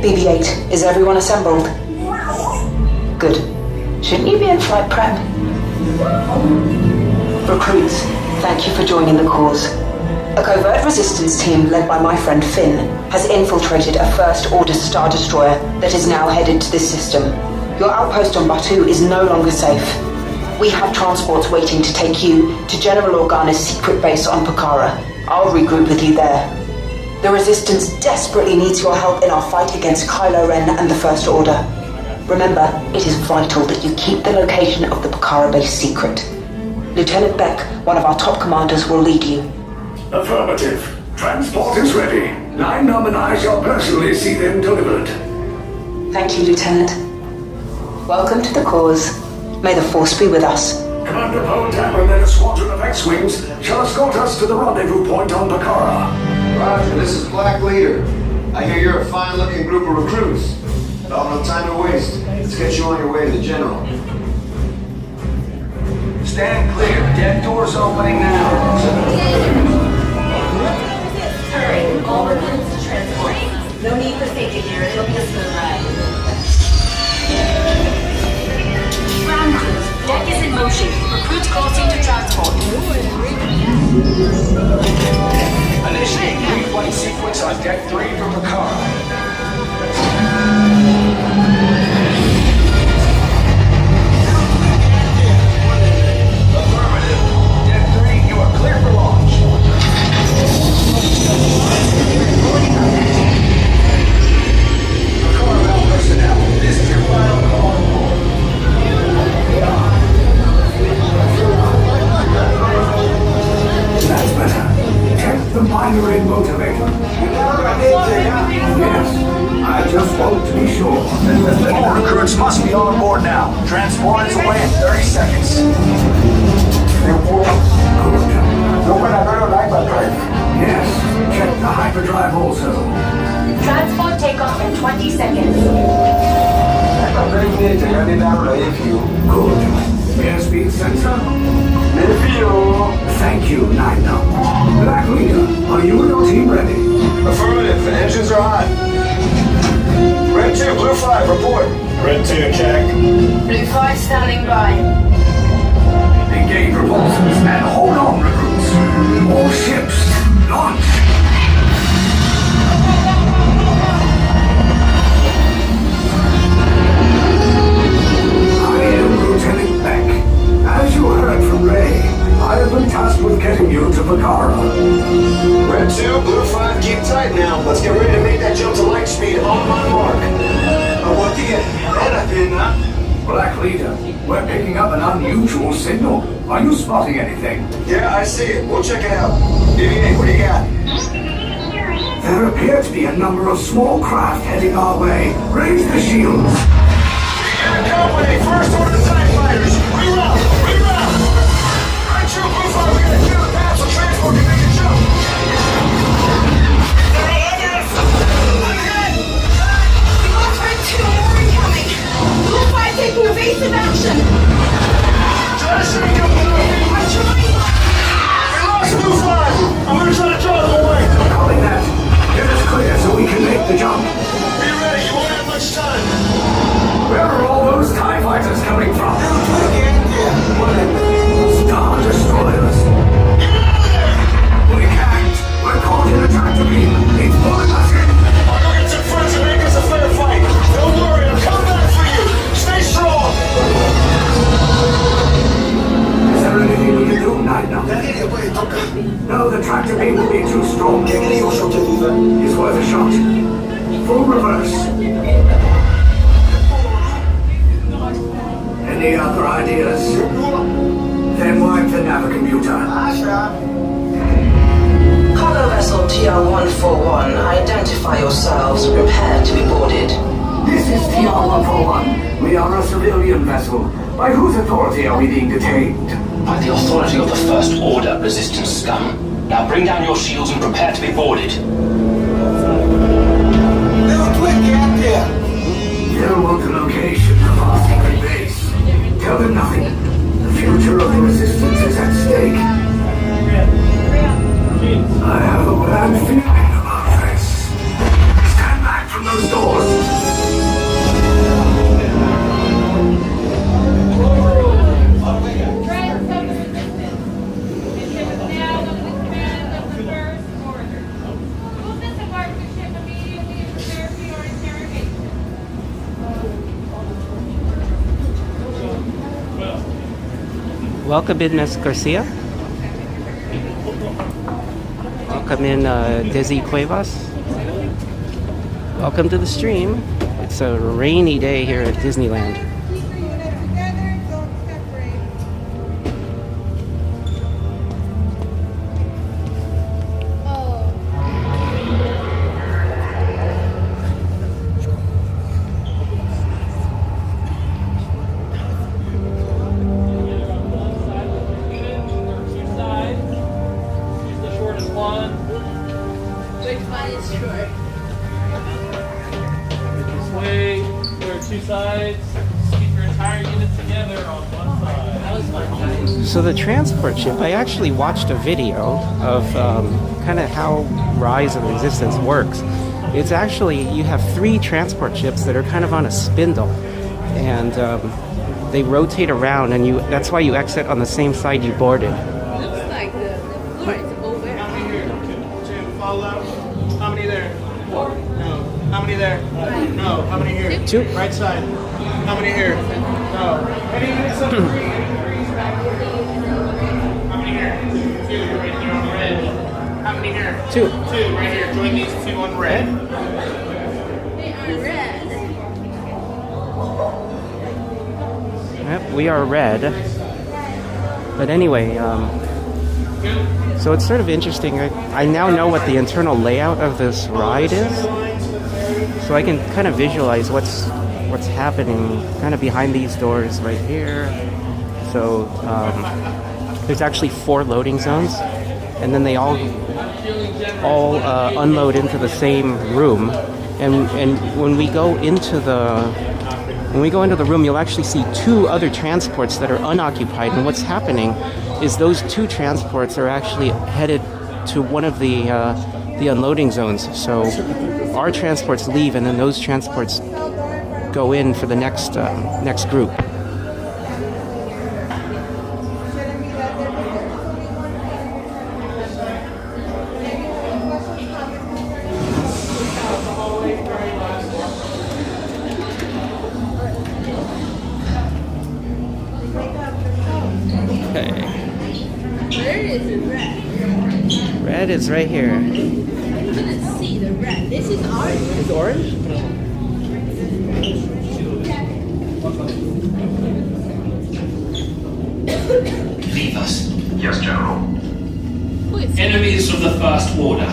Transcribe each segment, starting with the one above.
BB-8, is everyone assembled? Good. Shouldn't you be in flight prep? Recruits, thank you for joining the cause. A covert resistance team led by my friend Finn has infiltrated a First-Order Star Destroyer that is now headed to this system. Your outpost on Batuu is no longer safe. We have transports waiting to take you to General Organa's secret base on Pucara. I'll regroup with you there. The Resistance desperately needs your help in our fight against Kylo Ren and the First Order. Remember, it is vital that you keep the location of the Pucara base secret. Lieutenant Beck, one of our top commanders, will lead you. Affirmative. Transport is ready. 9 and I shall personally see them delivered. Thank you, Lieutenant. Welcome to the cause. May the Force be with us. Commander Poltam and then a squadron of X-Wings shall escort us to the rendezvous point on Pucara. Roger, this is Black Leader. I hear you're a fine-looking group of recruits. Well, no time to waste. Let's get you on your way to the General. Stand clear. Deck doors opening now. Hurry, all recruits to transport. No need for safety gear. It'll be a smooth ride. Ground crews, deck is in motion. Recruits crossing to transport. Initiate pre-flight sequence on Deck 3 for Pucara. Affirmative. Deck 3, you are clear for launch. Pucara personnel, this is your final call on board. That's better. Check the binary motivator. Yes, I just want to be sure. All recruits must be on board now. Transport is away in 30 seconds. Good. Yes, check the hyperdrive also. Transport takeoff in 20 seconds. Good. Airspeed sensor? Thank you, 9. Black Leader, are you and your team ready? Affirmative, the engines are hot. Red 2, Blue 5, report. Red 2, check. Blue 5 standing by. Engage repulsors and hold on, recruits. All ships, launch. I am Lieutenant Beck. As you heard from Ray, I have been tasked with getting you to Pucara. Red 2, Blue 5, keep tight now. Let's get ready to make that jump to light speed on my mark. What the hell? Black Leader, we're picking up an unusual signal. Are you spotting anything? Yeah, I see it. We'll check it out. BB-8, what do you got? There appear to be a number of small craft heading our way. Raise the shields. Company, First Order TIE Fighters. Reroute! Reroute! Right, true, Blue 5, we gotta clear the path so transport can make a jump. Taking evasive action! Try to shrink up the door. I'm trying! We lost Blue 5! I'm gonna try to draw them away. Calling that. Get us clear so we can make the jump. Be ready, you won't have much time. Where are all those TIE fighters coming from? Star Destroyers. We can't. We're caught in a tractor beam. It's pulling us in. I'll go get some friends and make us a fair fight. Don't worry, I'm coming back for you. Stay strong. Is there anything we can do, 9? No, the tractor beam will be too strong. It's worth a shot. Full reverse. Any other ideas? Then wipe the navicomputer. Cargo vessel TR-141, identify yourselves. Prepare to be boarded. This is TR-141. We are a civilian vessel. By whose authority are we being detained? By the authority of the First Order resistance scum. Now bring down your shields and prepare to be boarded. They'll want the location of our secret base. Tell them nothing. The future of the resistance is at stake. I have a bad feeling about this. Stand back from those doors. Welcome in, Ms. Garcia. Welcome in, Desi Cuevas. Welcome to the stream. It's a rainy day here at Disneyland. So the transport ship, I actually watched a video of kind of how Rise of Resistance works. It's actually, you have 3 transport ships that are kind of on a spindle, and they rotate around, and that's why you exit on the same side you boarded. Looks like the floor is over. How many here? 2. Follow up. How many there? No. How many there? No. How many here? 2. Right side. How many here? No. Any minutes of 3? How many here? 2. Right there on red. How many here? 2. 2. Right here. Join these 2 on red. They are red. Yep, we are red. But anyway, so it's sort of interesting. I now know what the internal layout of this ride is, so I can kind of visualize what's happening kind of behind these doors right here. So there's actually 4 loading zones, and then they all unload into the same room. And when we go into the room, you'll actually see 2 other transports that are unoccupied. And what's happening is those 2 transports are actually headed to one of the unloading zones. So our transports leave, and then those transports go in for the next group. Red is right here. I couldn't see the red. This is orange. It's orange? Leave us. Yes, General. Who is Enemies of the First Order.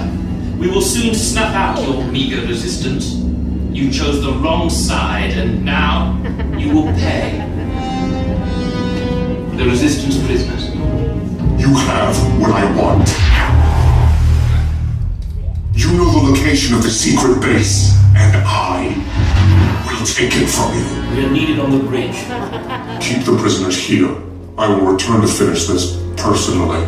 We will soon snuff out your meager resistance. You chose the wrong side, and now you will pay. The Resistance prisoners. You have what I want. You know the location of the secret base, and I will take it from you. We are needed on the bridge. Keep the prisoners here. I will return to finish this personally.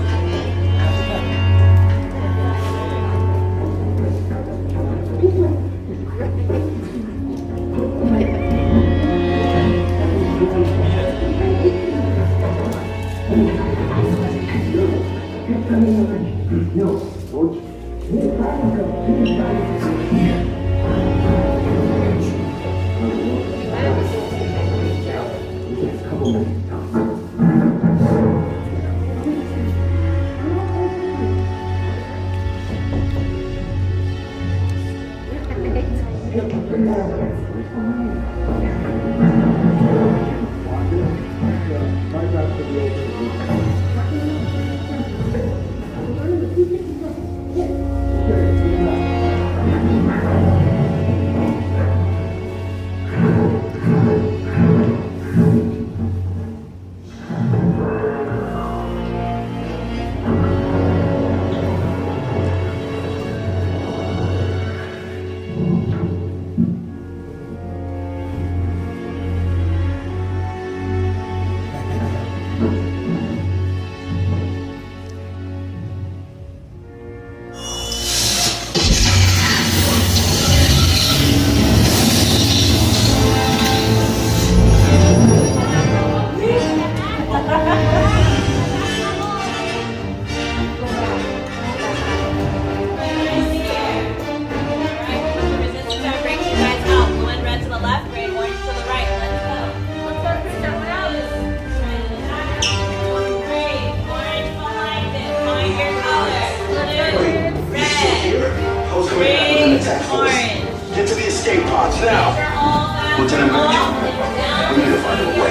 Get to the escape pods now. Lieutenant Mitchell, we need to find a way.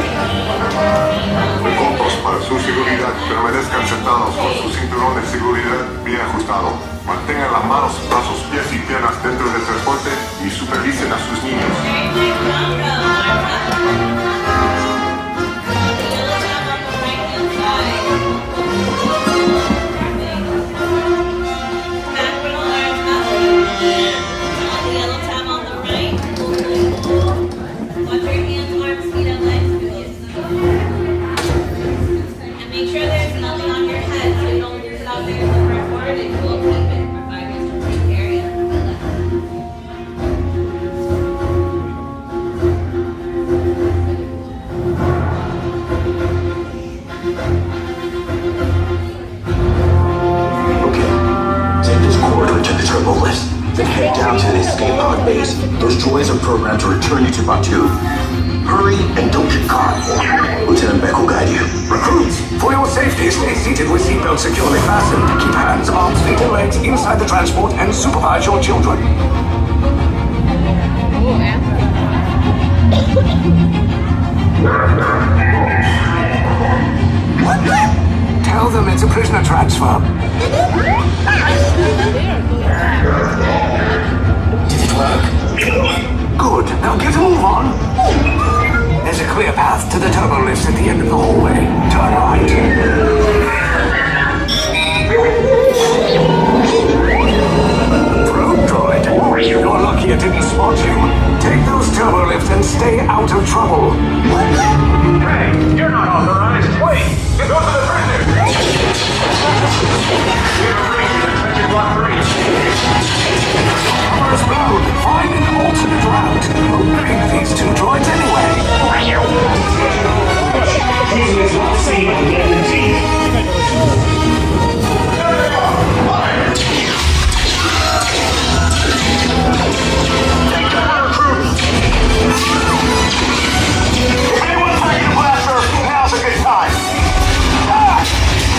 Recaudos para su seguridad. Permanezcan sentados con su cinturón de seguridad bien ajustado. Mantengan las manos, brazos, pies y piernas dentro del transporte y supervisen a sus niños. Then head down to the escape pod base. Those droids are programmed to return you to Batu. Hurry and don't get caught. Lieutenant Beck will guide you. Recruits, for your safety, stay seated with seatbelts securely fastened. Keep hands, arms, feet, and legs inside the transport and supervise your children. Tell them it's a prisoner transfer. Did it work? Good. Now get a move on. There's a clear path to the turbo lifts at the end of the hallway. Turn right. Probe droid. You're lucky it didn't spot you. Take those turbo lifts and stay out of trouble. Hey, you're not authorized. Wait, you go to the prisoner. Block 3. Mars Road. Find an alternate route. We'll bring these two droids anyway. Jesus, not seen on the anyone taking a blaster? Now's a good time.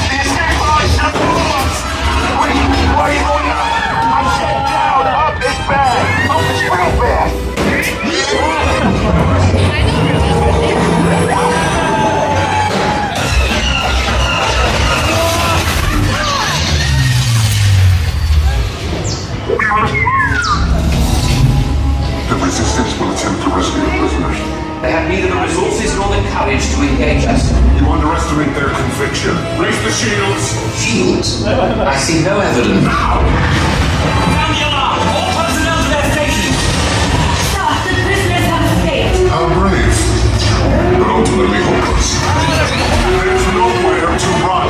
The escape pod shut the doors. Wait, where are you going up? I'm shut down. Up is bad. Up is real bad. The resistance will attempt to rescue the prisoners. They have neither the resources nor the courage to engage us. You underestimate their conviction. Raise the shields! Shields? I see no evidence. Sound the alarm! All personnel to their stations! Stop! The prisoners have escaped! How brave, but ultimately hopeless. There's nowhere to run.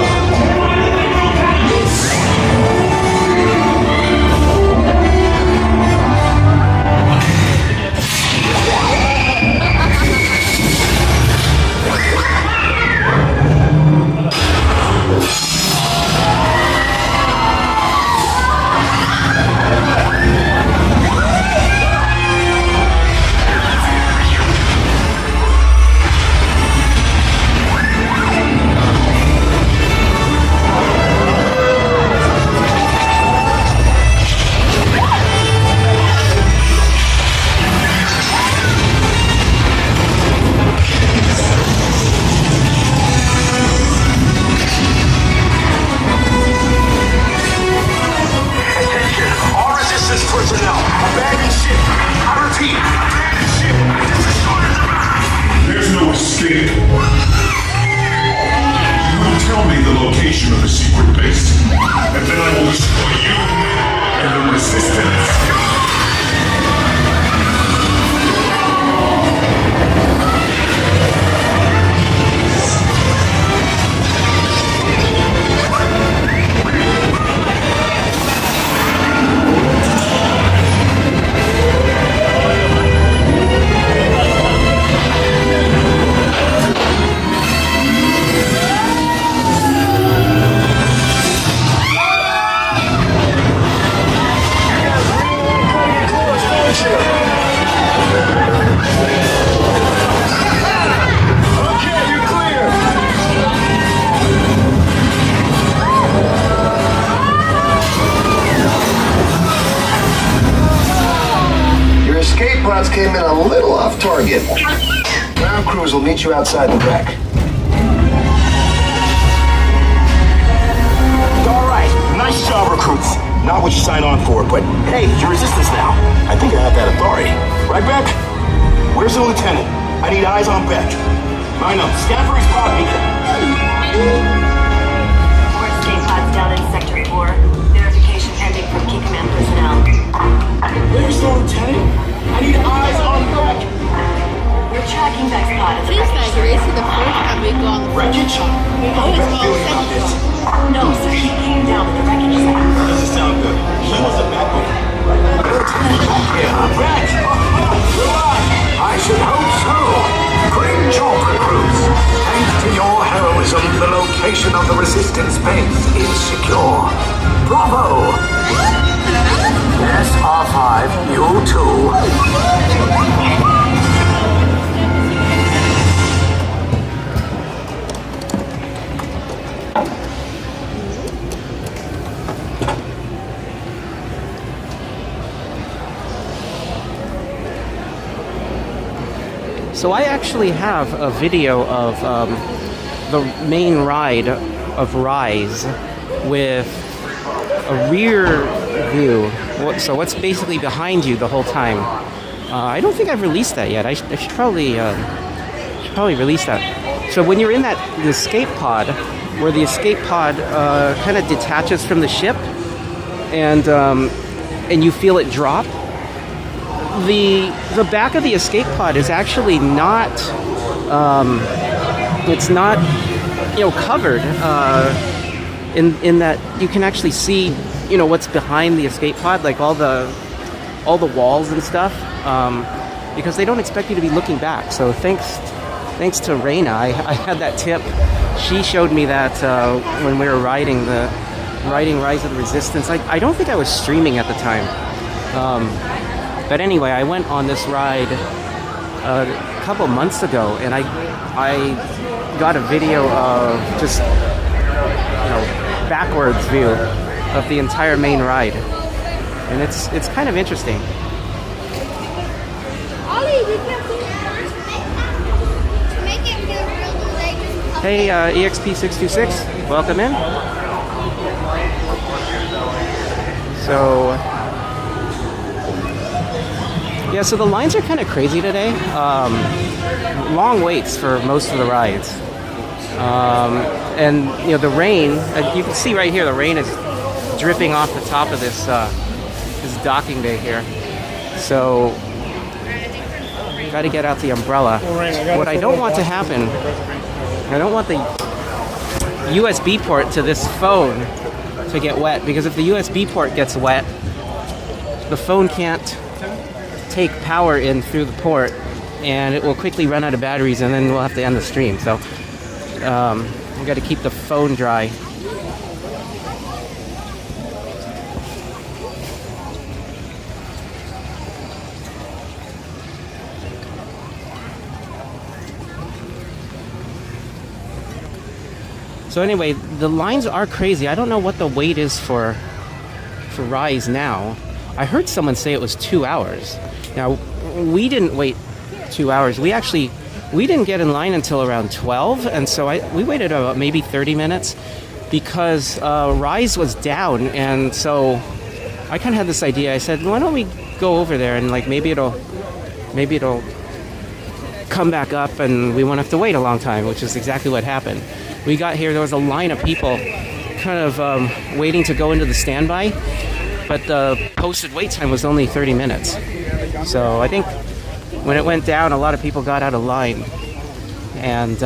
escape pods came in a little off target. Ground crews will meet you outside the wreck. All right, nice job, recruits. Not what you signed on for, but hey, you're resistance now. I think I have that authority. Right, Beck? Where's the lieutenant? I need eyes on Beck. I know. Scan for his pod beacon. More escape pods down in Sector 4. Verification pending from key command personnel. Where's the lieutenant? I need eyes on Beck. We're tracking Beck's pod at the Seems like wreckage. this is the first time we go on the Wreckage? Oh, it's all Feeling about this. No, sir, he came down at the wreckage site. Doesn't sound good. He was a bad boy. Yeah, Beck! Relax! I should hope so. Great job, recruits. Thanks to your heroism, the location of the resistance base is secure. Bravo! Yes, R5, you too. So I actually have a video of the main ride of Rise with a rear view. So what's basically behind you the whole time. I don't think I've released that yet. I should probably release that. So when you're in the escape pod, where the escape pod kind of detaches from the ship, and you feel it drop. The back of the escape pod is actually not it's not covered in that you can actually see what's behind the escape pod, like all the walls and stuff, because they don't expect you to be looking back. So thanks to Raina, I had that tip. She showed me that when we were riding Rise of the Resistance. I don't think I was streaming at the time. But anyway, I went on this ride a couple months ago, and I got a video of just backwards view of the entire main ride, and it's kind of interesting. Hey, EXP626, welcome in. So. Yeah, so the lines are kind of crazy today. Long waits for most of the rides. And, the rain, you can see right here, the rain is dripping off the top of this docking bay here. So, got to get out the umbrella. What I don't want to happen, I don't want the USB port to this phone to get wet, because if the USB port gets wet, the phone can't take power in through the port, and it will quickly run out of batteries, and then we'll have to end the stream. So we got to keep the phone dry. So anyway, the lines are crazy. I don't know what the wait is for Rise now. I heard someone say it was 2 hours. Now, we didn't wait 2 hours. We didn't get in line until around 12, and so we waited about maybe 30 minutes because Rise was down, and so I kind of had this idea. I said, why don't we go over there and maybe it'll come back up and we won't have to wait a long time, which is exactly what happened. We got here, there was a line of people kind of waiting to go into the standby, but the posted wait time was only 30 minutes. So I think when it went down, a lot of people got out of line. And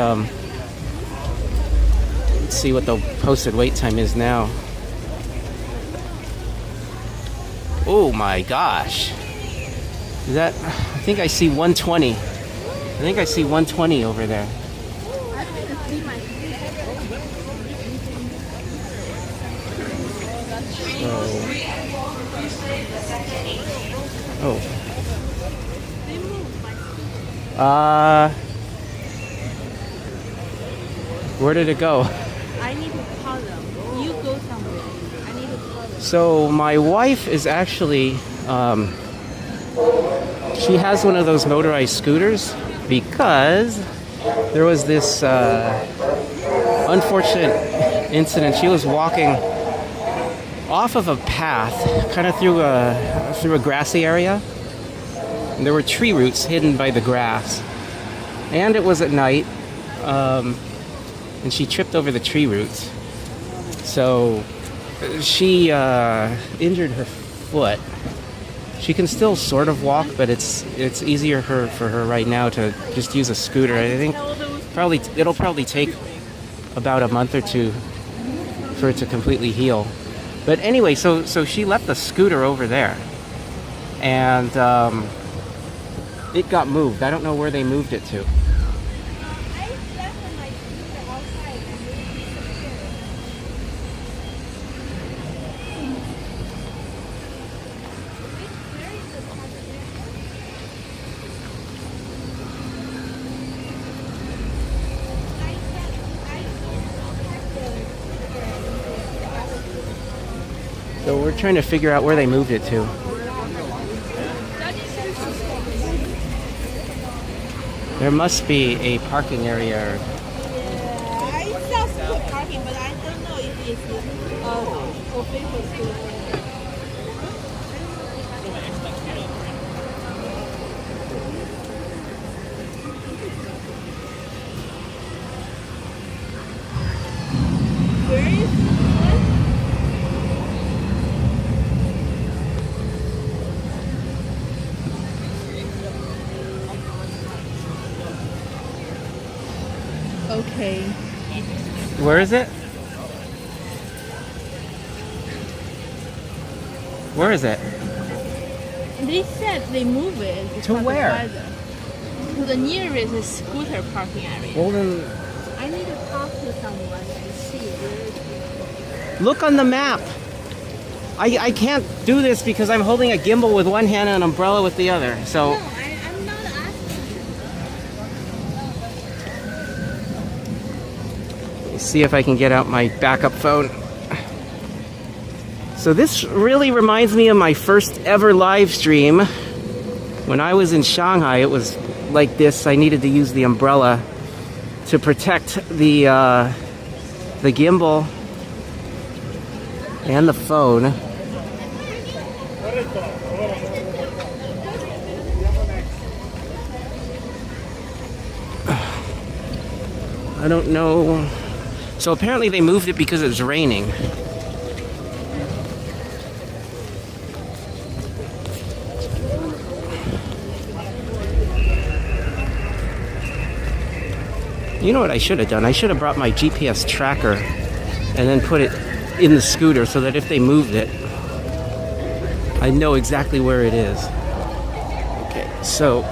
let's see what the posted wait time is now. Oh my gosh. I think I see 120. I think I see 120 over there. Oh. Where did it go? I need to call them. You go somewhere. I need to call them. So my wife is actually She has one of those motorized scooters because there was this unfortunate incident. She was walking off of a path, kind of through a grassy area. And there were tree roots hidden by the grass. And it was at night, and she tripped over the tree roots. So she injured her foot. She can still sort of walk, but it's easier for her right now to just use a scooter. I think it'll probably take about a month or two for it to completely heal. But anyway, so she left the scooter over there, and it got moved. I don't know where they moved it to. So we're trying to figure out where they moved it to. There must be a parking area. I saw school parking, but I don't know if it's official school. Where is it? Okay. Where is it? Where is it? They said they move it. because To of where? weather. To the nearest scooter parking area. Well then, I need to talk to someone and see where it is. look on the map. I can't do this because I'm holding a gimbal with one hand and an umbrella with the other. So No, I'm not asking. let's see if I can get out my backup phone. So this really reminds me of my first ever live stream. When I was in Shanghai, it was like this. I needed to use the umbrella to protect the gimbal and the phone. I don't know. So apparently they moved it because it was raining. You know what I should have done? I should have brought my GPS tracker and then put it in the scooter so that if they moved it, I know exactly where it is. Okay, so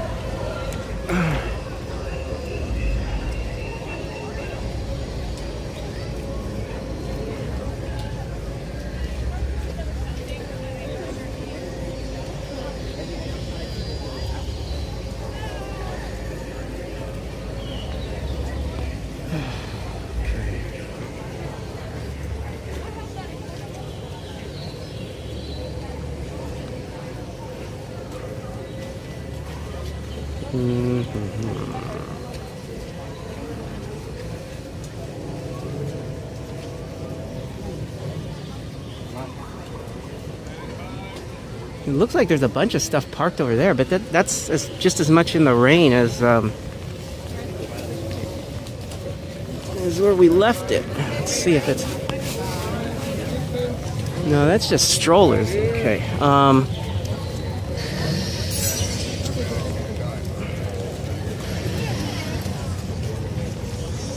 it looks like there's a bunch of stuff parked over there, but that's just as much in the rain as where we left it. Let's see if it's... No, that's just strollers. Okay.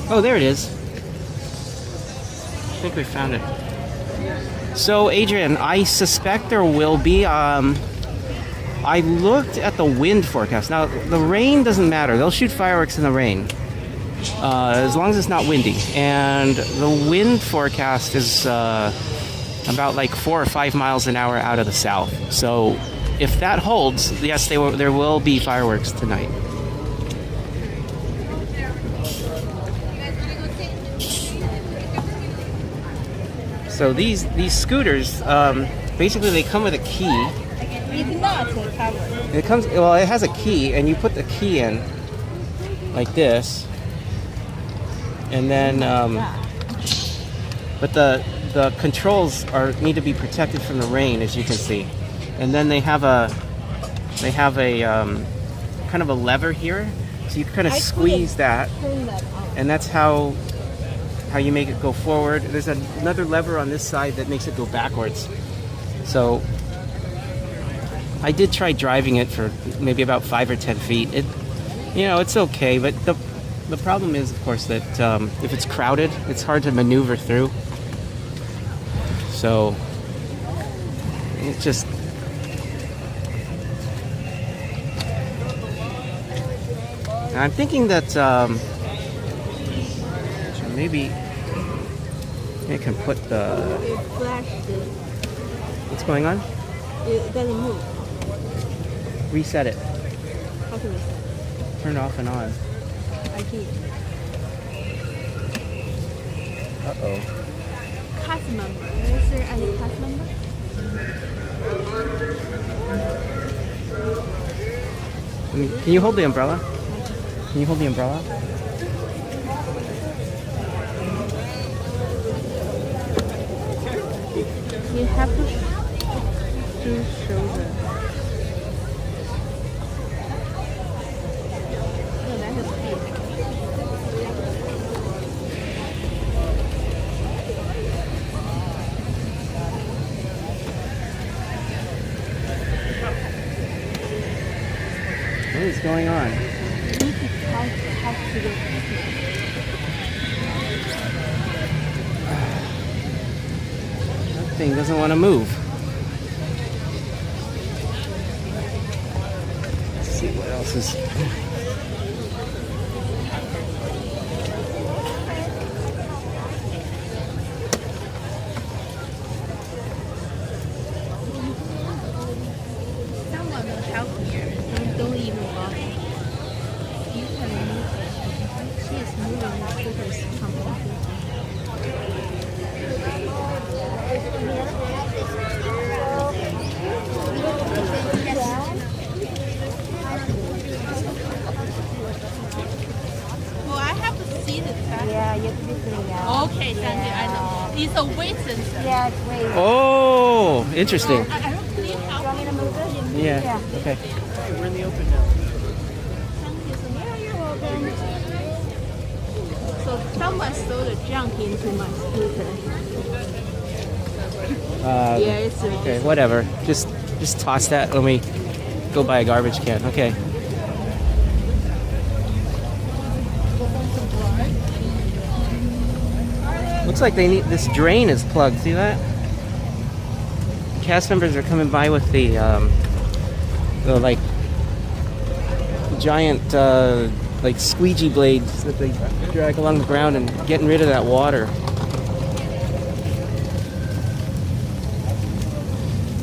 Oh, there it is. I think we found it. So, Adrian, I suspect there will be, I looked at the wind forecast. Now, the rain doesn't matter. They'll shoot fireworks in the rain, as long as it's not windy. And the wind forecast is about like 4 or 5 miles an hour out of the south. So, if that holds, yes, there will be fireworks tonight. So these scooters, basically they come with a key, It's not covered. It comes, well, it has a key, and you put the key in like this, and then, but the controls need to be protected from the rain, as you can see, and then they have a kind of a lever here, so you kind of squeeze that, and that's how you make it go forward. There's another lever on this side that makes it go backwards. So I did try driving it for maybe about 5 or 10 feet. It's okay, but the problem is, of course, that if it's crowded, it's hard to maneuver through. So it's just... I'm thinking that maybe I can put the... It flashed. What's going on? It doesn't move. Reset it. How to reset? Turn it off and on. I did. Uh-oh. Cast member. Is there any cast member? Can you hold the umbrella? Can you hold the umbrella? You have to show the... No, that is clear. What is going on? That thing doesn't want to move. Let's see what else is... Someone will help here. Don't even bother. You can move it. She is moving the focus completely. Well, I have to see the track. Yeah, you have to be sitting out. Okay, thank you. I know. It's a weight sensor. Yeah, it's way. Oh, interesting. I don't need help. You want me to move it? Yeah, okay. We're in the open now. Yeah, you're welcome. So someone stole the junk into my scooter. Yeah, it's Okay, whatever. Just toss that when we go buy a garbage can. Okay. Looks like they need... This drain is plugged. See that? Cast members are coming by with the like giant like squeegee blades that they drag along the ground and getting rid of that water.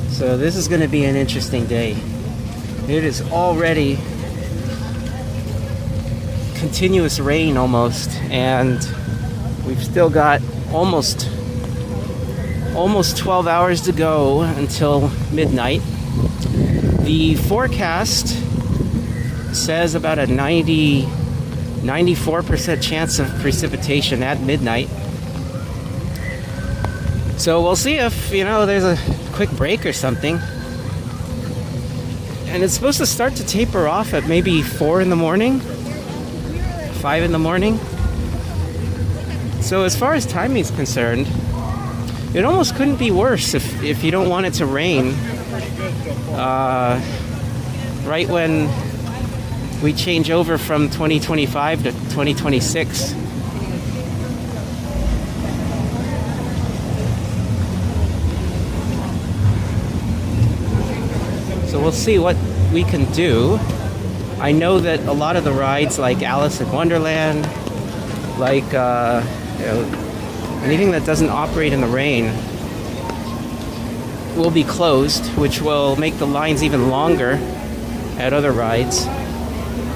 So this is going to be an interesting day. It is already continuous rain almost, and we've still got almost 12 hours to go until midnight. The forecast says about a 94% chance of precipitation at midnight. So we'll see if, there's a quick break or something. And it's supposed to start to taper off at maybe 4 in the morning, 5 in the morning. So as far as timing is concerned, it almost couldn't be worse if you don't want it to rain right when we change over from 2025 to 2026. So we'll see what we can do. I know that a lot of the rides, like Alice in Wonderland, like anything that doesn't operate in the rain, will be closed, which will make the lines even longer at other rides.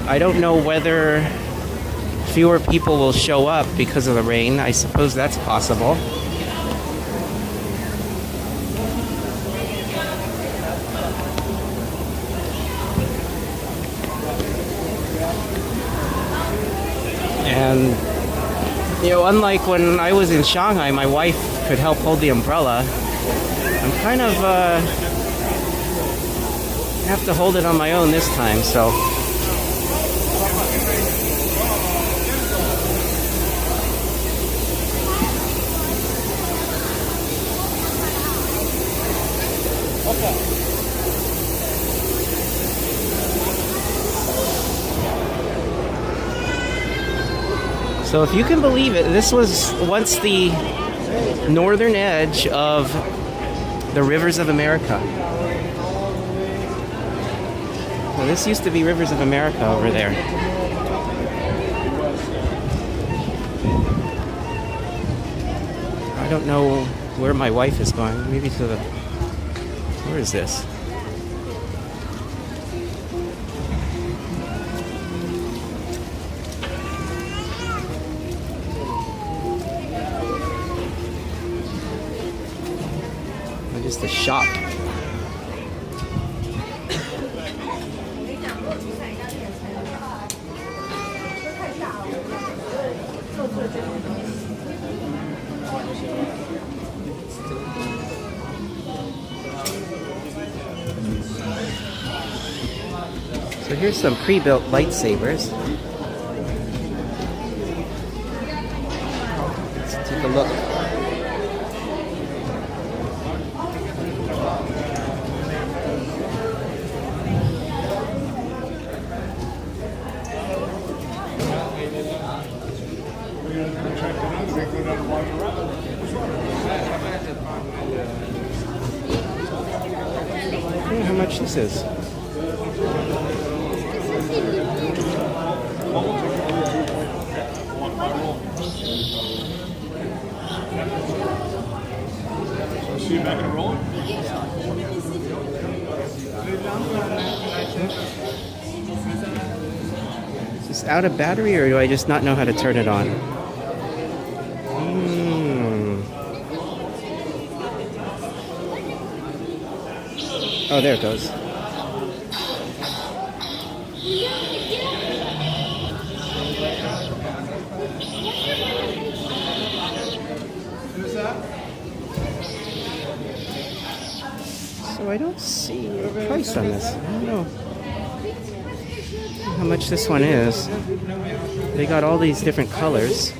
I don't know whether fewer people will show up because of the rain. I suppose that's possible. You know, unlike when I was in Shanghai, my wife could help hold the umbrella. I'm kind of have to hold it on my own this time, so. So if you can believe it, this was once the northern edge of the rivers of America. So this used to be rivers of America over there. I don't know where my wife is going. Maybe to the... Where is this? Just a shop. So here's some pre-built lightsabers. Let's take a look. How much this is? See you back in a roll? Is this out of battery, or do I just not know how to turn it on? Oh, there it goes. So I don't see a price on this. I don't know how much this one is. They got all these different colors.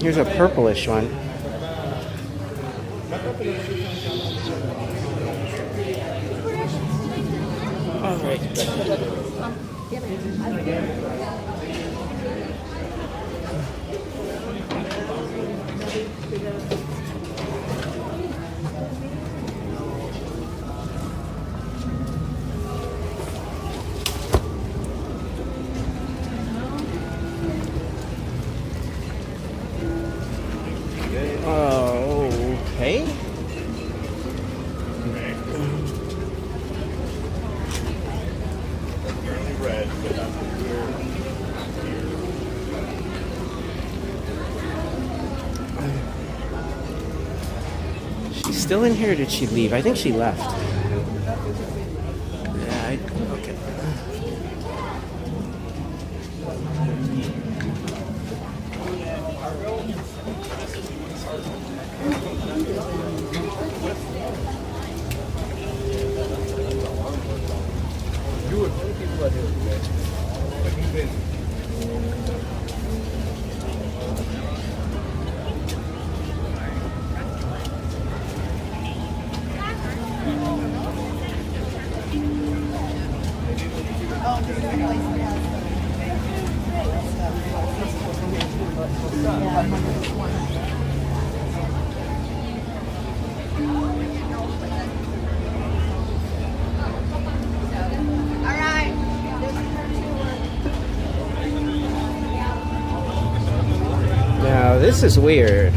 Here's a purplish one. All right. Okay. She's still in here, or did she leave? I think she left. Yeah, okay. Now this is weird.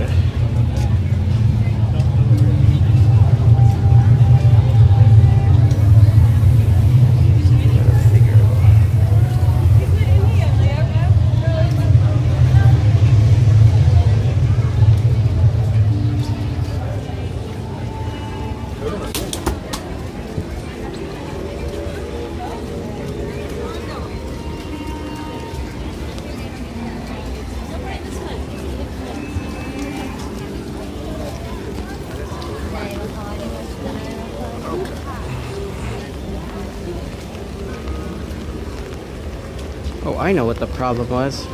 Oh, I know what the problem was.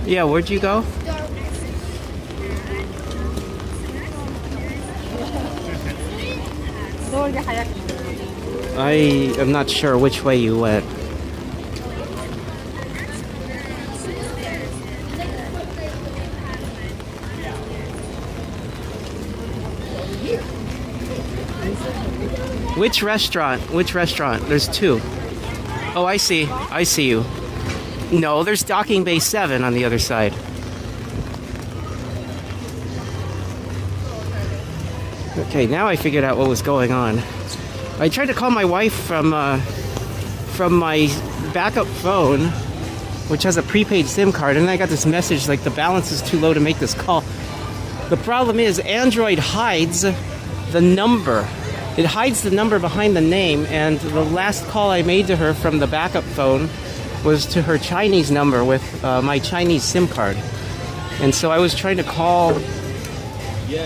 Yeah, where'd you go? I am not sure which way you went. Which restaurant? Which restaurant? There's two. Oh, I see. I see you. No, there's Docking Bay 7 on the other side. Okay, now I figured out what was going on. I tried to call my wife from my backup phone, which has a prepaid SIM card, and I got this message like the balance is too low to make this call. The problem is Android hides the number. It hides the number behind the name, and the last call I made to her from the backup phone was to her Chinese number with my Chinese SIM card. And so I was trying to call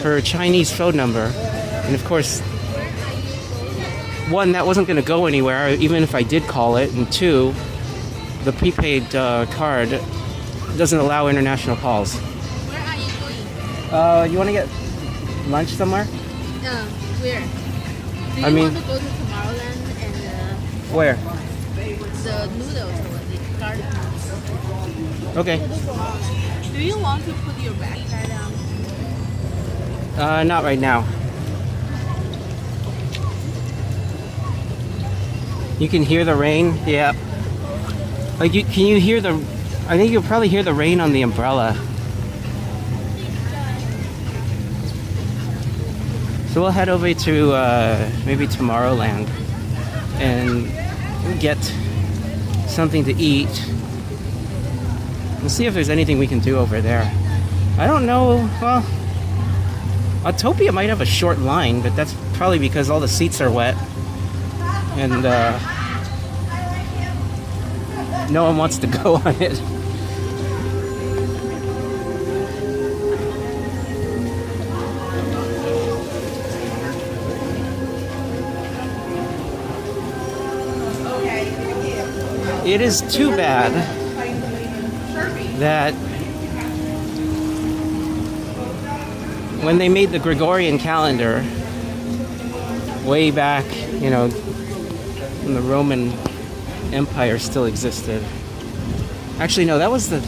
her Chinese phone number, and of course, one, that wasn't going to go anywhere, even if I did call it, and two, the prepaid card doesn't allow international calls. Where are you going? You want to get lunch somewhere? Where? Do you I mean, want to go to Tomorrowland and where? the noodles or the garlic noodles? Okay. Do you want to put your backpack down? Not right now. You can hear the rain? Yeah. Like, can you hear the... I think you'll probably hear the rain on the umbrella. So we'll head over to maybe Tomorrowland and get something to eat. We'll see if there's anything we can do over there. I don't know. Well, Autopia might have a short line, but that's probably because all the seats are wet. And no one wants to go on it. It is too bad that when they made the Gregorian calendar way back, you know, when the Roman Empire still existed. Actually, no, that was the...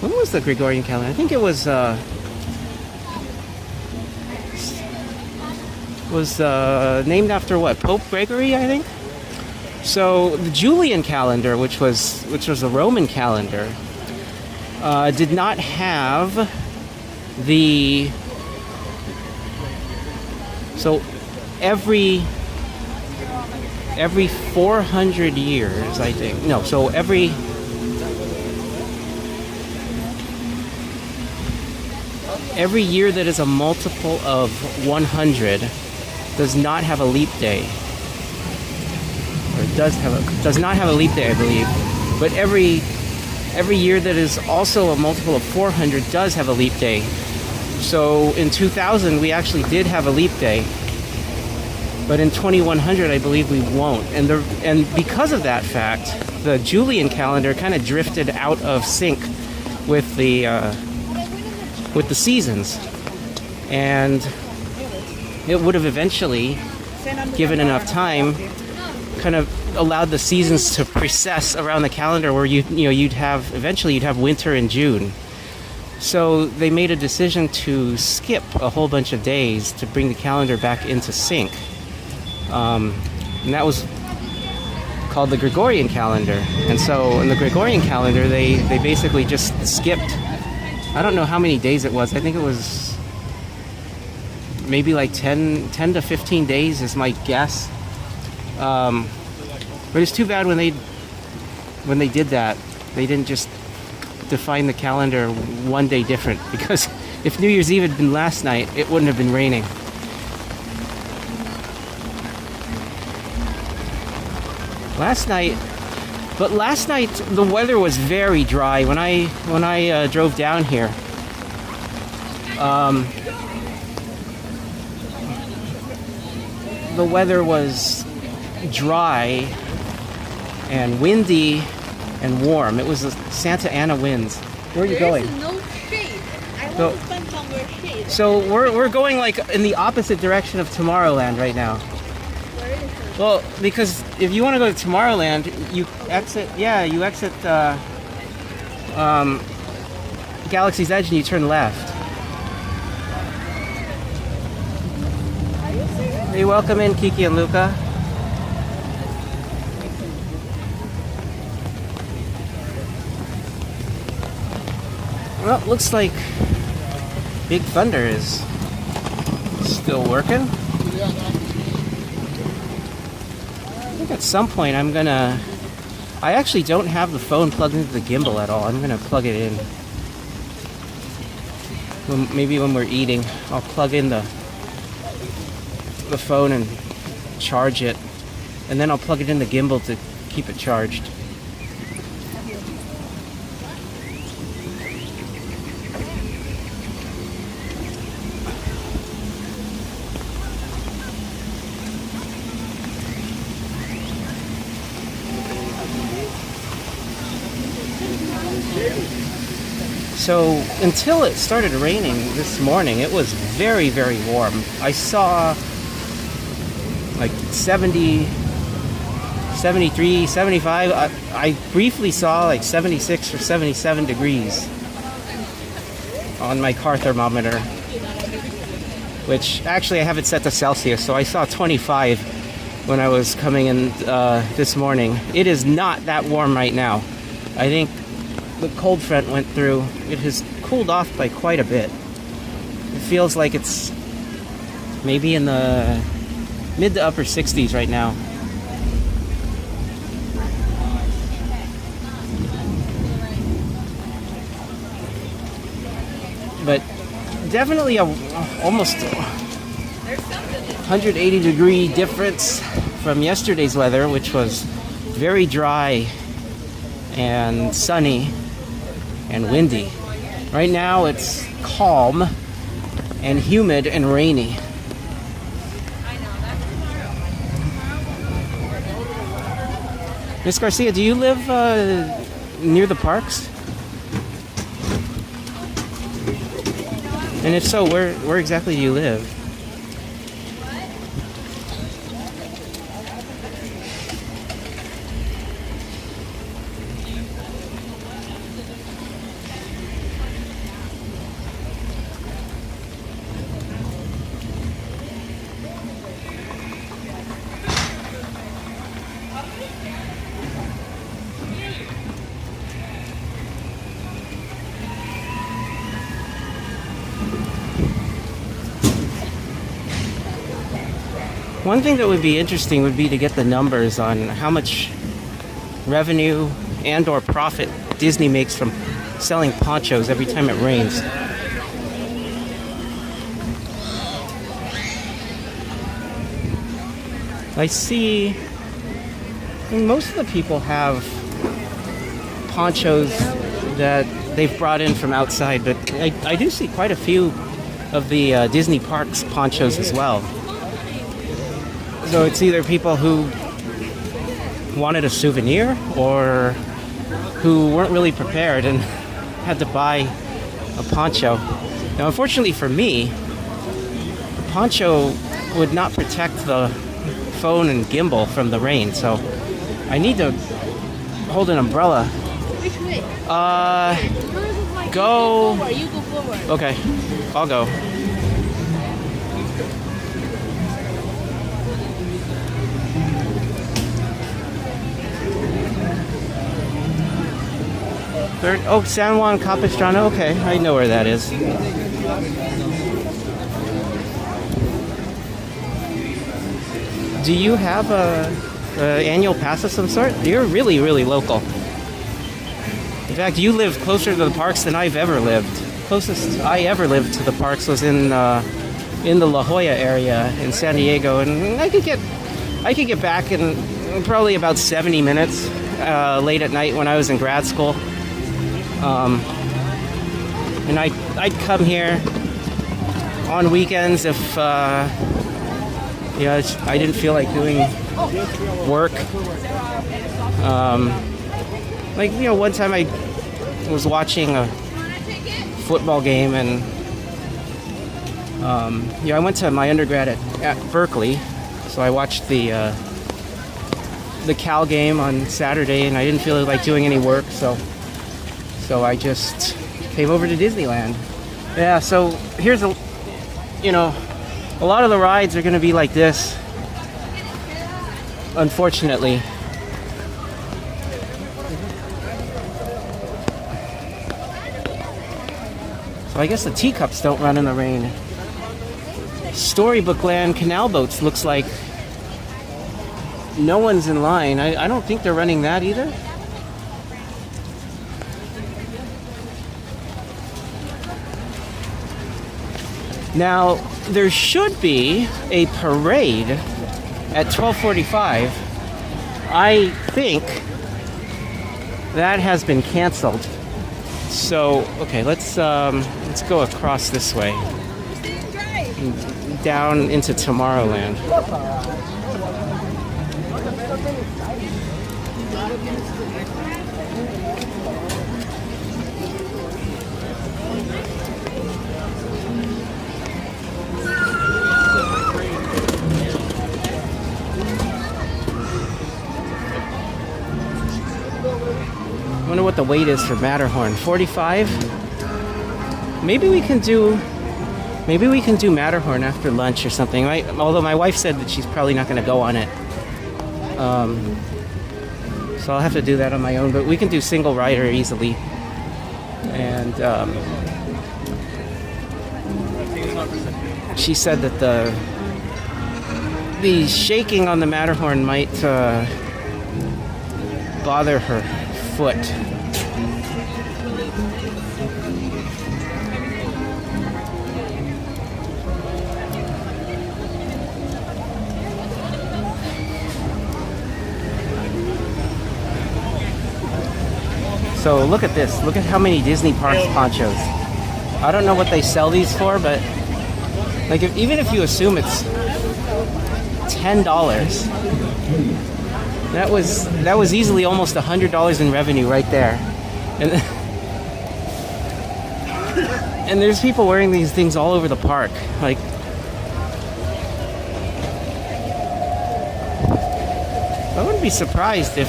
When was the Gregorian calendar? I think it was named after what? Pope Gregory, I think? So the Julian calendar, which was a Roman calendar, did not have the... So every 400 years, I think. No, so every year that is a multiple of 100 does not have a leap day. Or does not have a leap day, I believe. But every year that is also a multiple of 400 does have a leap day. So in 2000 we actually did have a leap day. But in 2100, I believe we won't. And because of that fact, the Julian calendar kind of drifted out of sync with the seasons, and it would have eventually, given enough time, kind of allowed the seasons to precess around the calendar, where you'd have winter in June. So they made a decision to skip a whole bunch of days to bring the calendar back into sync. And that was called the Gregorian calendar. And so in the Gregorian calendar, they basically just skipped, I don't know how many days it was. I think it was maybe like 10 to 15 days is my guess. But it's too bad when they did that, they didn't just define the calendar one day different, because if New Year's Eve had been last night, it wouldn't have been raining. Last night the weather was very dry when I drove down here. The weather was dry and windy and warm. It was the Santa Ana winds. Where are you going? There is no shade. I want So- to find somewhere shade. So we're going like in the opposite direction of Tomorrowland right now. Where is it? Well, because if you want to go to Tomorrowland, you exit Galaxy's Edge and you turn left. Are you serious? Hey, welcome in, Kiki and Luca. Well, looks like Big Thunder is still working. I think at some point I actually don't have the phone plugged into the gimbal at all. I'm gonna plug it in. Maybe when we're eating, I'll plug in the phone and charge it, and then I'll plug it in the gimbal to keep it charged. So until it started raining this morning, it was very, very warm. I saw like 70, 73, 75. I briefly saw like 76 or 77 degrees on my car thermometer, which actually I have it set to Celsius, so I saw 25 when I was coming in this morning. It is not that warm right now. I think the cold front went through. It has cooled off by quite a bit. It feels like it's maybe in the mid to upper 60s right now. But definitely a almost 180 degree difference from yesterday's weather, which was very dry and sunny and windy. Right now it's calm and humid and rainy. Miss Garcia, do you live near the parks? And if so, where exactly do you live? One thing that would be interesting would be to get the numbers on how much revenue and or profit Disney makes from selling ponchos every time it rains. I see most of the people have ponchos that they've brought in from outside, but I do see quite a few of the Disney parks ponchos as well. So it's either people who wanted a souvenir or who weren't really prepared and had to buy a poncho. Now, unfortunately for me, the poncho would not protect the phone and gimbal from the rain, so I need to hold an umbrella. Which way? Go. Forward. You go forward. Okay, I'll go. Third, oh, San Juan Capistrano. Okay, I know where that is. Do you have a annual pass of some sort? You're really, really local. In fact, you live closer to the parks than I've ever lived. Closest I ever lived to the parks was in the La Jolla area in San Diego, and I could get back and probably about 70 minutes late at night when I was in grad school. And I'd come here on weekends if I didn't feel like doing work. One time I was watching a football game, and I went to my undergrad at Berkeley, so I watched the Cal game on Saturday, and I didn't feel like doing any work, so I just came over to Disneyland. Yeah, so here's a lot of the rides are going to be like this, unfortunately. So I guess the teacups don't run in the rain. Storybook Land canal boats looks like no one's in line. I don't think they're running that either. Now, there should be a parade at 12:45. I think that has been canceled. So, okay, let's go across this way, down into Tomorrowland. I wonder what the wait is for Matterhorn. 45? Maybe we can do Matterhorn after lunch or something. Although my wife said that she's probably not going to go on it. So I'll have to do that on my own, but we can do single rider easily. And she said that the shaking on the Matterhorn might bother her foot. So look at this. Look at how many Disney Parks ponchos. I don't know what they sell these for, but like even if you assume it's $10, that was easily almost $100 in revenue right there. And there's people wearing these things all over the park. Like, I wouldn't be surprised if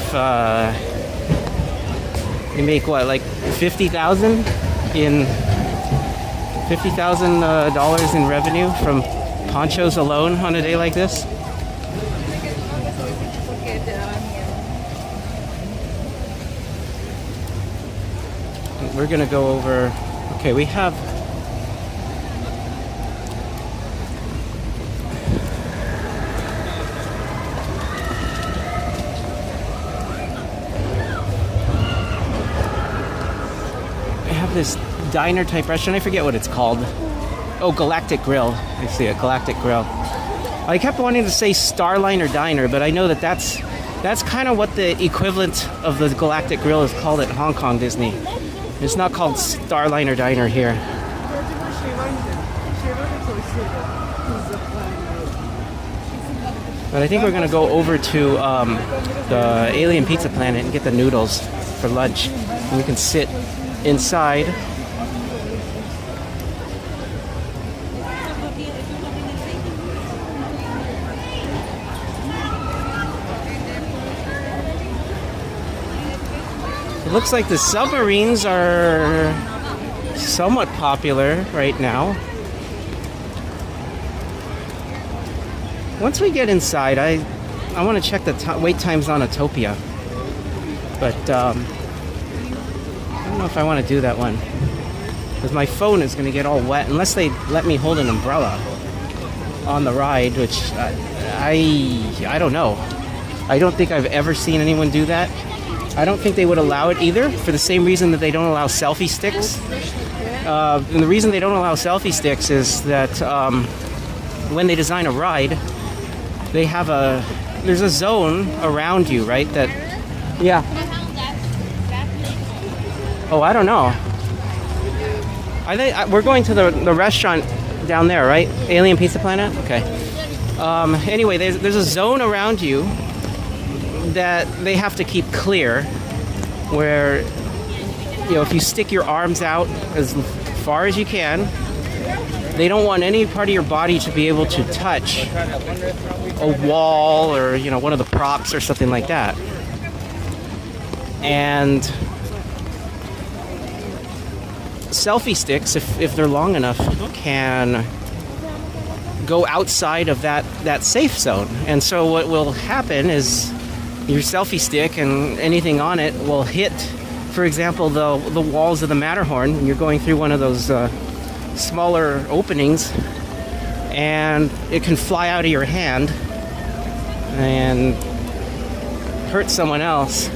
you make what, like $50,000 in revenue from ponchos alone on a day like this. We're gonna go over. Okay, we have. This diner type restaurant. I forget what it's called. Oh, Galactic Grill. I see it, Galactic Grill. I kept wanting to say Starliner Diner, but I know that's kind of what the equivalent of the Galactic Grill is called at Hong Kong Disney. It's not called Starliner Diner here. But I think we're gonna go over to the Alien Pizza Planet and get the noodles for lunch. And we can sit inside. It looks like the submarines are somewhat popular right now. Once we get inside, I want to check the wait times on Autopia. But I don't know if I want to do that one, because my phone is going to get all wet unless they let me hold an umbrella on the ride, which I don't know. I don't think I've ever seen anyone do that. I don't think they would allow it either, for the same reason that they don't allow selfie sticks. And the reason they don't allow selfie sticks is that when they design a ride, they have a there's a zone around you, right? That, yeah. Oh, I don't know. I think we're going to the restaurant down there, right? Alien Pizza Planet? Okay. Anyway, there's a zone around you that they have to keep clear, where, you know, if you stick your arms out as far as you can, they don't want any part of your body to be able to touch a wall or, you know, one of the props or something like that. And selfie sticks, if they're long enough, can go outside of that safe zone. And so what will happen is your selfie stick and anything on it will hit, for example, the walls of the Matterhorn when you're going through one of those smaller openings, and it can fly out of your hand and hurt someone else.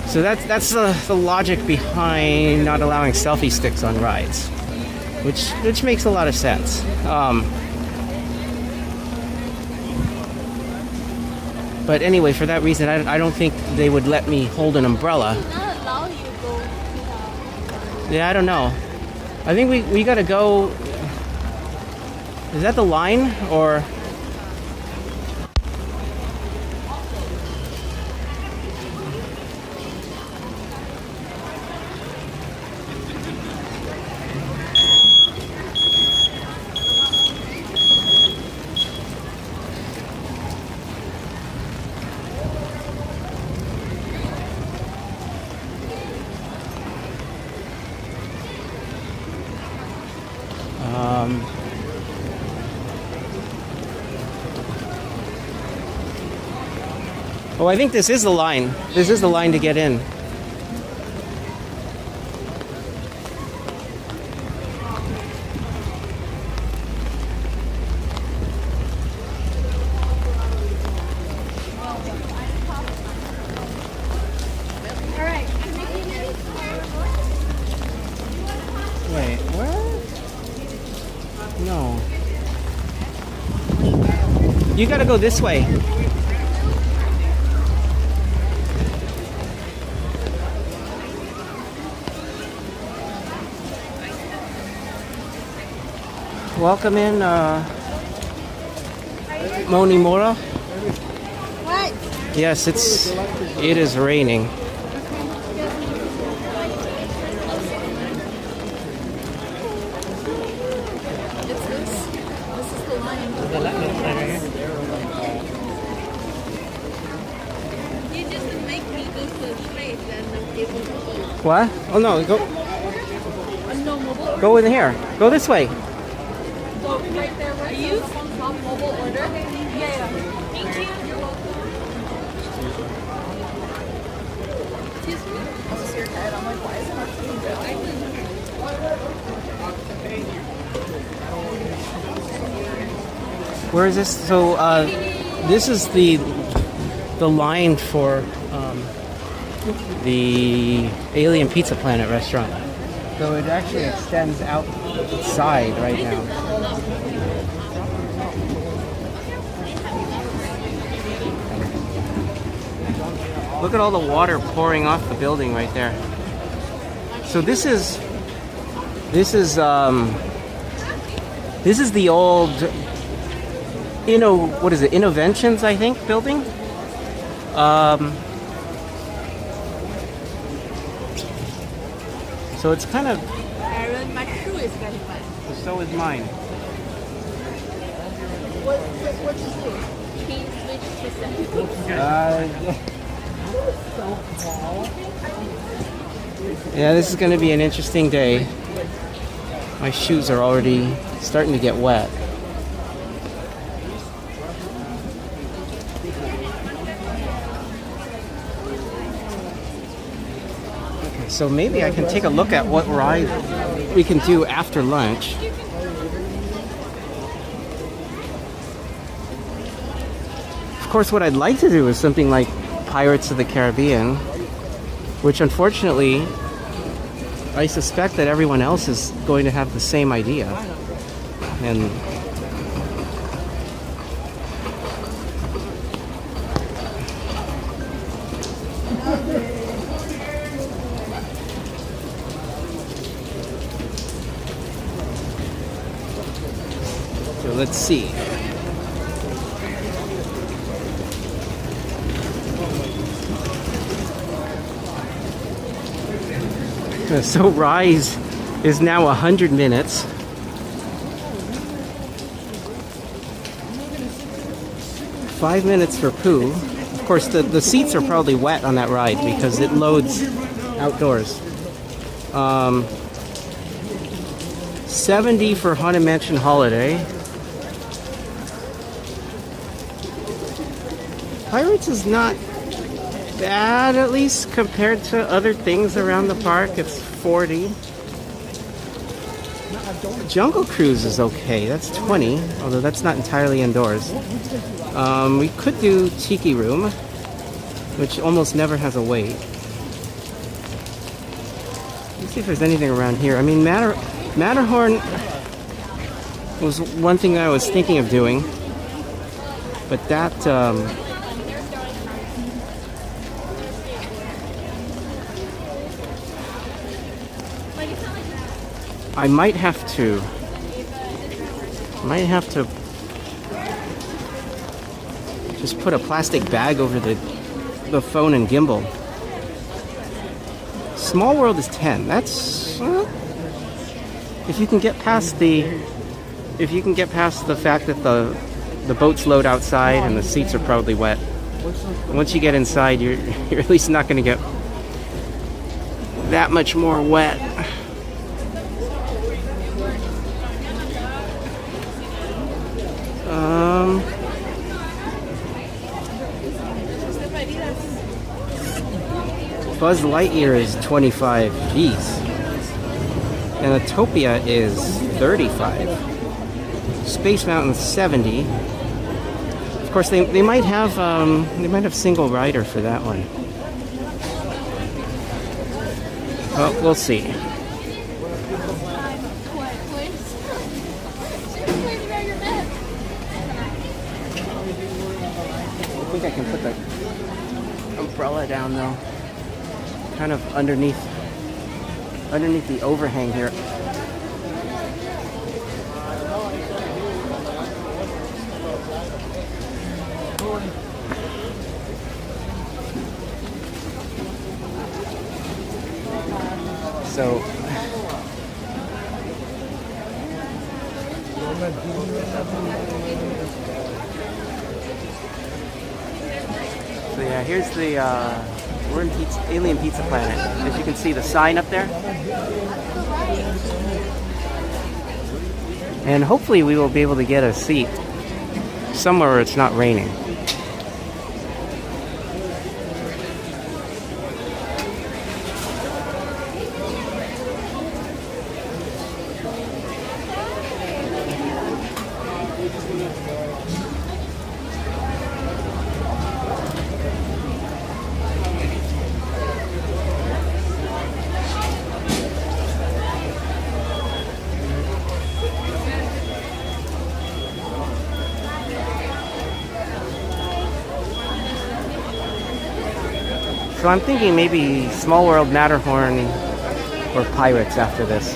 So that's the logic behind not allowing selfie sticks on rides, which makes a lot of sense. But anyway, for that reason, I don't think they would let me hold an umbrella. Not allow you to go. Yeah, I don't know. I think we gotta go. Is that the line, or? Oh, I think this is the line. This is the line to get in. Wait, what? No. You gotta go this way. Welcome in, Monorail. What? Yes, it is raining. This is the line. You just make me go to the straight and I'm able to go. What? Oh no, go. No mobile. Go in here. Go this way. Go right there. Are you from mobile order? Yeah. Thank you. You're welcome. Excuse me? This is your head. I'm like, why is it not coming down? Where is this? So, this is the line for the Alien Pizza Planet restaurant. So it actually extends outside right now. Look at all the water pouring off the building right there. So this is the old, what is it? Innovations, I think, building. So it's kind of. Aaron, my shoe is very bad. So is mine. What you do? Change switch to Yeah, this is going to be an interesting day. My shoes are already starting to get wet. Okay, so maybe I can take a look at what ride we can do after lunch. Of course, what I'd like to do is something like Pirates of the Caribbean, which unfortunately I suspect that everyone else is going to have the same idea. And let's see. So Rise is now 100 minutes. Five minutes for Pooh. Of course, the seats are probably wet on that ride because it loads outdoors. 70 for Haunted Mansion Holiday. Pirates is not bad, at least compared to other things around the park. It's 40. Jungle Cruise is okay. That's 20, although that's not entirely indoors. We could do Tiki Room, which almost never has a wait. Let's see if there's anything around here. I mean, Matterhorn was one thing I was thinking of doing, but that I might have to just put a plastic bag over the phone and gimbal. Small World is 10. That's if you can get past the fact that the boats load outside and the seats are probably wet. Once you get inside, you're at least not going to get that much more wet. Buzz Lightyear is 25. Jeez. And Autopia is 35. Space Mountain 70. Of course, they might have single rider for that one. Well, we'll see. I think I can put the umbrella down though. Kind of underneath the overhang here. So yeah, here's the we're in Alien Pizza Planet. As you can see, the sign up there. And hopefully we will be able to get a seat somewhere where it's not raining. So I'm thinking maybe Small World, Matterhorn, or Pirates after this.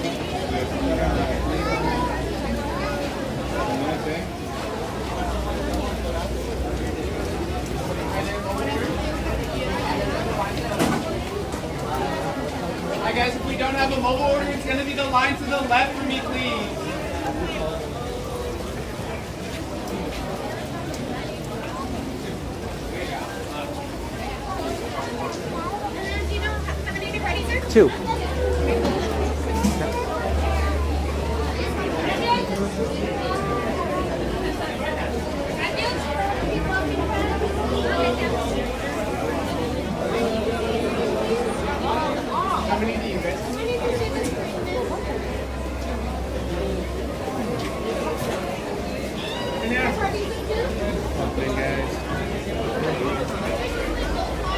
Hi guys, if we don't have a mobile order, it's going to be the line to the left for me, please. Two.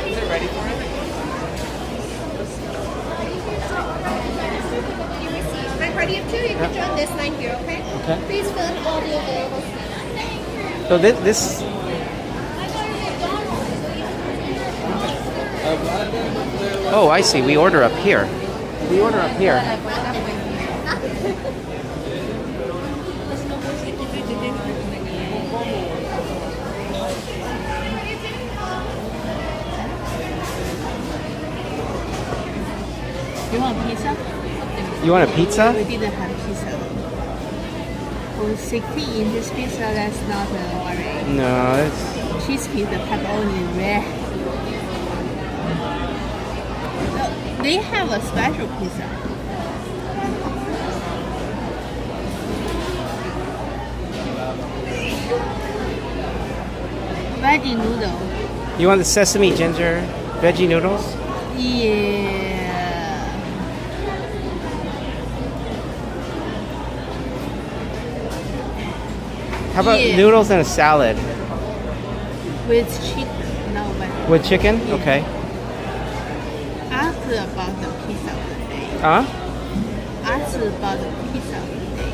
Is it ready for it? Party of two, you can join this line here, okay? Okay. Please fill in all the available seats. So this oh, I see. We order up here. We order up here. want pizza? You want a pizza? We didn't have pizza. For 16 inches pizza, that's not very. No, it's... Cheese pizza, pepperoni, red. No, they have a special pizza. Veggie noodle. You want the sesame ginger veggie noodles? Yeah. How about Yeah. noodles and a salad? With chicken. No, but With chicken? Okay. ask about the pizza of the day. Huh? Ask about the pizza of the day.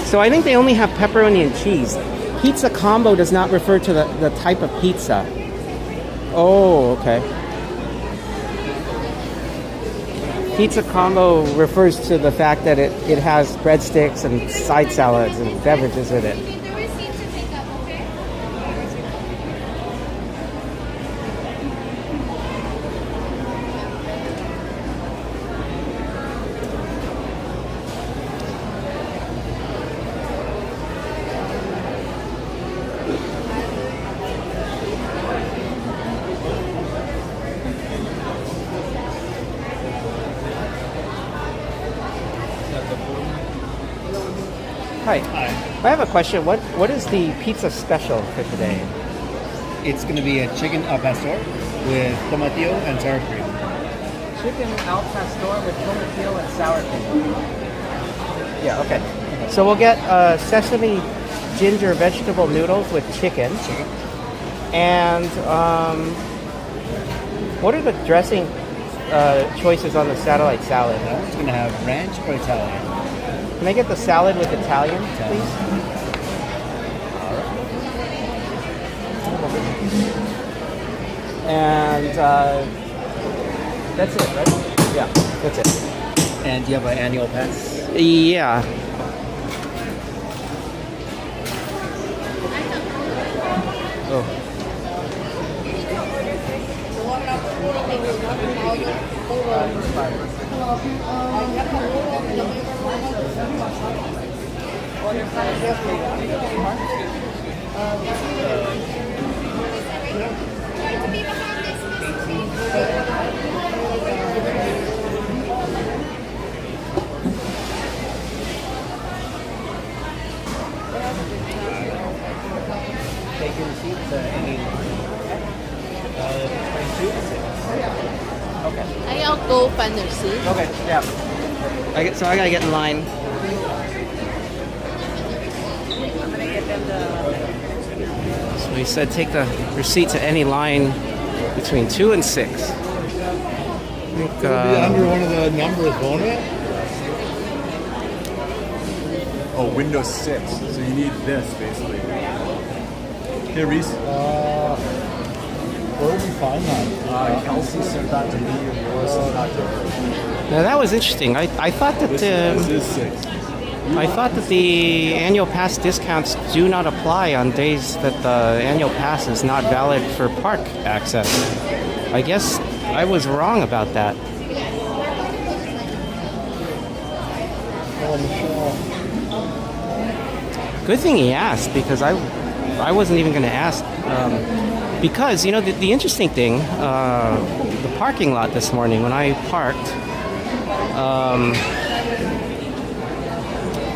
So I think they only have pepperoni and cheese. Pizza combo does not refer to the type of pizza. Oh, okay. Pizza combo refers to the fact that it has breadsticks and side salads and beverages in it. Need the receipt to pick up, okay? Hi. I have a question. What is the pizza special for today? It's going to be a chicken al pastor with tomatillo and sour cream. Chicken al pastor with tomatillo and sour cream. Yeah, okay. So we'll get sesame ginger vegetable noodles with chicken. And what are the dressing choices on the satellite salad? That one's going to have ranch or Italian. Can I get the salad with Italian, please? And that's it, right? Yeah, that's it. And do you have an annual pass? Yeah. Oh. Take your receipt to any 22. Okay. I'll go find the receipt. Okay, yeah. So I gotta get in line. So he said take the receipt to any line between 2 and 6. I think, It'll be under one of the numbers, won't it? Oh, Windows 6. So you need this, basically. Here, Reese. Where did we find that? Kelsey sent that to me, and Laura sent that to her. now that was interesting. I thought that This is 6. I thought that the annual pass discounts do not apply on days that the annual pass is not valid for park access. I guess I was wrong about that. Good thing he asked, because I wasn't even going to ask. Because, you know, the interesting thing, the parking lot this morning when I parked,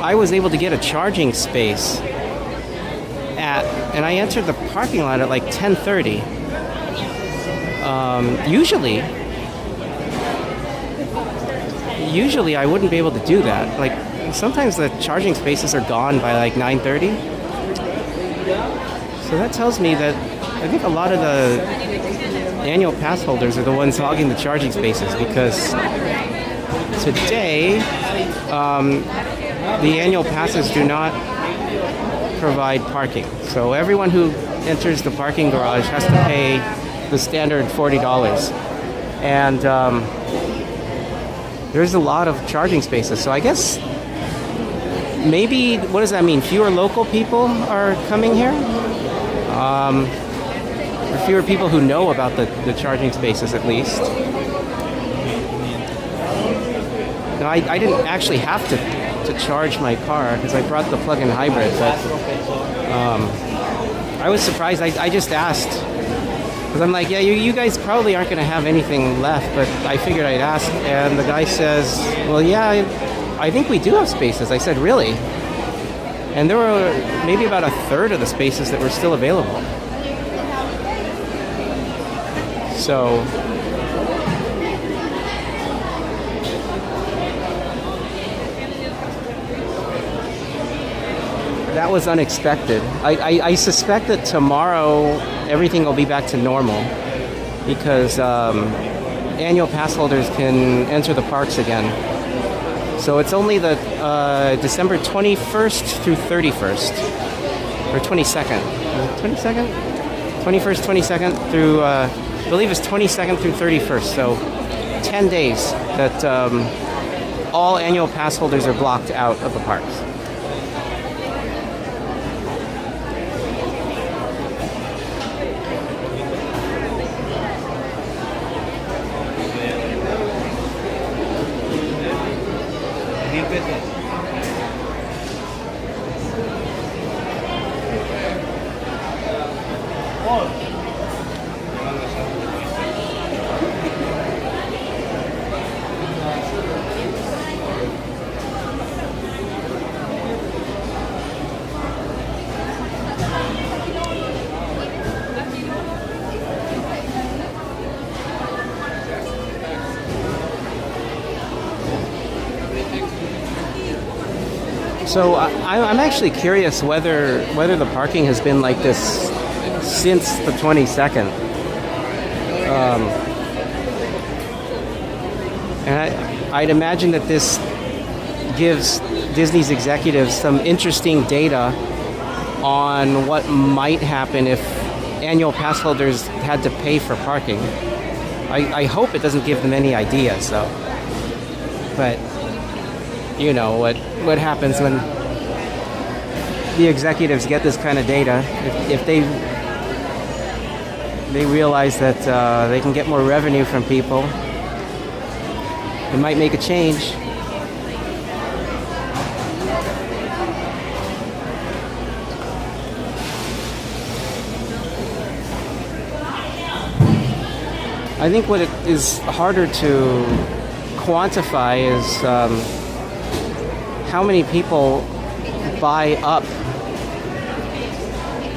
I was able to get a charging space and I entered the parking lot at like 10:30. Usually I wouldn't be able to do that. Like sometimes the charging spaces are gone by like 9:30. So that tells me that I think a lot of the annual pass holders are the ones hogging the charging spaces, because today the annual passes do not provide parking. So everyone who enters the parking garage has to pay the standard $40. And there's a lot of charging spaces. So I guess maybe, what does that mean? Fewer local people are coming here? Or fewer people who know about the charging spaces, at least. No, I didn't actually have to charge my car because I brought the plug-in hybrid, but I was surprised. I just asked because I'm like, yeah, you guys probably aren't going to have anything left, but I figured I'd ask. And the guy says, well, yeah, I think we do have spaces. I said, really? And there were maybe about a third of the spaces that were still available. So that was unexpected. I suspect that tomorrow everything will be back to normal because annual pass holders can enter the parks again. So it's only the December 21st through 31st, or 22nd. 22nd? 21st, 22nd through, I believe it's 22nd through 31st. So 10 days that all annual pass holders are blocked out of the parks. So I'm actually curious whether the parking has been like this since the 22nd. And I'd imagine that this gives Disney's executives some interesting data on what might happen if annual pass holders had to pay for parking. I hope it doesn't give them any ideas, though. But you know what happens when the executives get this kind of data. If they realize that they can get more revenue from people, it might make a change. I think what it is harder to quantify is how many people buy up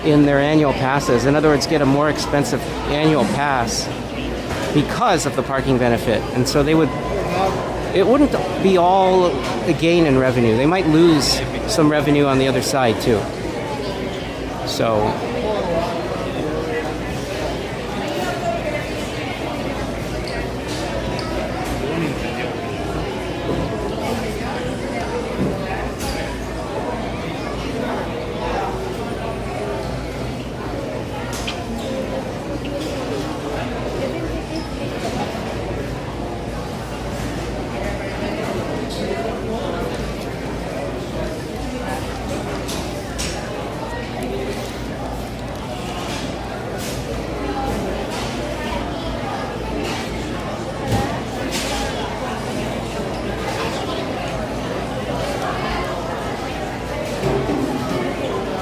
in their annual passes. In other words, get a more expensive annual pass because of the parking benefit. And so it wouldn't be all a gain in revenue. They might lose some revenue on the other side too. So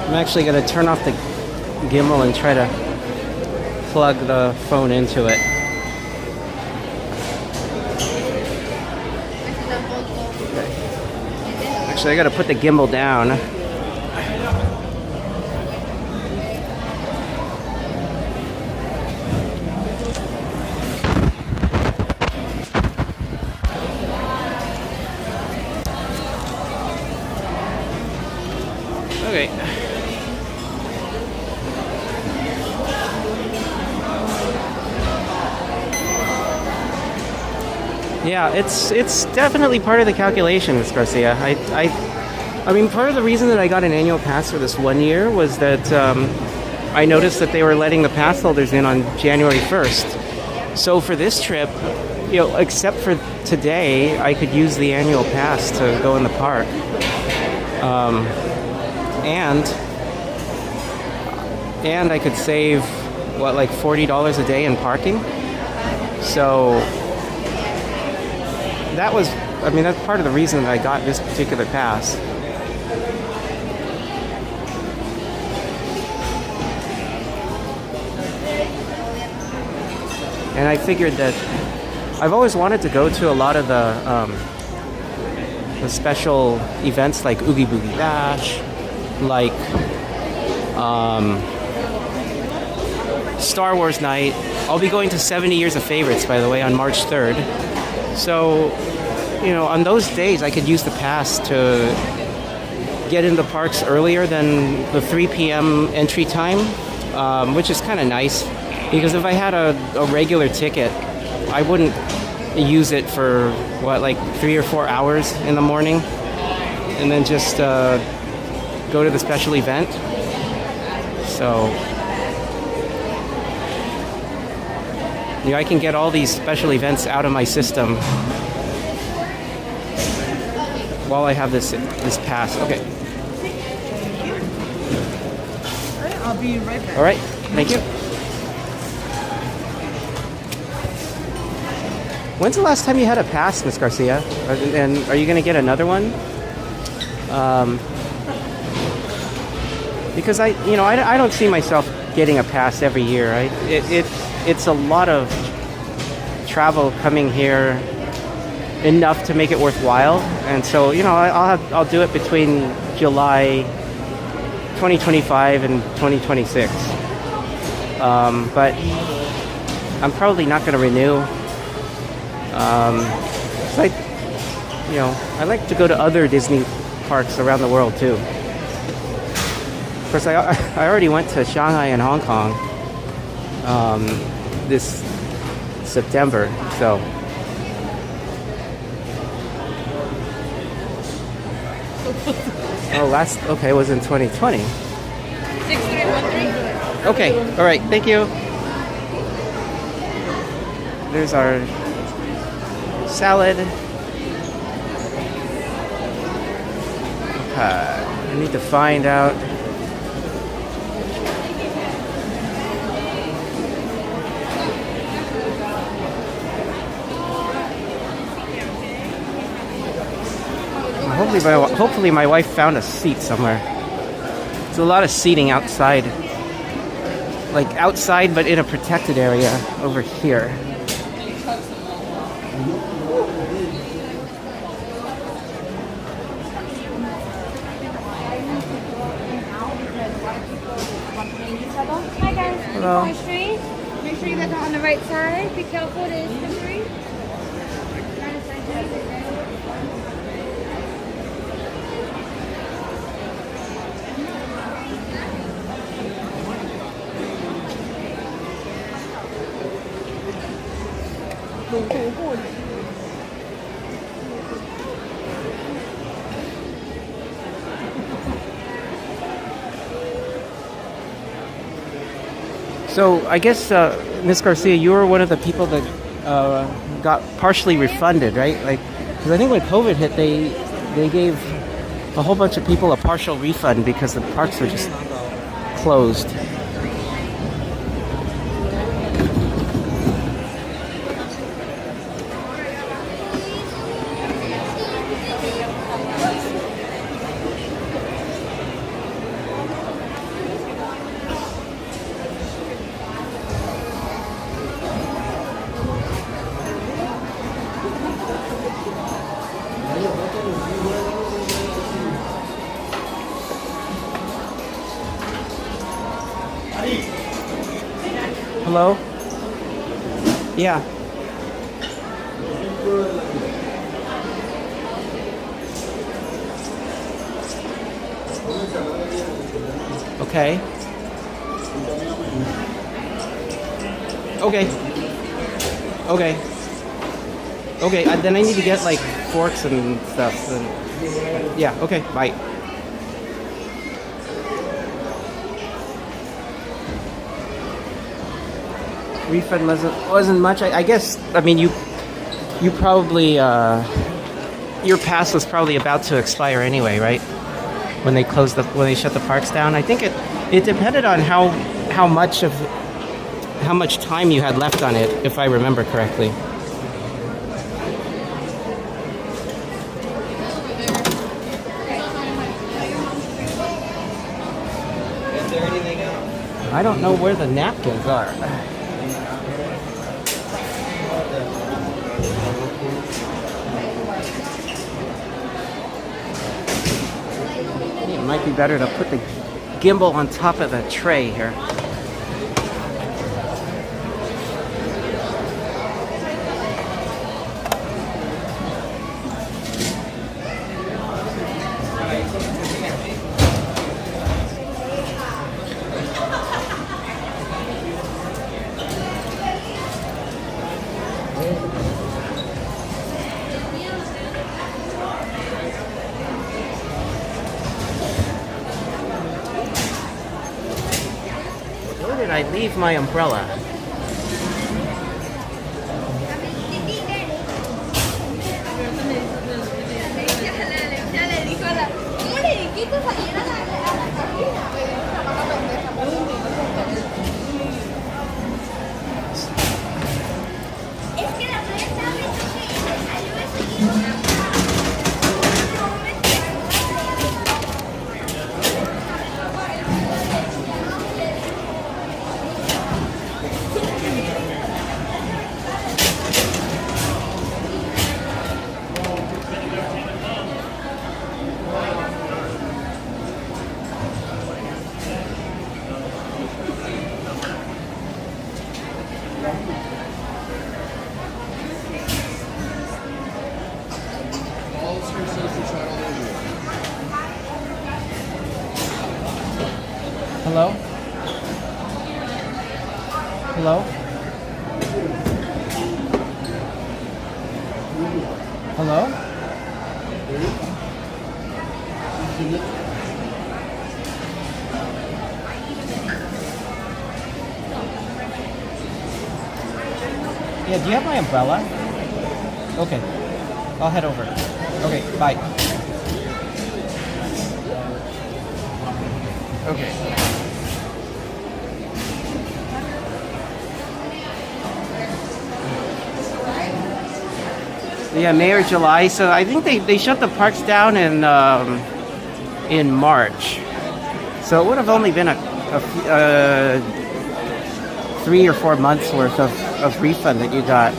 I'm actually going to turn off the gimbal and try to plug the phone into it. Actually, I got to put the gimbal down. Okay. Yeah, it's definitely part of the calculation, Ms. Garcia. I mean, part of the reason that I got an annual pass for this 1 year was that I noticed that they were letting the pass holders in on January 1st. So for this trip, you know, except for today, I could use the annual pass to go in the park. And I could save what, like $40 a day in parking. So that was, I mean, that's part of the reason that I got this particular pass. And I figured that I've always wanted to go to a lot of the special events like Oogie Boogie Bash, like Star Wars Night. I'll be going to 70 Years of Favorites, by the way, on March 3rd. So, you know, on those days I could use the pass to get in the parks earlier than the 3 p.m. entry time, which is kind of nice. Because if I had a regular ticket, I wouldn't use it for, what, like 3 or 4 hours in the morning, and then just go to the special event. So, you know, I can get all these special events out of my system while I have this pass. Okay. I'll be right back. All right. Thank you. When's the last time you had a pass, Miss Garcia? And are you going to get another one? Because I don't see myself getting a pass every year. It's a lot of travel coming here, enough to make it worthwhile. And so, you know, I'll do it between July 2025 and 2026. But I'm probably not going to renew. So I like to go to other Disney parks around the world too. Of course, I already went to Shanghai and Hong Kong this September, so. It was in 2020. 6313. Okay, all right, thank you. There's our salad. I need to find out. Hopefully my wife found a seat somewhere. There's a lot of seating outside. Like outside, but in a protected area over here. Hi guys, Hello. going straight. Make sure you guys are on the right side. Be careful, it is slippery. So I guess, Ms. Garcia, you were one of the people that got partially refunded, right? Like, because I think when COVID hit, they gave a whole bunch of people a partial refund because the parks were just closed. Hello? Yeah. Okay. Okay, then I need to get like forks and stuff. Yeah, okay, bye. Refund wasn't much. I guess, I mean, you probably, your pass was probably about to expire anyway, right? when they shut the parks down. I think it depended on how much time you had left on it, if I remember correctly. I don't know where the napkins are. It might be better to put the gimbal on top of the tray here. I leave my umbrella. Hello? Hello? Hello? Yeah, do you have my umbrella? Okay. I'll head over. Okay, bye. Okay. Yeah, May or July. So I think they shut the parks down in March. So it would have only been a 3 or 4 months worth of refund that you got.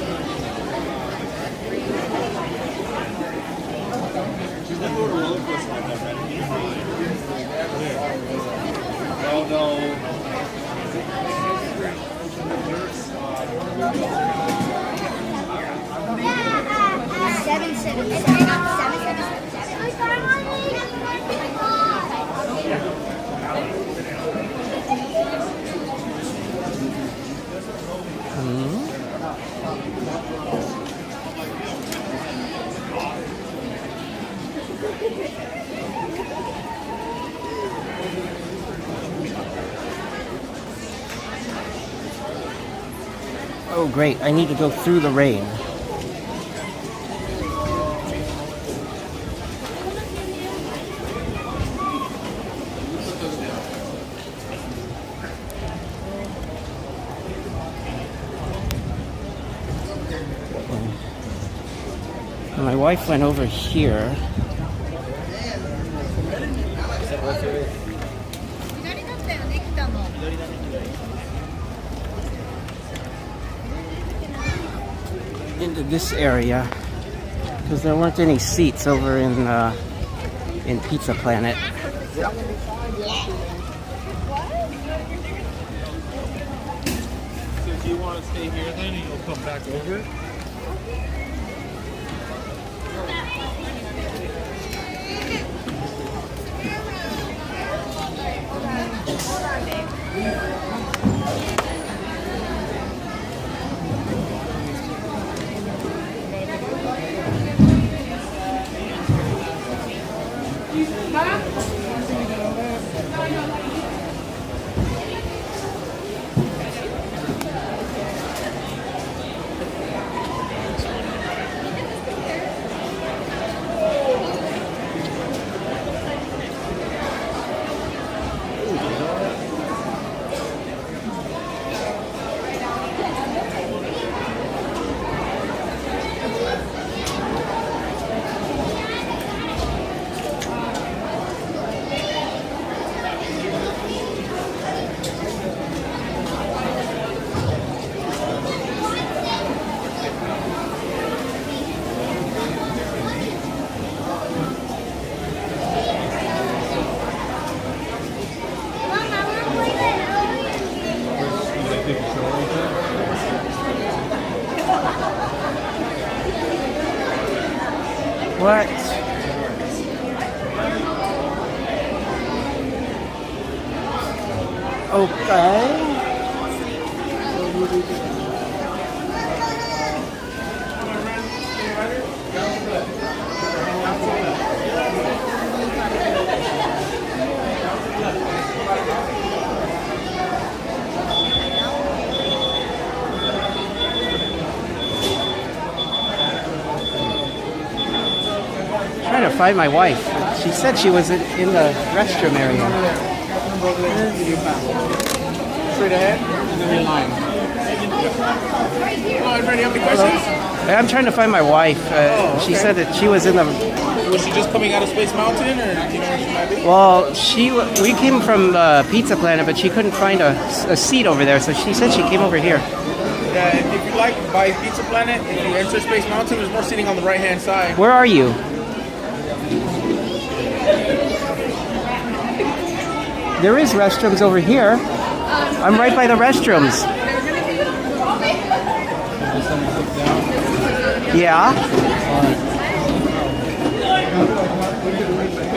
Oh great, I need to go through the rain. My wife went over here. Into this area because there weren't any seats over in Pizza Planet. So do you want to stay here then and you'll come back over? What? Okay. Trying to find my wife. She said she was in the restroom area. Straight ahead, and then in line. Oh, everybody have any questions? I'm trying to find my wife. She said that she was in the... Was she just coming out of Space Mountain, or do you know where she might be? Well, we came from Pizza Planet, but she couldn't find a seat over there, so she said she came over here. Yeah, if you like, by Pizza Planet, if you enter Space Mountain, there's more seating on the right-hand side. Where are you? There is restrooms over here. I'm right by the restrooms. Yeah.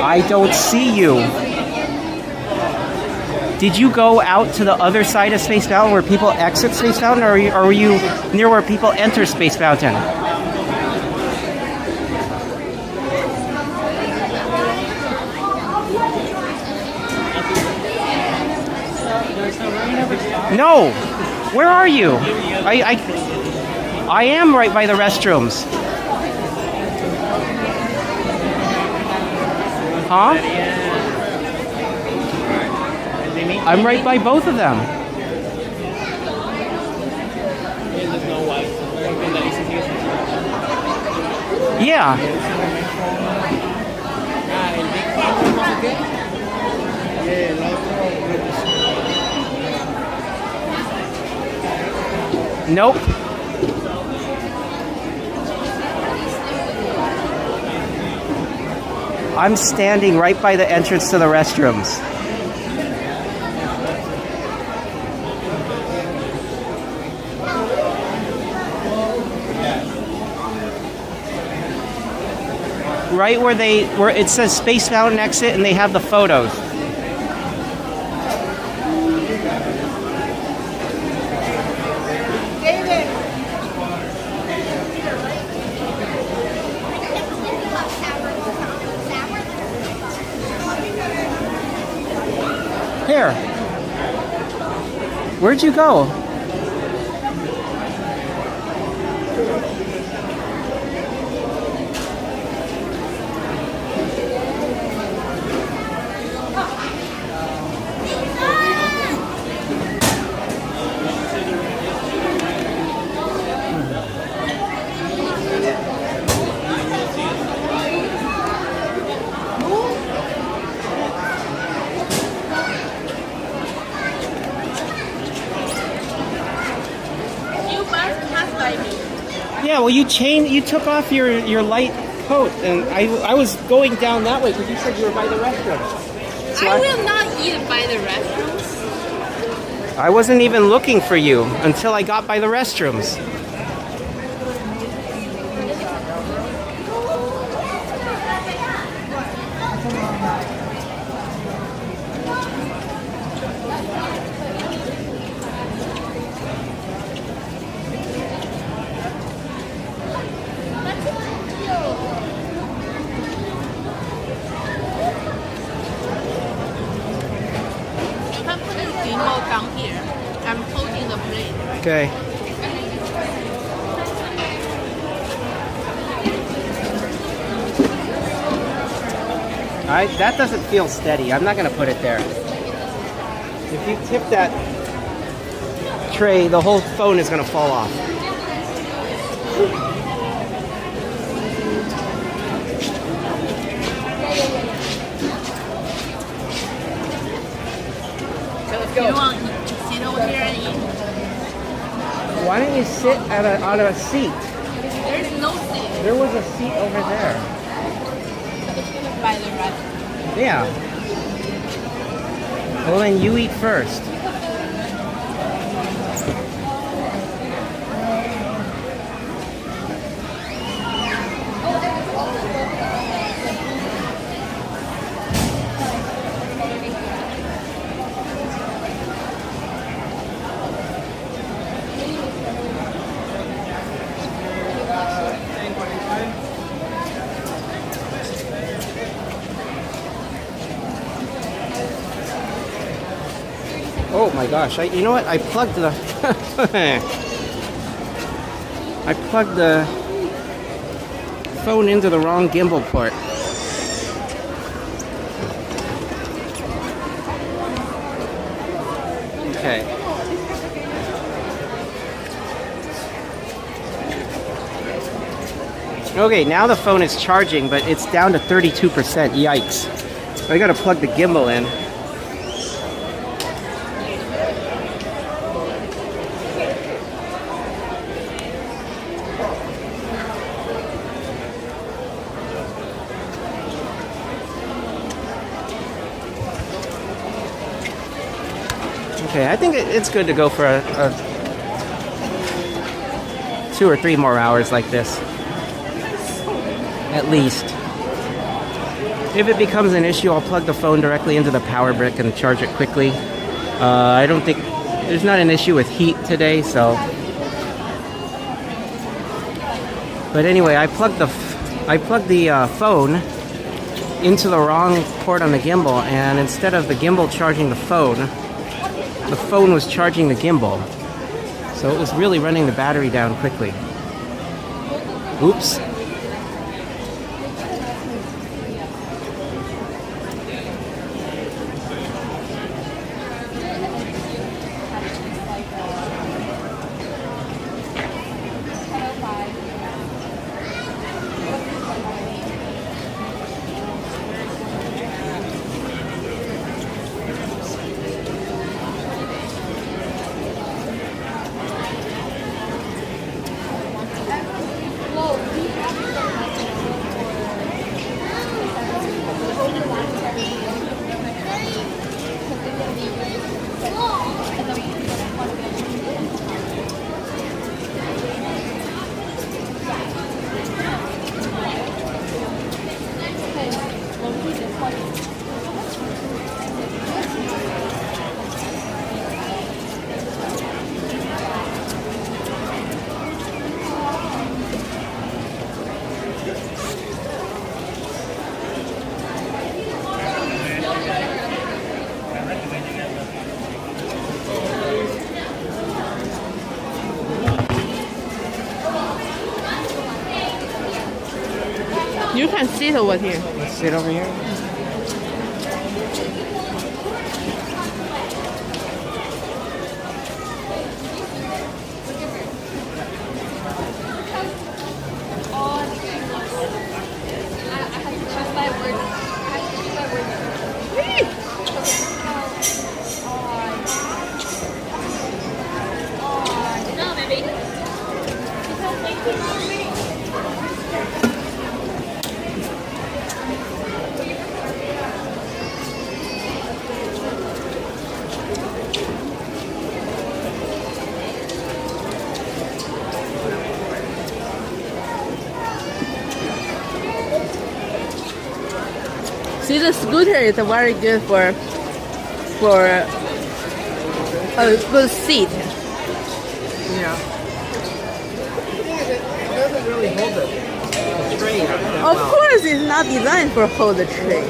I don't see you. Did you go out to the other side of Space Mountain where people exit Space Mountain, or were you near where people enter Space Mountain? No! Where are you? I am right by the restrooms. Huh? I'm right by both of them. Yeah. Nope. I'm standing right by the entrance to the restrooms. Right where it says Space Mountain exit and they have the photos. Here. Where'd you go? Yeah, well, you took off your light coat, and I was going down that way because you said you were by the restrooms. So I will not eat by the restrooms. I wasn't even looking for you until I got by the restrooms. Down here. I'm holding the plate. Okay. Alright, that doesn't feel steady. I'm not going to put it there. If you tip that tray, the whole phone is going to fall off. You want to sit over here and eat? Why don't you sit on a seat? There's no seat. There was a seat over there. By the restaurant. Yeah. Well, then you eat first. Oh my gosh! You know what? I plugged the I plugged the phone into the wrong gimbal port. Okay. Okay, now the phone is charging, but it's down to 32%. Yikes. I gotta plug the gimbal in. Okay, I think it's good to go for a 2 or 3 more hours like this. At least. If it becomes an issue, I'll plug the phone directly into the power brick and charge it quickly. I don't think there's not an issue with heat today, so. But anyway, I plugged the phone into the wrong port on the gimbal, and instead of the gimbal charging the phone was charging the gimbal. So it was really running the battery down quickly. Oops. You can sit over here. Sit over here. See, the scooter is very good for a good seat. Yeah. It doesn't really hold the tray up that Of well. course, it's not designed for hold the tray.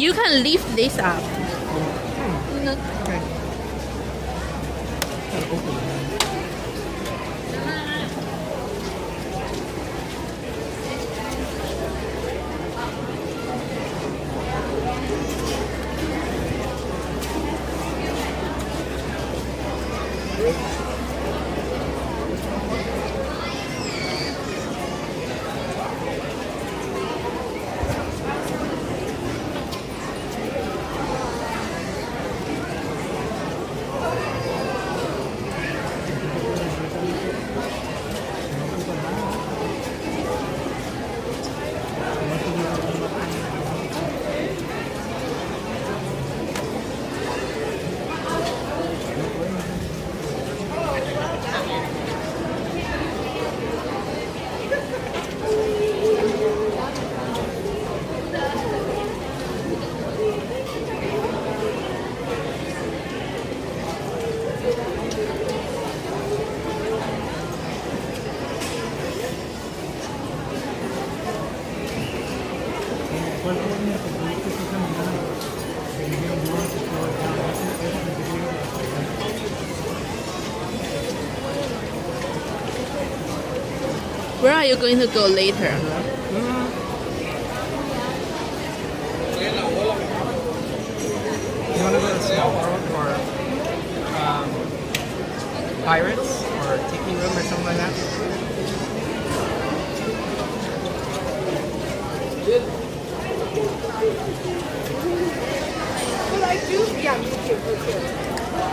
You can lift this up. No. Okay. Where are you going to go later? You want to go to Small World or Pirates or Tiki Room or something like that?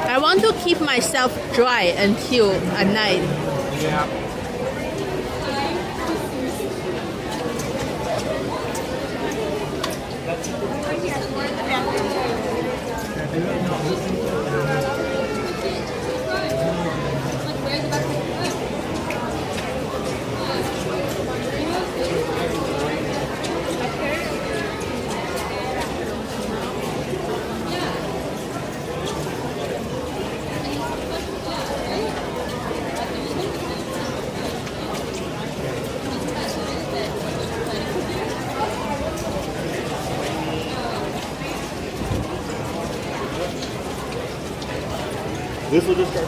I want to keep myself dry until at night. Yeah. This will just start.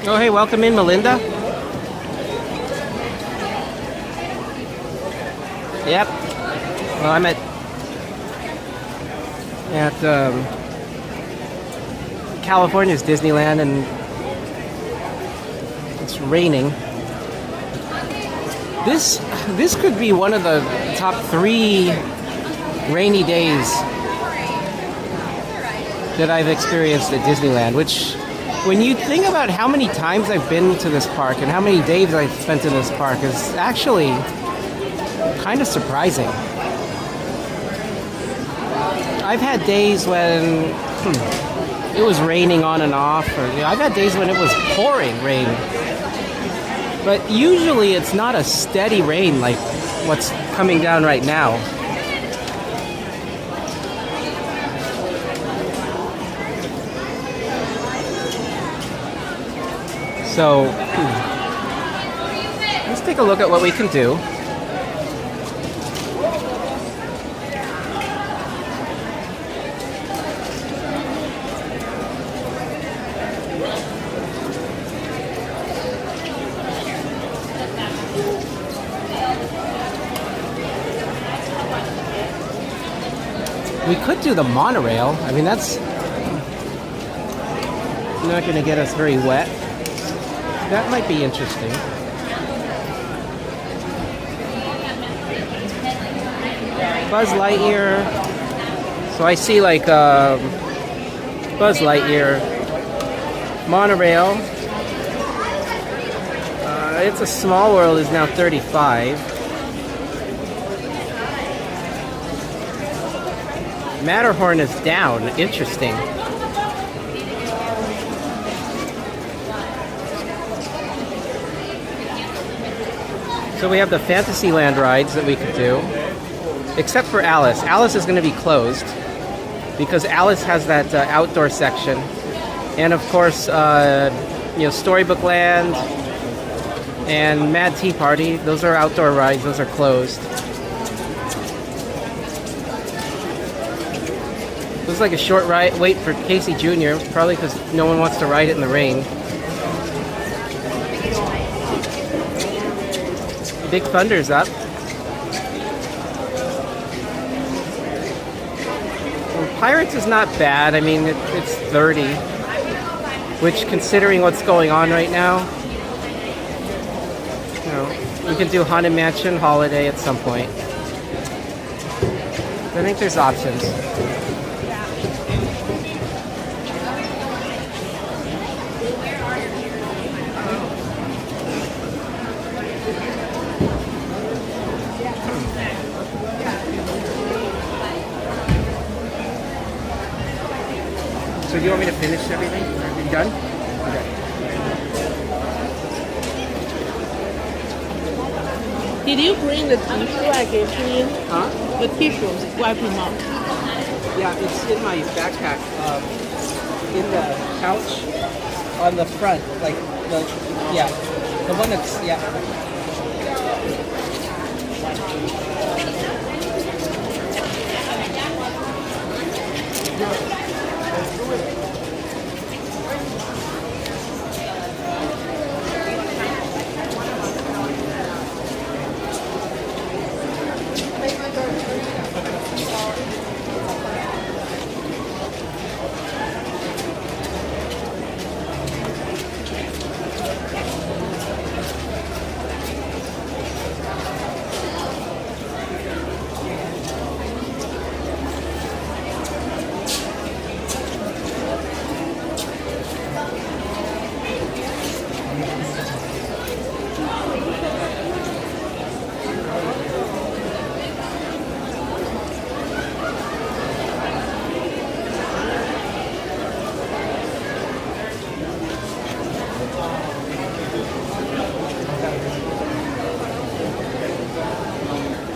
Oh, hey, welcome in, Melinda. Yep. Well, I'm at California's Disneyland, and it's raining. This could be one of the top 3 rainy days that I've experienced at Disneyland, which, when you think about how many times I've been to this park and how many days I've spent in this park, is actually kind of surprising. I've had days when it was raining on and off, or I've had days when it was pouring rain. But usually it's not a steady rain like what's coming down right now. So, let's take a look at what we can do. We could do the monorail. I mean, that's not going to get us very wet. That might be interesting. Buzz Lightyear. So I see like Buzz Lightyear. Monorail. It's a Small World is now $35. Matterhorn is down. Interesting. So we have the Fantasyland rides that we could do. Except for Alice. Alice is going to be closed. Because Alice has that outdoor section. And of course, Storybook Land and Mad Tea Party. Those are outdoor rides. Those are closed. Looks like a short ride. Wait for Casey Jr. Probably because no one wants to ride it in the rain. Big Thunder's up. Well, Pirates is not bad. I mean, it's 30. Which, considering what's going on right now, we can do Haunted Mansion Holiday at some point. I think there's options. So do you want me to finish everything? Are you done? Okay. Did you bring the tissue I gave to you? Huh? The tissue, wipe him out. Yeah, it's in my backpack. In the couch on the front. Like, the one that's,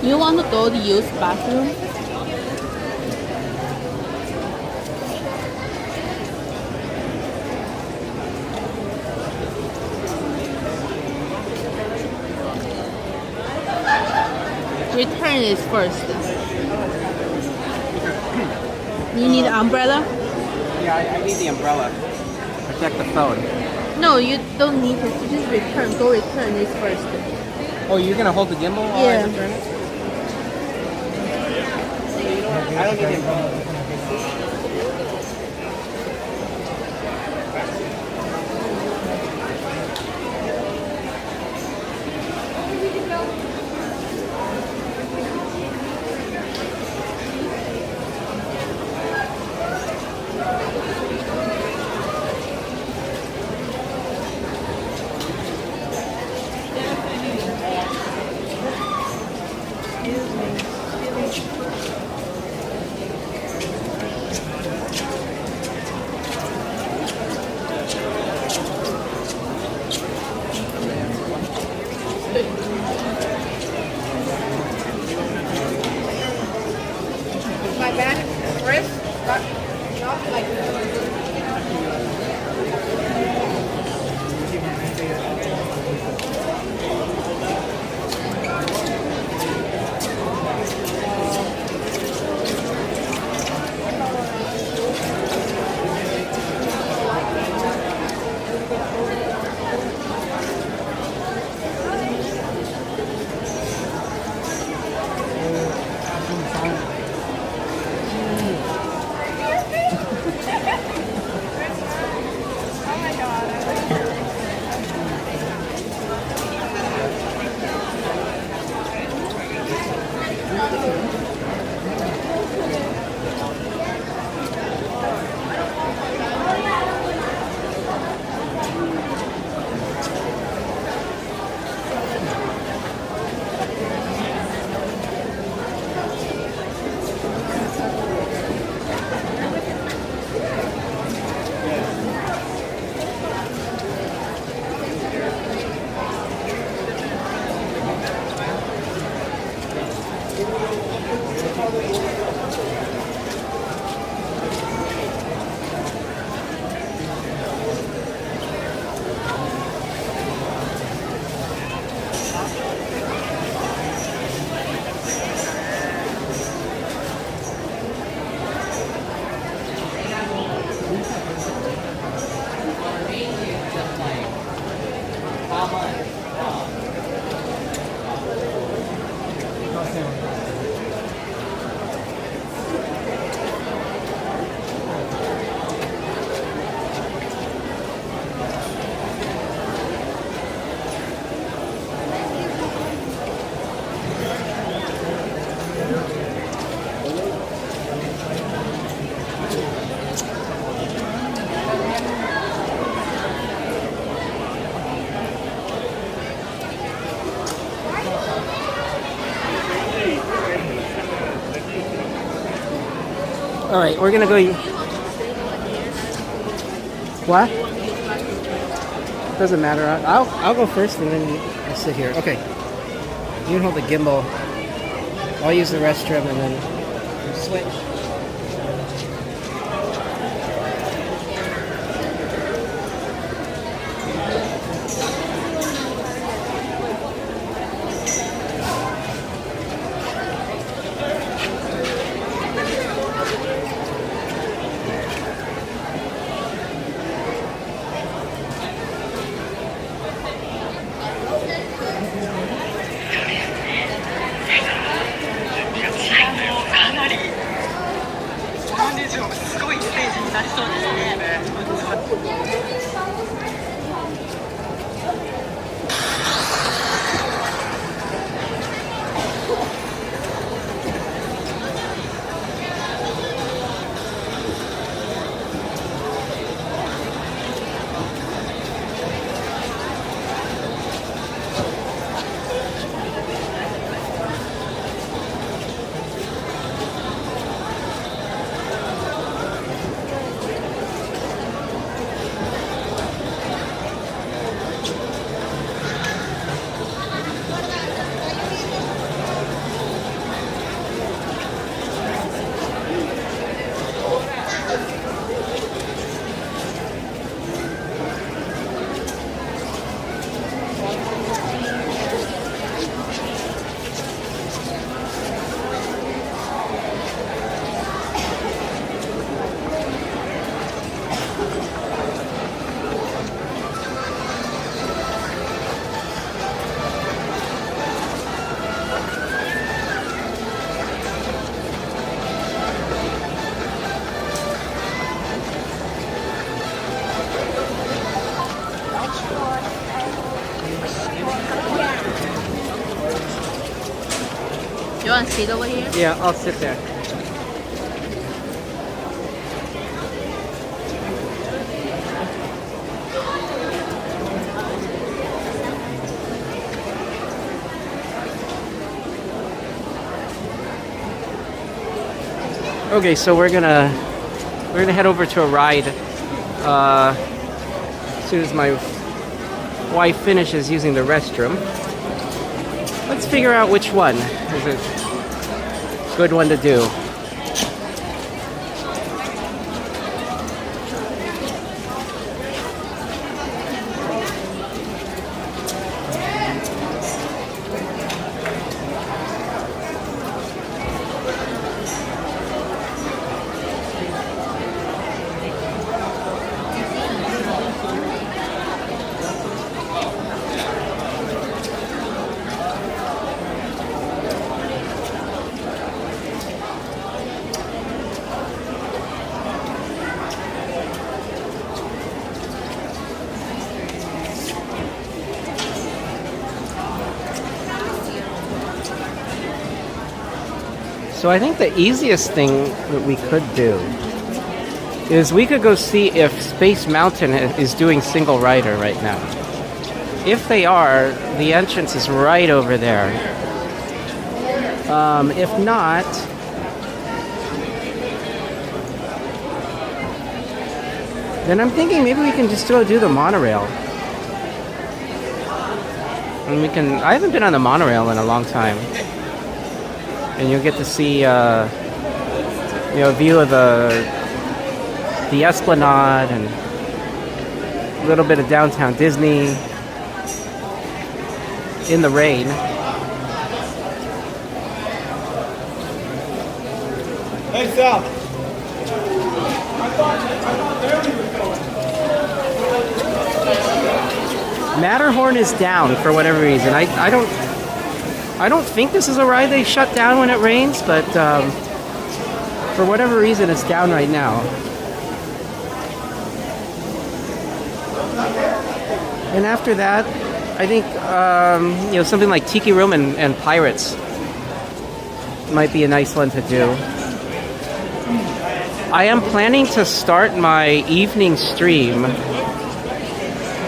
You want to go to use bathroom? Return is first. You need an umbrella? Yeah, I need the umbrella. Protect the phone. No, you don't need to. Just return. Go return is first. Oh, you're gonna hold the gimbal while I return it? I don't need the umbrella. My back, wrist, not like All right, we're gonna go. What? Doesn't matter. I'll go first, and then I'll sit here. Okay. You can hold the gimbal. I'll use the restroom, and then switch. You want to sit over here? Yeah, I'll sit there. Okay, so we're gonna head over to a ride as soon as my wife finishes using the restroom. Let's figure out which one is a good one to do. So I think the easiest thing that we could do is we could go see if Space Mountain is doing single rider right now. If they are, the entrance is right over there. If not, then I'm thinking maybe we can just go do the monorail. And I haven't been on the monorail in a long time. and you'll get to see a view of the Esplanade and a little bit of downtown Disney in the rain. Hey, Sal. Matterhorn is down for whatever reason. I don't think this is a ride they shut down when it rains, but for whatever reason it's down right now. And after that, I think something like Tiki Room and Pirates might be a nice one to do. I am planning to start my evening stream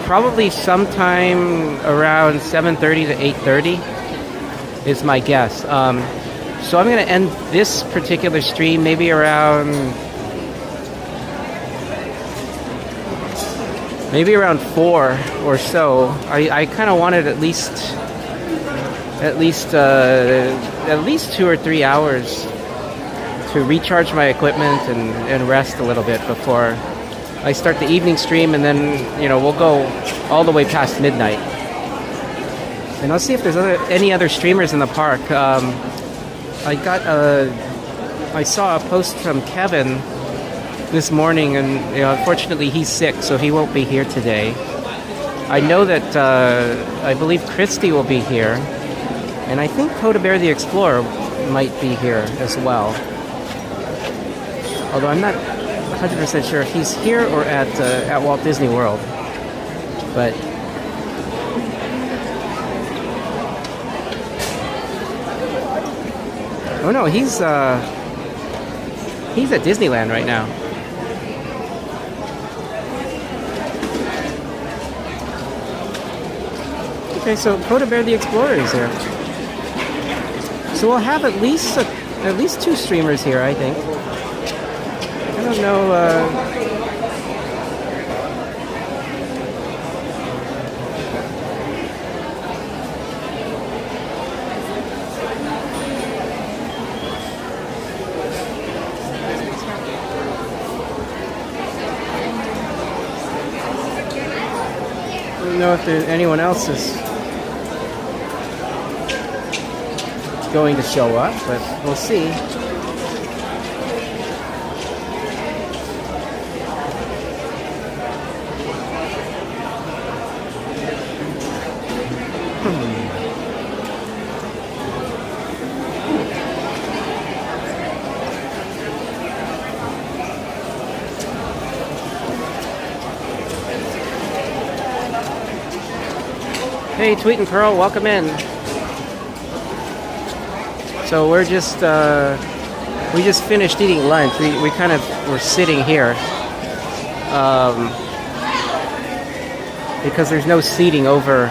probably sometime around 7:30 to 8:30 is my guess. So I'm going to end this particular stream maybe around 4 or so. I kind of wanted at least 2 or 3 hours to recharge my equipment and rest a little bit before I start the evening stream, and then we'll go all the way past midnight. And I'll see if there's any other streamers in the park. I saw a post from Kevin this morning, and unfortunately he's sick, so he won't be here today. I know that I believe Christy will be here, and I think Coda Bear the Explorer might be here as well. Although I'm not 100% sure if he's here or at Walt Disney World. But oh no, he's at Disneyland right now. Okay, so Coda Bear the Explorer is here. So we'll have at least 2 streamers here, I think. I don't know. I don't know if anyone else is going to show up, but we'll see. Hey, Tweet and Pearl, welcome in. So we're just we just finished eating lunch. We kind of were sitting here because there's no seating over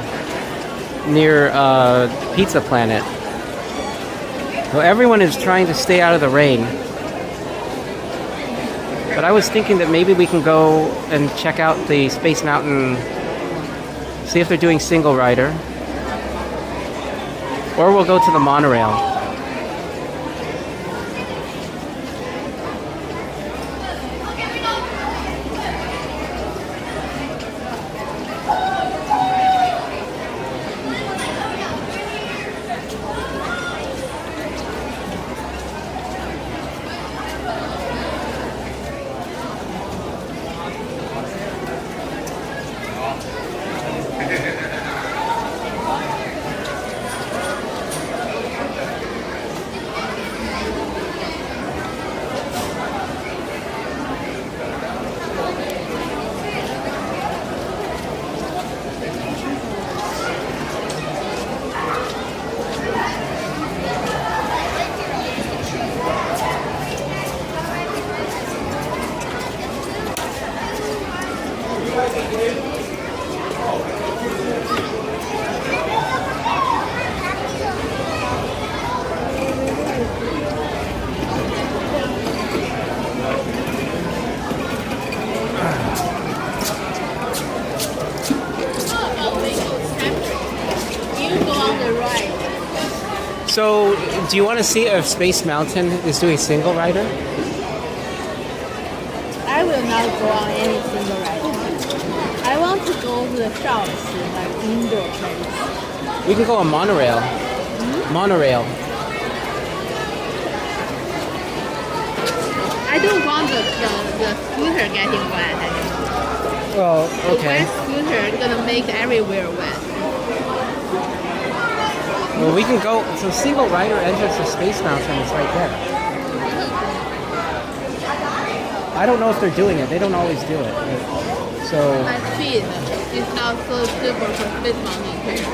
near Pizza Planet. So everyone is trying to stay out of the rain. But I was thinking that maybe we can go and check out the Space Mountain, see if they're doing single rider, or we'll go to the monorail. So, do you want to see if Space Mountain is doing single rider? I will not go on any single rider. I want to go to the shops, like indoor place. We can go on Monorail. Monorail. I don't want the scooter getting wet. Oh, The okay. wet scooter is gonna make everywhere wet. Well, we can go. So, single rider entrance to Space Mountain is right there. I don't know if they're doing it. They don't always do it. So. My feet is not so super for Space Mountain here.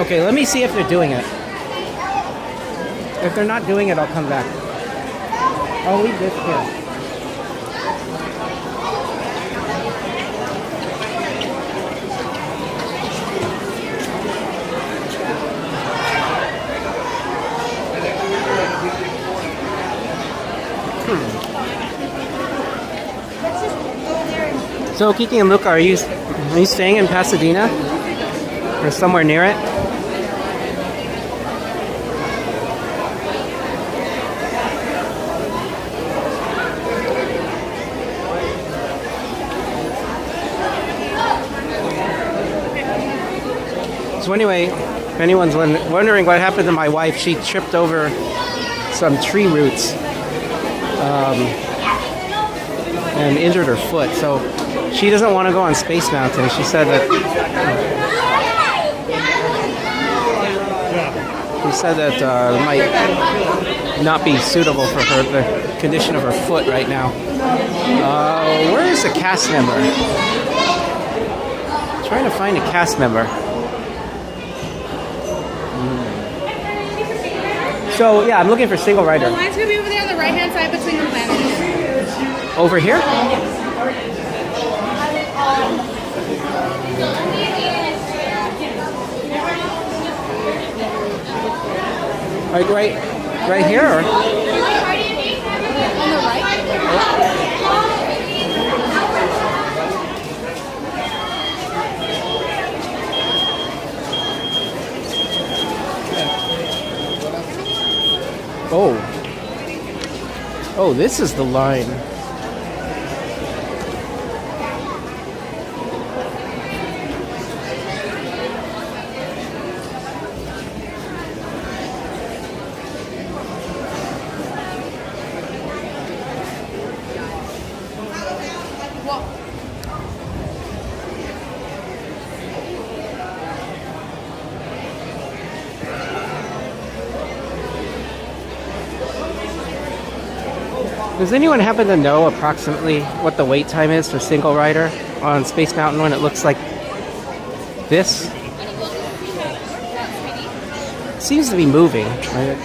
Okay, let me see if they're doing it. If they're not doing it, I'll come back. I'll leave this here. So, Kiki and Luca, are you staying in Pasadena? Or somewhere near it? So anyway, if anyone's wondering what happened to my wife, she tripped over some tree roots and injured her foot. So she doesn't want to go on Space Mountain. She said that it might not be suitable for her, the condition of her foot right now. Where is the cast member? I'm trying to find a cast member. So yeah, I'm looking for single rider. The line's gonna be over there on the right-hand side between the planets. Over here? Right here? Or? On the right? Oh, this is the line. Does anyone happen to know approximately what the wait time is for single rider on Space Mountain when it looks like this? It seems to be moving, right?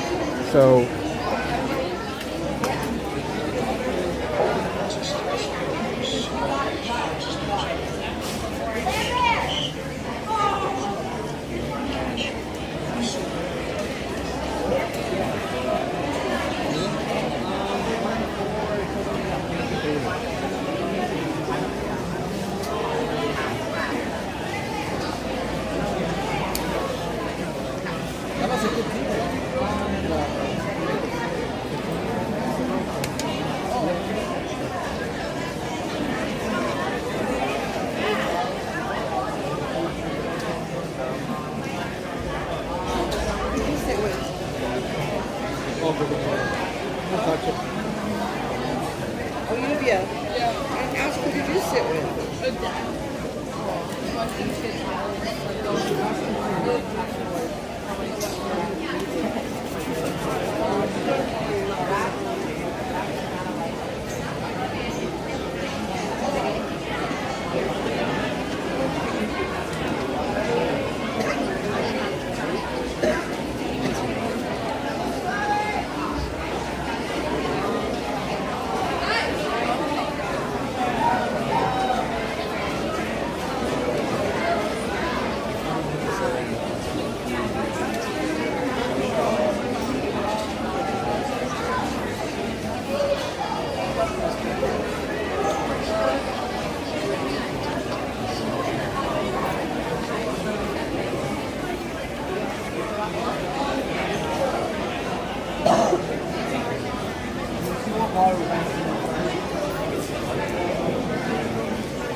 So. Olivia, and ask who did you sit with?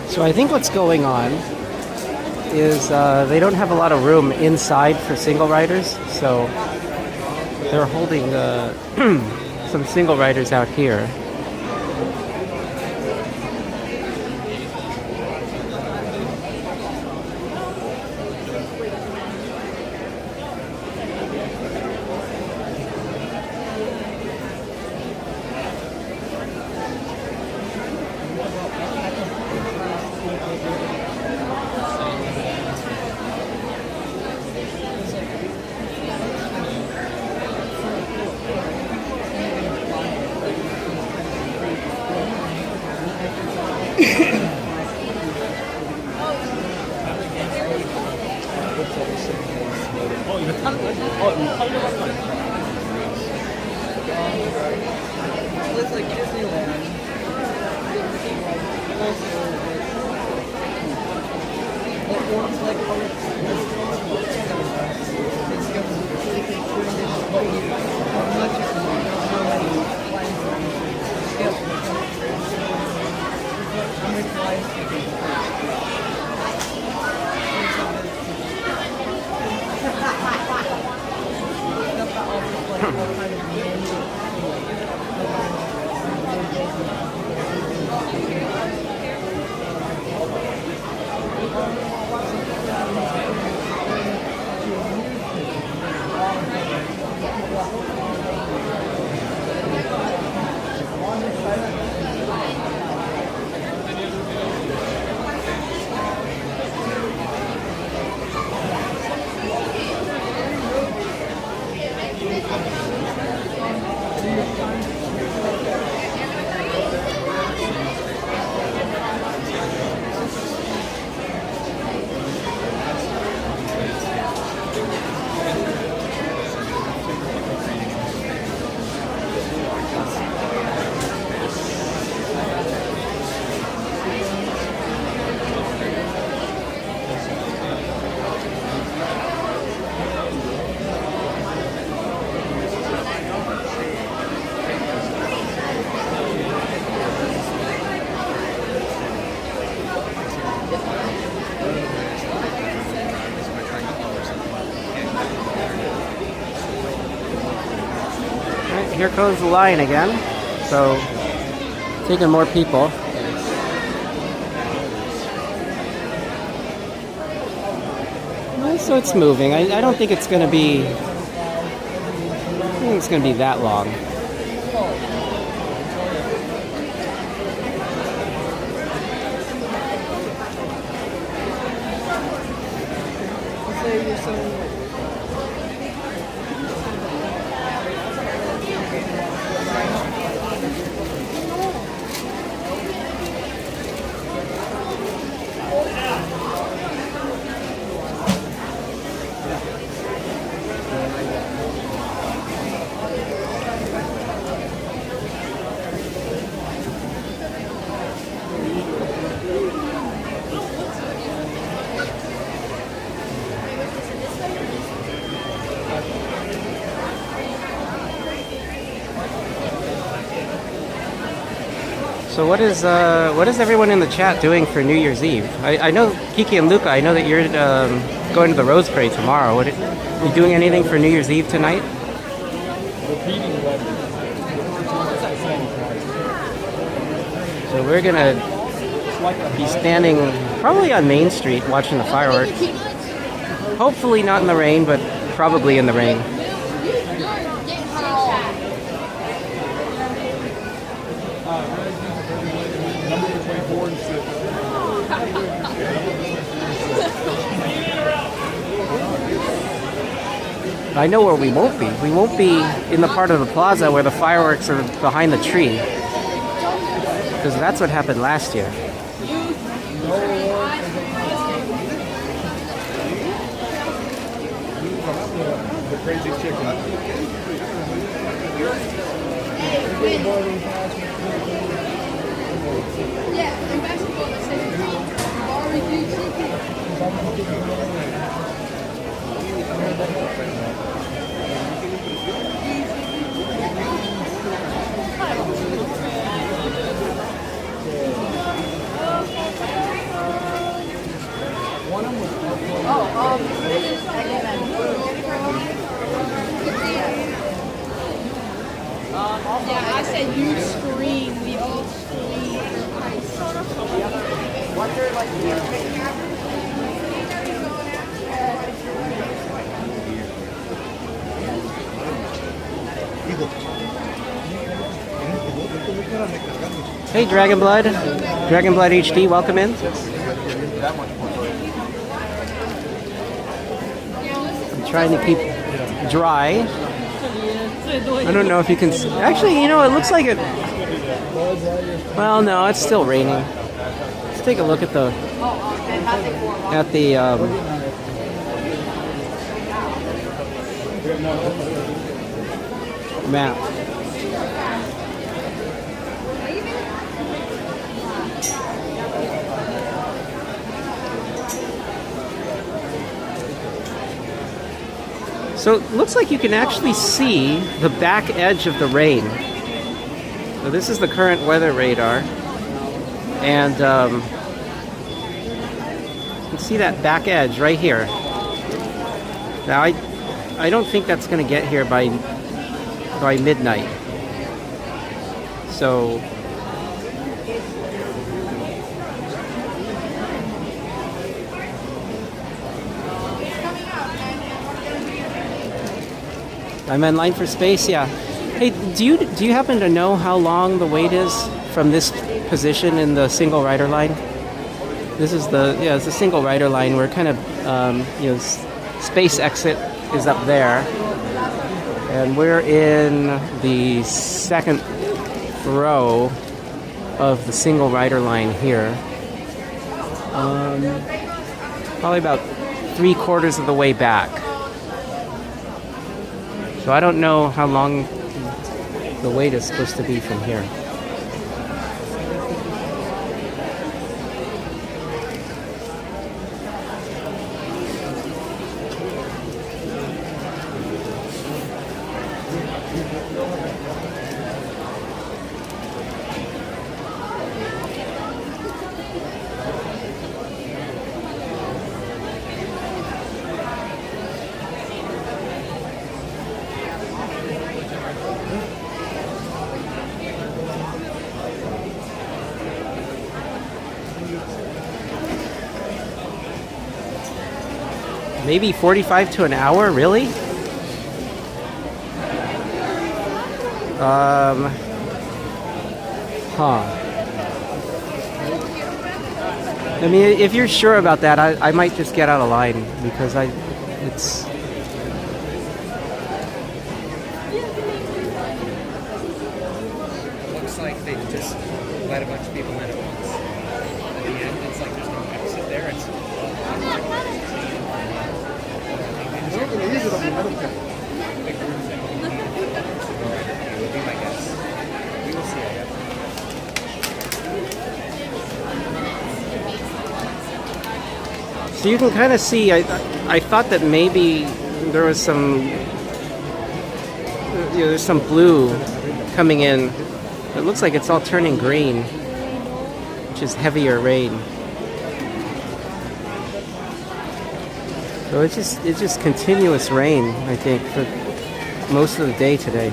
So I think what's going on is they don't have a lot of room inside for single riders, so they're holding some single riders out here. It's like Disneyland. Here goes the line again. So, taking more people. So it's moving. I don't think it's going to be. I think it's going to be that long. So what is everyone in the chat doing for New Year's Eve? I know Kiki and Luca. I know that you're going to the Rose Parade tomorrow. Are you doing anything for New Year's Eve tonight? So we're gonna be standing probably on Main Street watching the fireworks. Hopefully not in the rain, but probably in the rain. I know where we won't be. We won't be in the part of the plaza where the fireworks are behind the tree. Because that's what happened last year. The crazy chicken. Yeah, and basketball the same. Barbecue chicken. Yeah, I said you scream. We all scream. Hey, Dragon Blood. Dragon Blood HD, welcome in. I'm trying to keep dry. I don't know if you can see. Actually, you know, it looks like it. Well, no, it's still raining. Let's take a look at the map. So it looks like you can actually see the back edge of the rain. So this is the current weather radar. And you can see that back edge right here. Now I don't think that's going to get here by midnight. So I'm in line for space, yeah. Hey, do you happen to know how long the wait is from this position in the single rider line? This is it's a single rider line. We're kind of space exit is up there, and we're in the second row of the single rider line here. Probably about 3/4 of the way back. So I don't know how long the wait is supposed to be from here. Maybe 45 to an hour, really? I mean, if you're sure about that, I might just get out of line because it's. Looks like they just let a bunch of people in at once. At the end, it's like there's no exit there. It's. So you can kind of see, I thought that maybe there was some, there's some blue coming in. It looks like it's all turning green, which is heavier rain. So it's just continuous rain, I think, for most of the day today.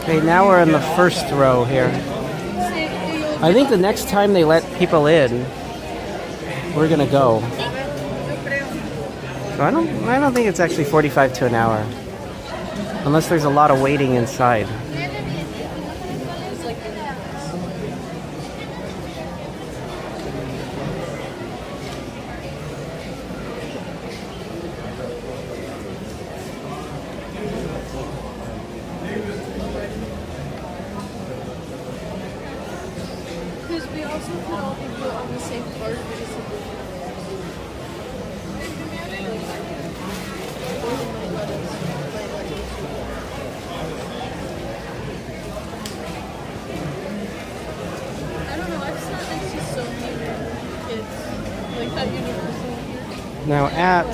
Okay, now we're in the first row here. I think the next time they let people in, we're gonna go. So I don't think it's actually 45 to an hour, unless there's a lot of waiting inside. Because we also put all people on the same part. I don't know, I just thought it's just so many kids. Like that Universal. Now at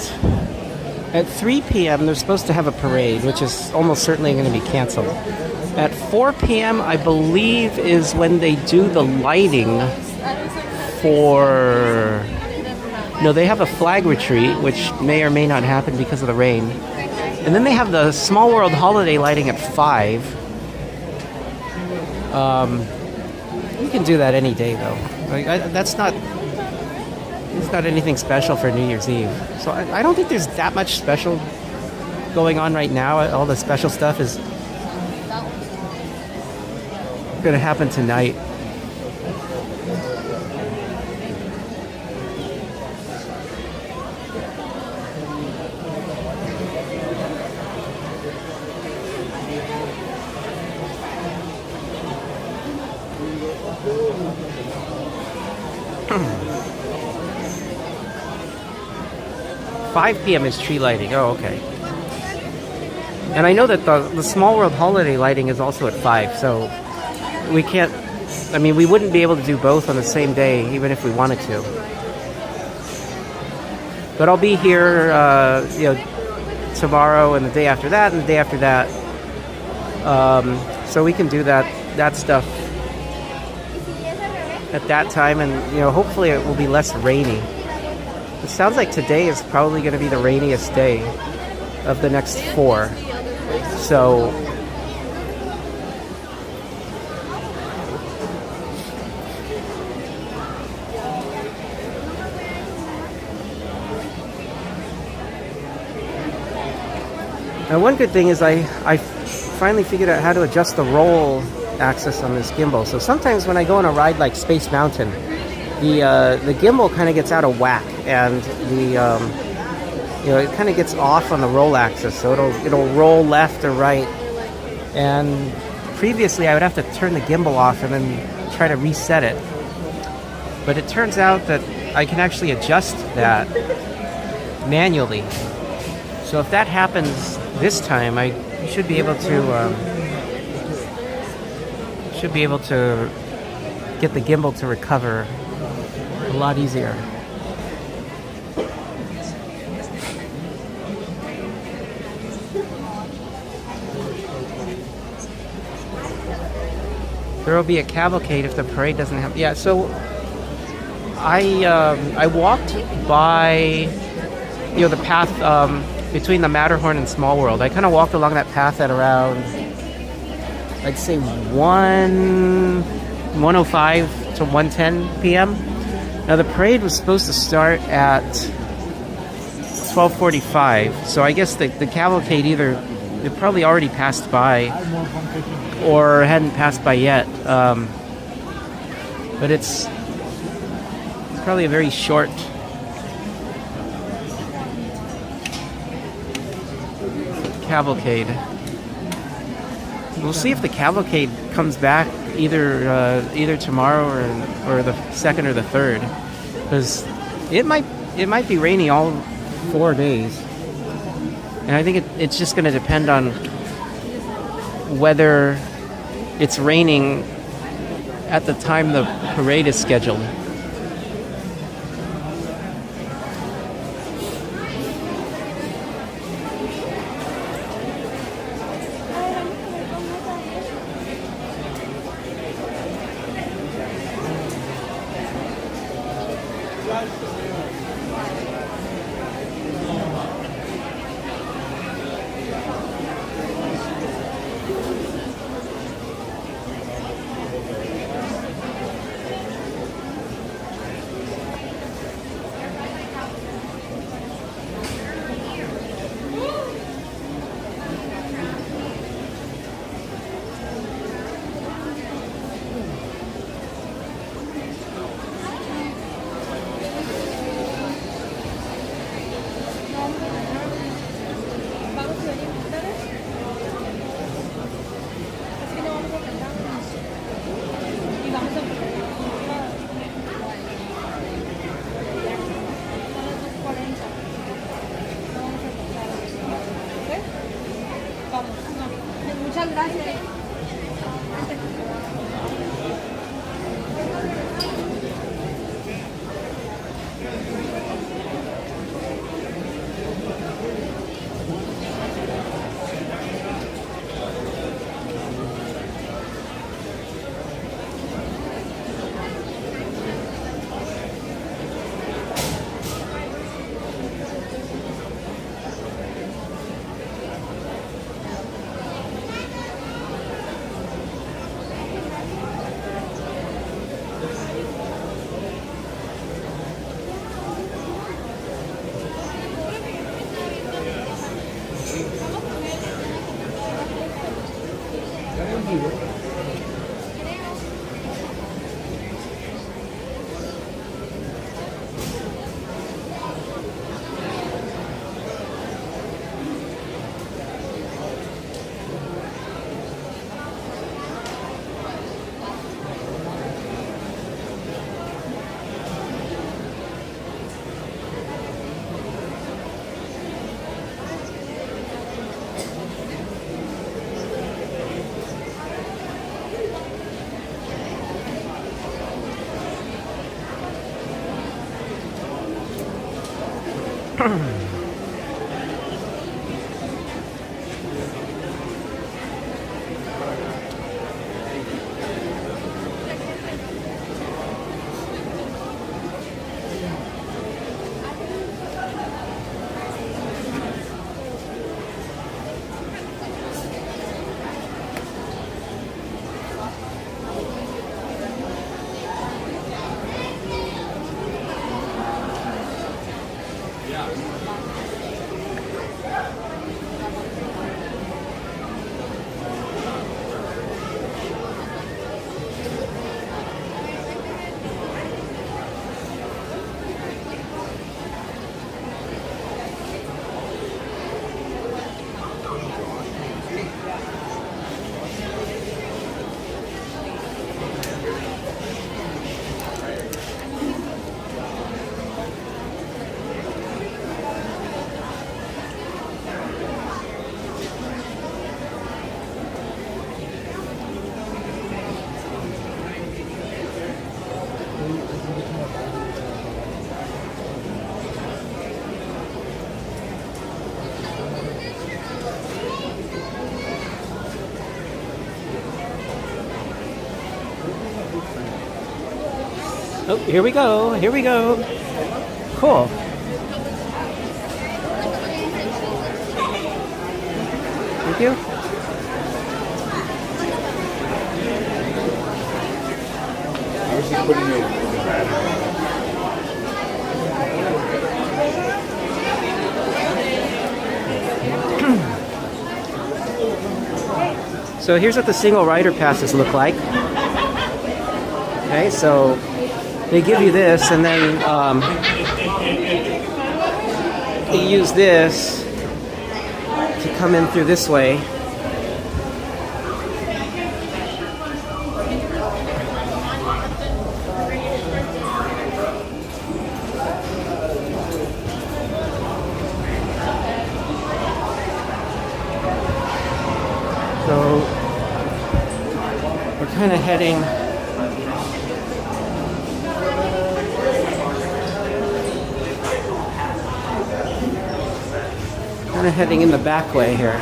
3 p.m. they're supposed to have a parade, which is almost certainly going to be canceled. At 4 p.m. I believe is when they do the lighting for... No, they have a flag retreat, which may or may not happen because of the rain. And then they have the Small World holiday lighting at 5. You can do that any day, though. It's not anything special for New Year's Eve. So I don't think there's that much special going on right now. All the special stuff is going to happen tonight. $5 p.m. is tree lighting. Oh, okay. And I know that the Small World holiday lighting is also at 5, so we can't... I mean, we wouldn't be able to do both on the same day, even if we wanted to. But I'll be here, tomorrow and the day after that and the day after that. So we can do that stuff at that time, and hopefully it will be less rainy. It sounds like today is probably going to be the rainiest day of the next 4. So now one good thing is I finally figured out how to adjust the roll axis on this gimbal. So sometimes when I go on a ride like Space Mountain, the gimbal kind of gets out of whack, and it kind of gets off on the roll axis, so it'll roll left or right. And previously I would have to turn the gimbal off and then try to reset it. But it turns out that I can actually adjust that manually. So if that happens this time, I should be able to get the gimbal to recover a lot easier. There will be a cavalcade if the parade doesn't happen. Yeah, so I walked by the path between the Matterhorn and Small World. I kind of walked along that path at around, I'd say 1:05 to 1:10 p.m. Now the parade was supposed to start at 12:45, so I guess the cavalcade it probably already passed by or hadn't passed by yet. But it's probably a very short cavalcade. We'll see if the cavalcade comes back either tomorrow or the 2nd or the 3rd, because it might be rainy all 4 days, and I think it's just going to depend on whether it's raining at the time the parade is scheduled. Oh, here we go. Here we go. Cool. Thank you. I was just putting it in the bag. So here's what the single rider passes look like. Okay, so they give you this, and then you use this to come in through this way. So we're kind of heading in the back way here.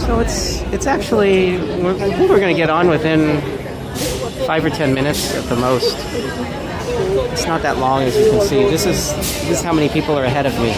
So it's actually, I think we're going to get on within 5 or 10 minutes at the most. It's not that long, as you can see. This is how many people are ahead of me.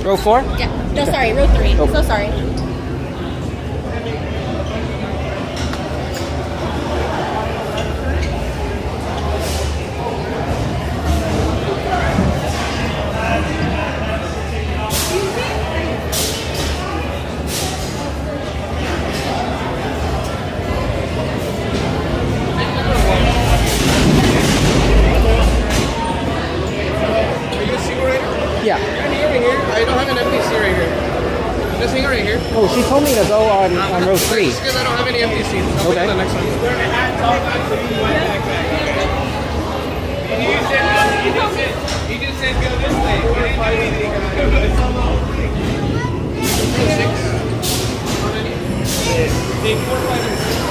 Row 4? Yeah. No, sorry, row 3. Oh. So sorry. Yeah. I don't have an empty seat right here. This thing right here. Oh, she told me to go on row 3. It's because I don't have any empty seats. I'll Okay. pick the next one. He just said go this way. Take 4 or 5 minutes.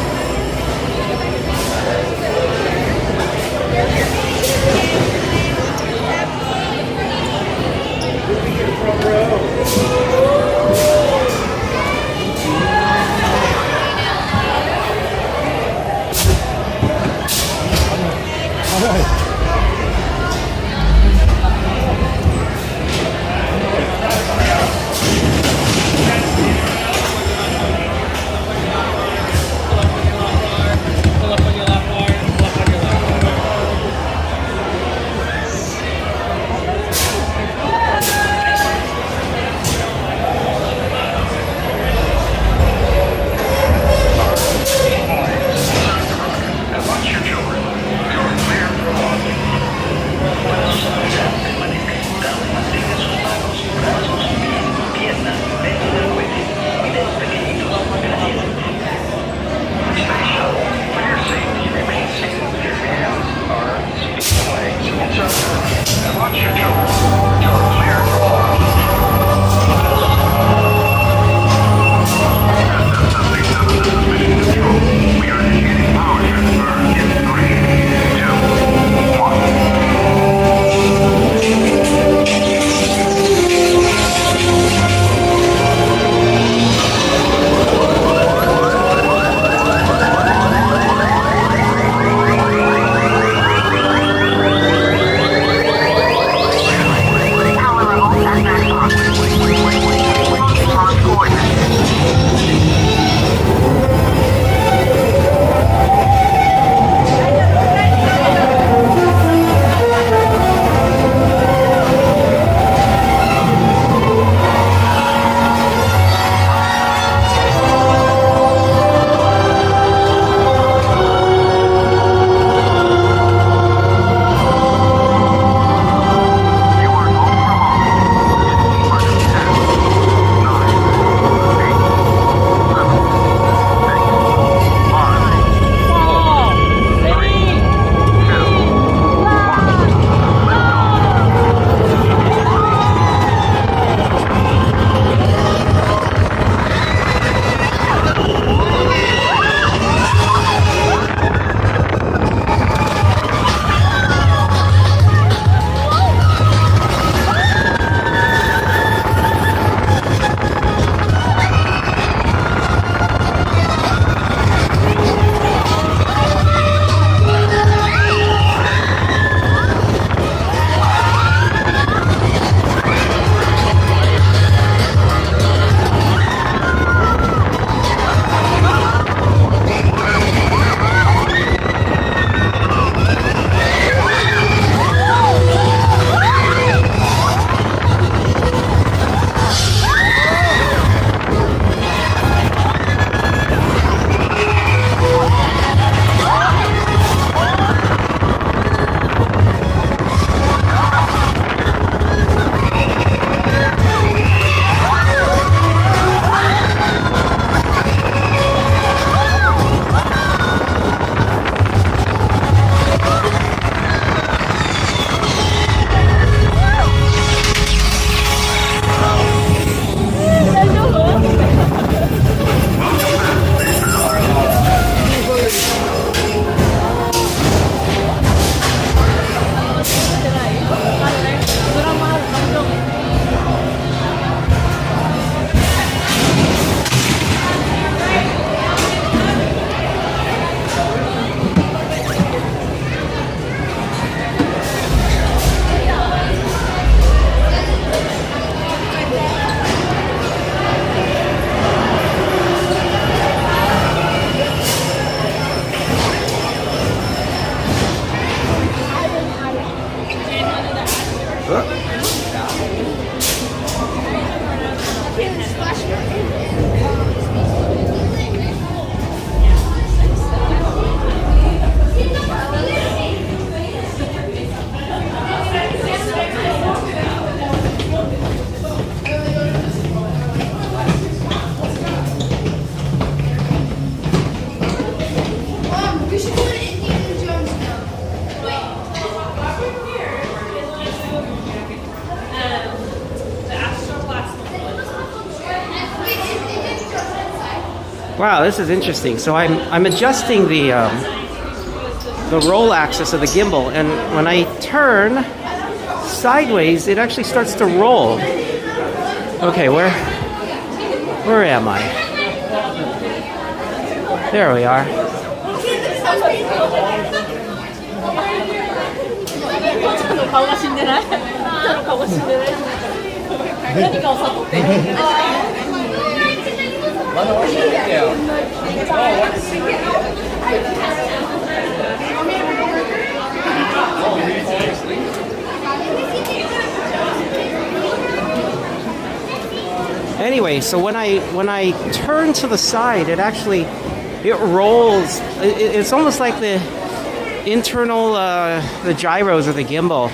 Wow, this is interesting. So I'm adjusting the roll axis of the gimbal, and when I turn sideways, it actually starts to roll. Okay, where am I? There we are. Anyway, so when I turn to the side, it rolls. It's almost like the internal the gyros of the gimbal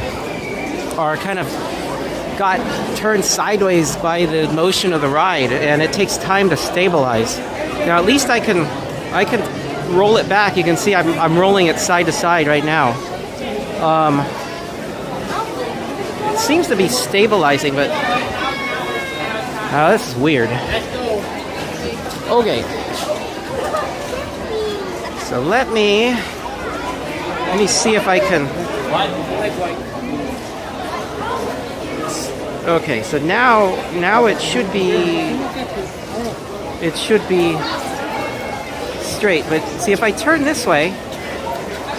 are kind of got turned sideways by the motion of the ride, and it takes time to stabilize. Now at least I can roll it back. You can see I'm rolling it side to side right now. It seems to be stabilizing, but this is weird. Okay, so let me see if I can. Okay, so now it should be straight. But see, if I turn this way,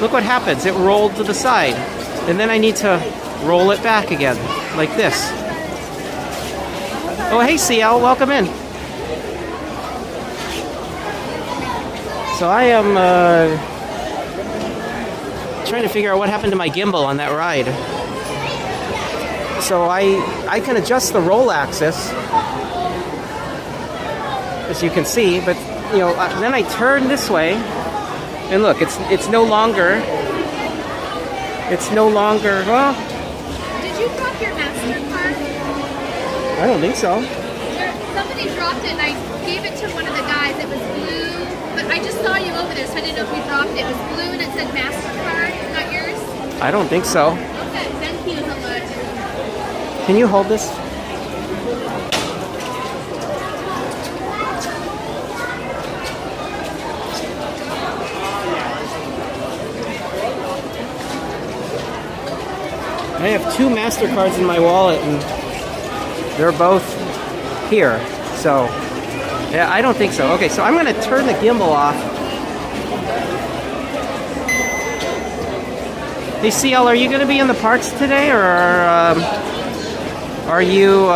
look what happens. It rolled to the side, and then I need to roll it back again, like this. Oh, hey, CL, welcome in. So I am trying to figure out what happened to my gimbal on that ride. So I can adjust the roll axis, as you can see, but then I turn this way, and look, it's no longer. Well, Did you drop your MasterCard? I don't think so. Somebody dropped it and I gave it to one of the guys. It was blue, but I just saw you over there, so I didn't know if you dropped it. It was blue and it said MasterCard, not yours? I don't think so. Okay, thank you so much. Can you hold this? I have 2 MasterCards in my wallet, and they're both here. So, yeah, I don't think so. Okay, so I'm going to turn the gimbal off. Hey, CL, are you going to be in the parks today, or are you...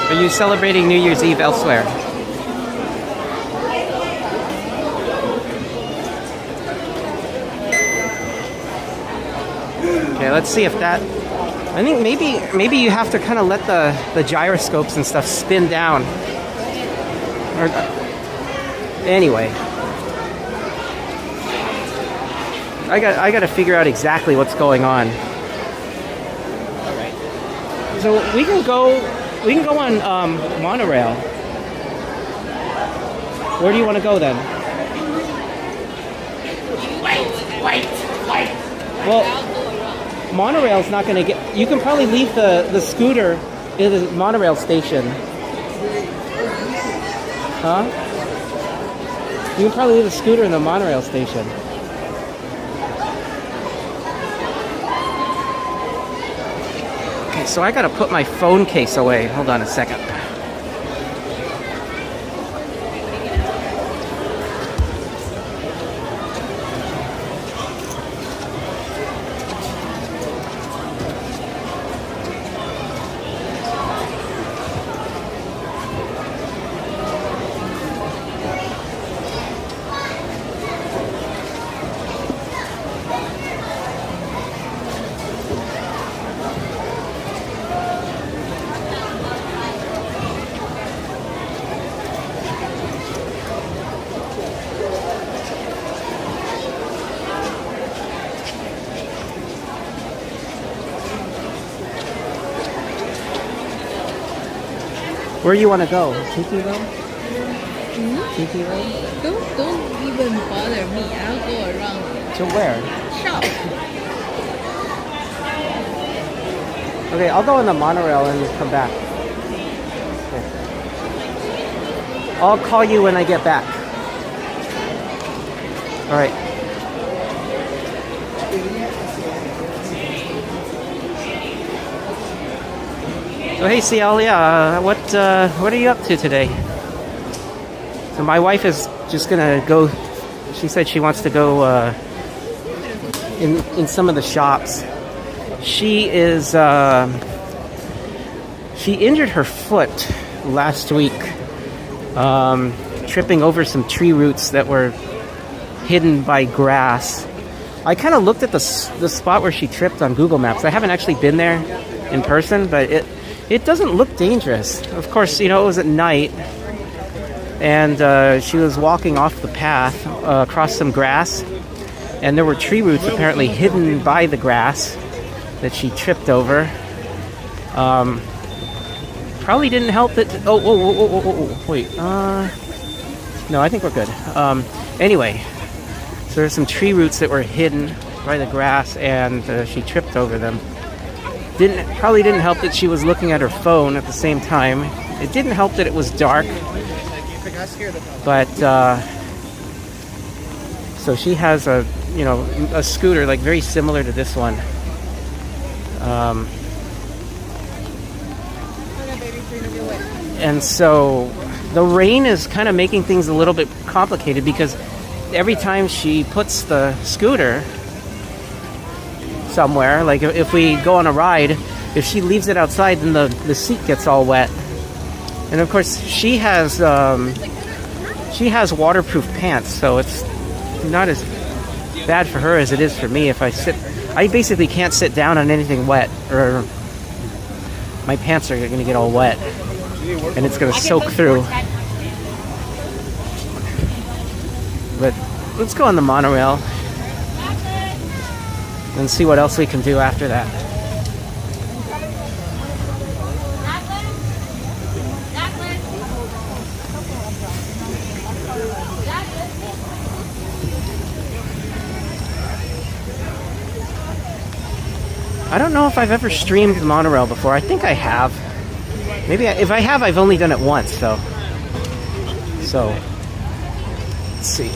Are you celebrating New Year's Eve elsewhere? Okay, let's see if that... I think maybe you have to kind of let the gyroscopes and stuff spin down. Or, anyway. I got to figure out exactly what's going on. So we can go on Monorail. Where do you want to go then? Wait. Well, Monorail's not going to get... You can probably leave the scooter in the Monorail station. Huh? You can probably leave the scooter in the Monorail station. Okay, so I got to put my phone case away. Hold on a second. Where do you want to go? Tiki Road? Tiki Road? Don't even bother me. I'll go around. To where? Shop. Okay, I'll go on the monorail and come back. Okay. I'll call you when I get back. All right. So hey CL, yeah, what are you up to today? So my wife is just gonna go. She said she wants to go in some of the shops. She is she injured her foot last week, tripping over some tree roots that were hidden by grass. I kind of looked at the spot where she tripped on Google Maps. I haven't actually been there in person, but it doesn't look dangerous. Of course, you know, it was at night, and she was walking off the path across some grass, and there were tree roots apparently hidden by the grass that she tripped over. Probably didn't help that. Wait. No, I think we're good. Anyway, so there's some tree roots that were hidden by the grass, and she tripped over them. Probably didn't help that she was looking at her phone at the same time. It didn't help that it was dark. But so she has a scooter like very similar to this one. And so the rain is kind of making things a little bit complicated, because every time she puts the scooter somewhere, like if we go on a ride, if she leaves it outside, then the seat gets all wet. And of course she has waterproof pants, so it's not as bad for her as it is for me. If I basically can't sit down on anything wet, or my pants are going to get all wet and it's going to soak through. But let's go on the monorail and see what else we can do after that. I don't know if I've ever streamed the monorail before. I think I have. Maybe if I have, I've only done it once, though. So, let's see.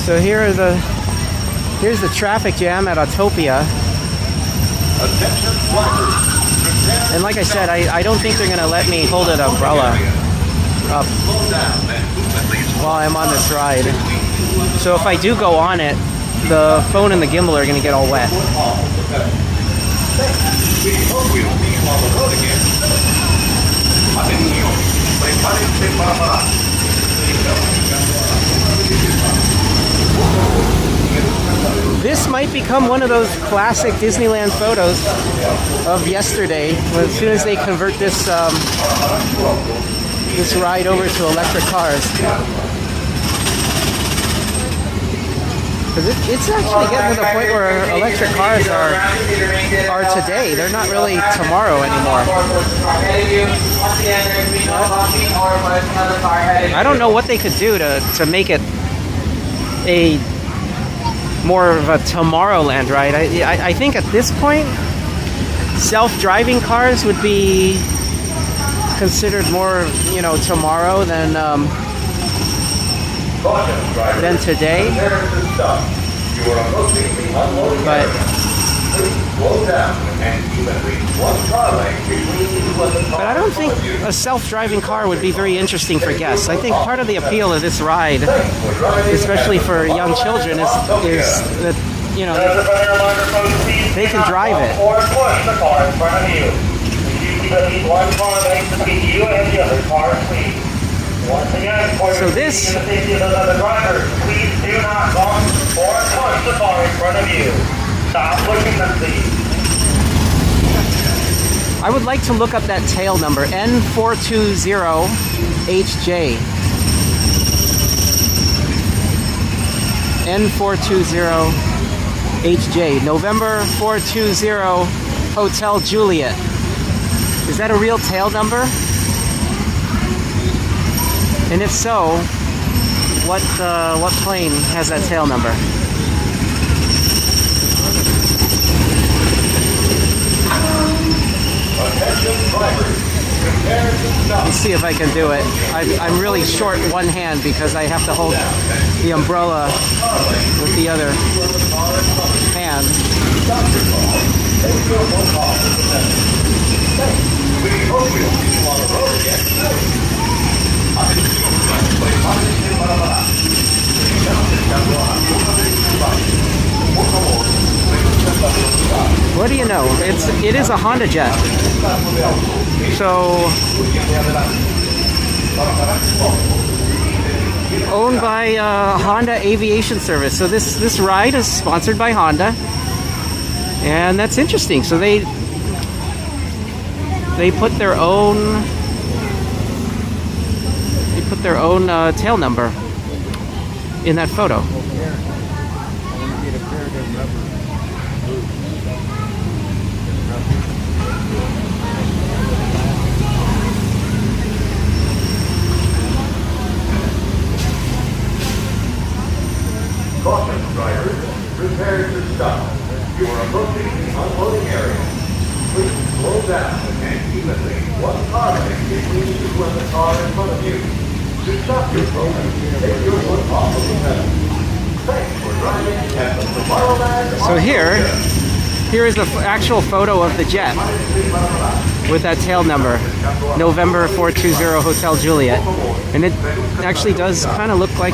So here's the traffic jam at Autopia. And like I said, I don't think they're going to let me hold an umbrella up while I'm on this ride. So if I do go on it, the phone and the gimbal are going to get all wet. This might become one of those classic Disneyland photos of yesterday, as soon as they convert this this ride over to electric cars. Because it's actually getting to the point where electric cars are today. They're not really tomorrow anymore. I don't know what they could do to make it a more of a Tomorrowland ride. I think at this point, self-driving cars would be considered more, tomorrow than today. But I don't think a self-driving car would be very interesting for guests. I think part of the appeal of this ride, especially for young children, is that, they can drive it. So this, please do not bump or push the car in front of you. Stop pushing them, please. I I would like to look up that tail number, N420HJ. N420HJ. November 420 Hotel Juliet. Is that a real tail number? And if so, what plane has that tail number? Let's see if I can do it. I'm really short one hand because I have to hold the umbrella with the other hand. What do you know? It is a Honda jet. So owned by Honda Aviation Service. So this ride is sponsored by Honda, and that's interesting. So they put their own tail number in that photo. Caution, drivers. Prepare to stop. You are approaching the unloading area. Please slow down and evenly. One car lane between you and the car in front of you. To stop your program, take your foot off of the pedal. Thanks for driving at the Tomorrowland. So here is the actual photo of the jet with that tail number, November 420 Hotel Juliet, and it actually does kind of look like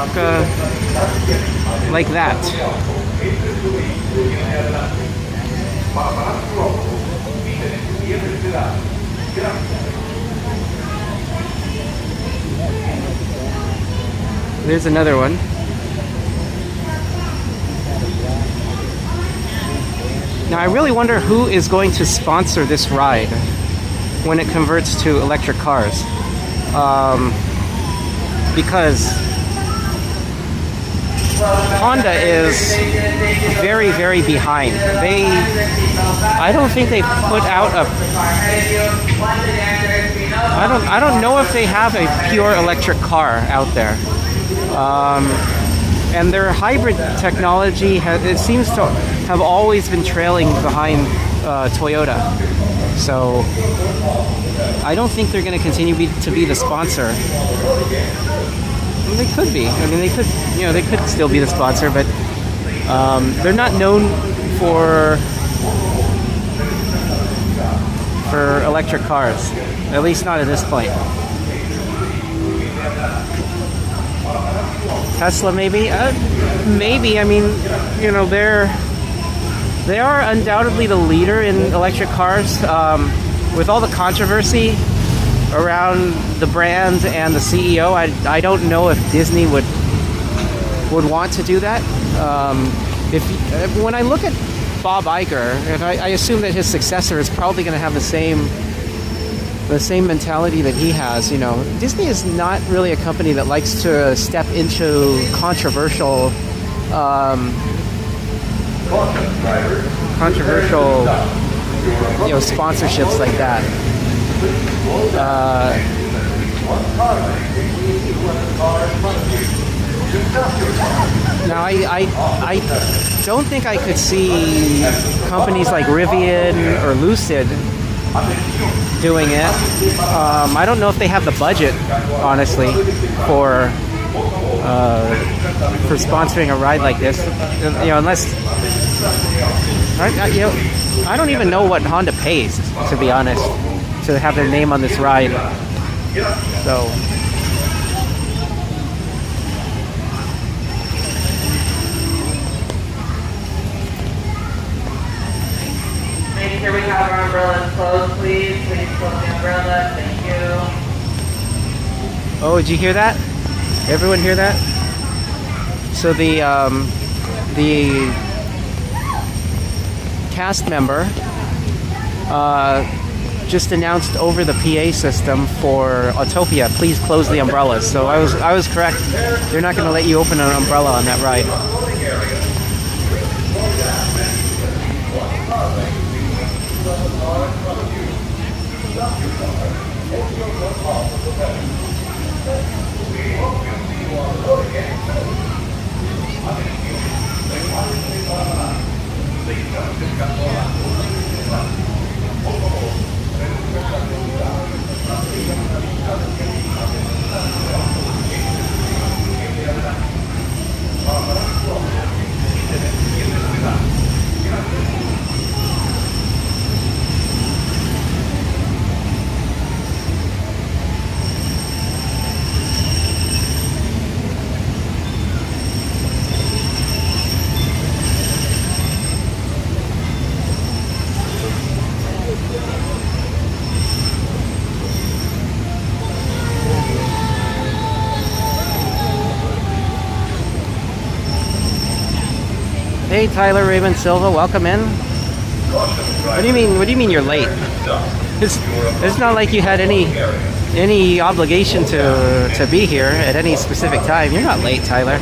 that. There's another one. Now I really wonder who is going to sponsor this ride when it converts to electric cars. Because Honda is very, very behind. I don't think they put out I don't know if they have a pure electric car out there. And their hybrid technology it seems to have always been trailing behind Toyota. So I don't think they're going to continue to be the sponsor. They could be. I mean, they could still be the sponsor, but they're not known for electric cars, at least not at this point. Tesla, maybe. Maybe. I mean, they are undoubtedly the leader in electric cars. With all the controversy around the brand and the CEO, I don't know if Disney would want to do that. When I look at Bob Iger, and I assume that his successor is probably going to have the same mentality that he has. Disney is not really a company that likes to step into controversial sponsorships like that. Now I don't think I could see companies like Rivian or Lucid doing it. I don't know if they have the budget, honestly, for sponsoring a ride like this. Unless I don't even know what Honda pays, to be honest, to have their name on this ride. So. Here we have our umbrellas closed, please. Please close the umbrella. Thank you. Oh, did you hear that? Everyone hear that? So the cast member just announced over the PA system for Autopia, please close the umbrellas. So I was correct. They're not going to let you open an umbrella on that ride. Hey Tyler Raymond Silva, welcome in. What do you mean? What do you mean you're late? It's not like you had any obligation to be here at any specific time. You're not late, Tyler.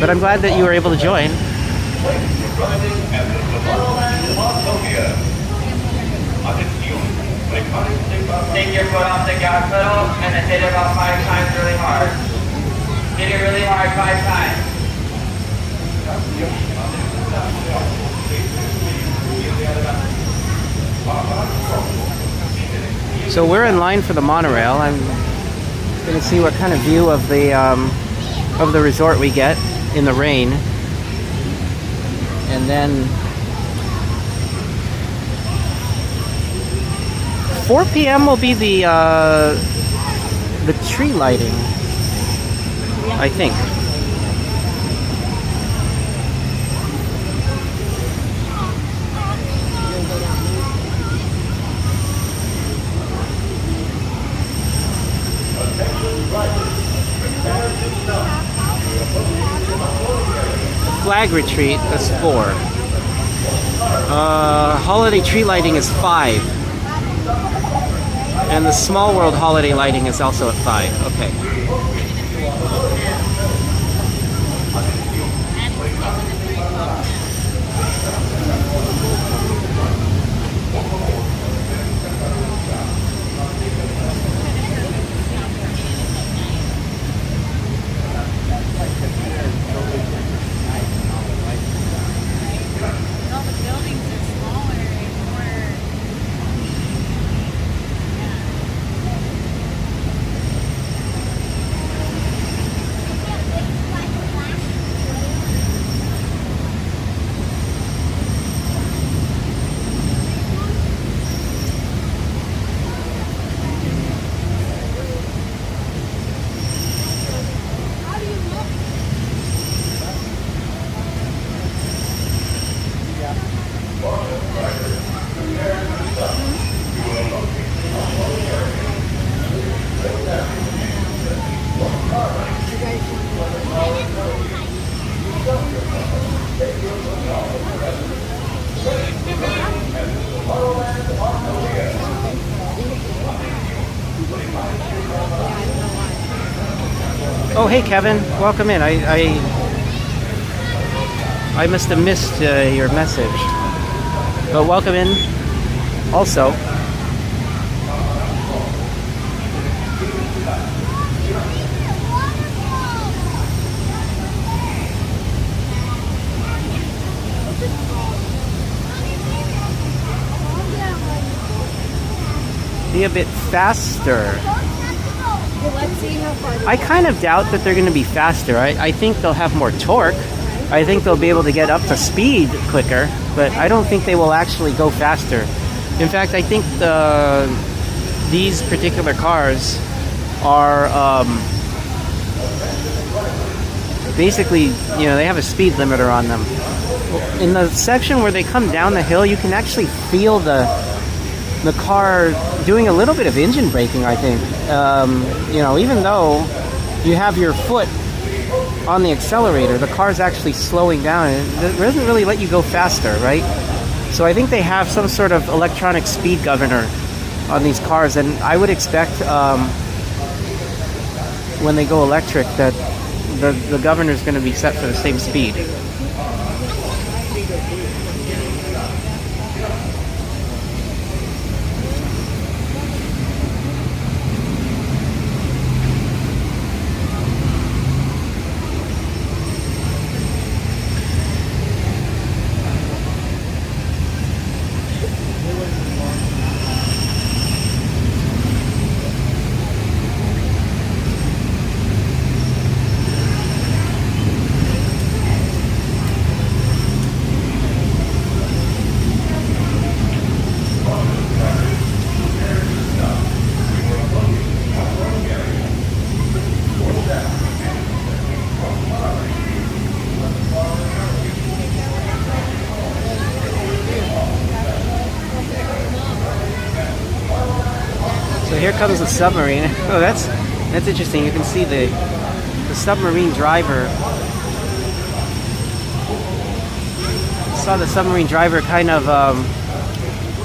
But I'm glad that you were able to join. Take your foot off the gas pedal and then hit it about 5 times really hard. Hit it really hard 5 times. So we're in line for the monorail. I'm going to see what kind of view of the resort we get in the rain, and then 4 p.m. will be the tree lighting, I think. Flag retreat is 4. Holiday tree lighting is 5. And the Small World holiday lighting is also at 5. Okay. Oh, hey Kevin, welcome in. I must have missed your message, but welcome in also. Be a bit faster. Let's see how far I kind of doubt that they're going to be faster. I think they'll have more torque. I think they'll be able to get up to speed quicker, but I don't think they will actually go faster. In fact, I think these particular cars are basically, you know, they have a speed limiter on them. In the section where they come down the hill, you can actually feel the car doing a little bit of engine braking, I think. You know, even though you have your foot on the accelerator, the car's actually slowing down, and it doesn't really let you go faster, right? So I think they have some sort of electronic speed governor on these cars, and I would expect when they go electric that the governor is going to be set for the same speed. So here comes the submarine. Oh, that's interesting. You can see the submarine driver. Saw the submarine driver kind of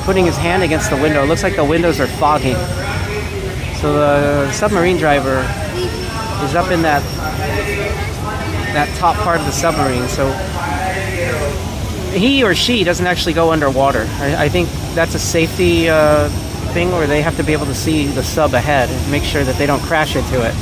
putting his hand against the window. It looks like the windows are fogging. So the submarine driver is up in that top part of the submarine. So he or she doesn't actually go underwater. I think that's a safety thing where they have to be able to see the sub ahead and make sure that they don't crash into it.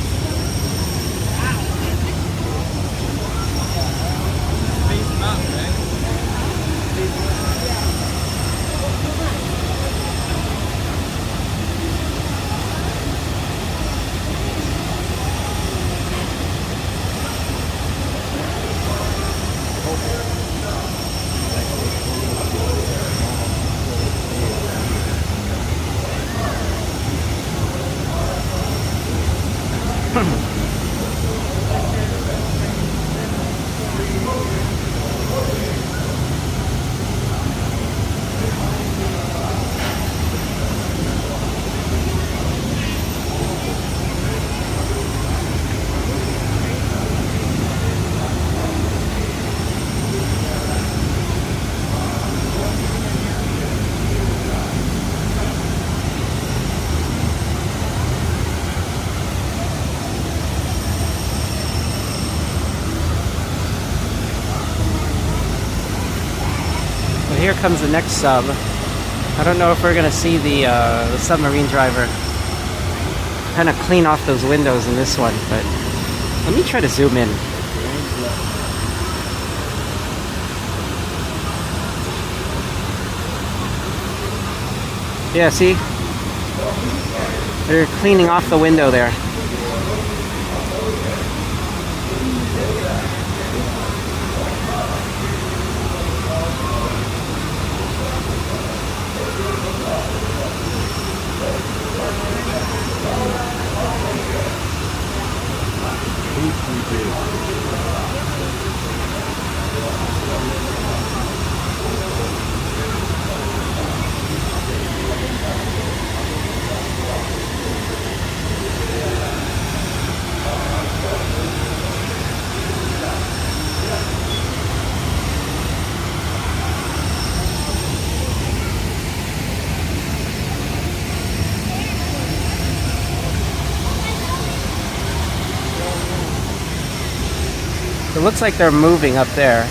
Here comes the next sub. I don't know if we're gonna see the submarine driver kind of clean off those windows in this one, but let me try to zoom in. Yeah, see? They're cleaning off the window there. It looks like they're moving up there.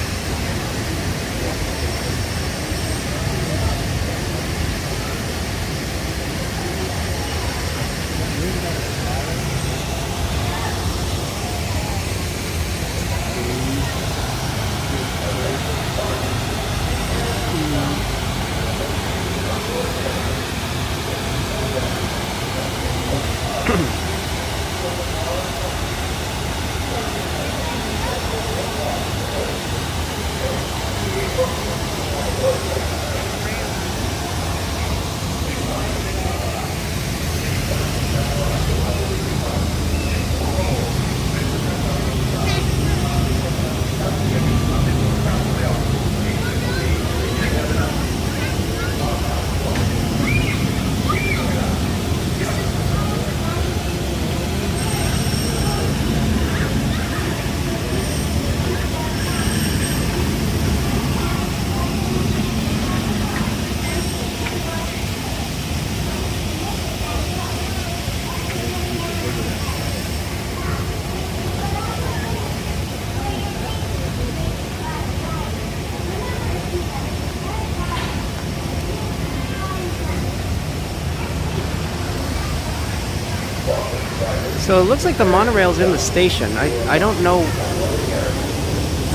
So it looks like the monorail's in the station. I don't know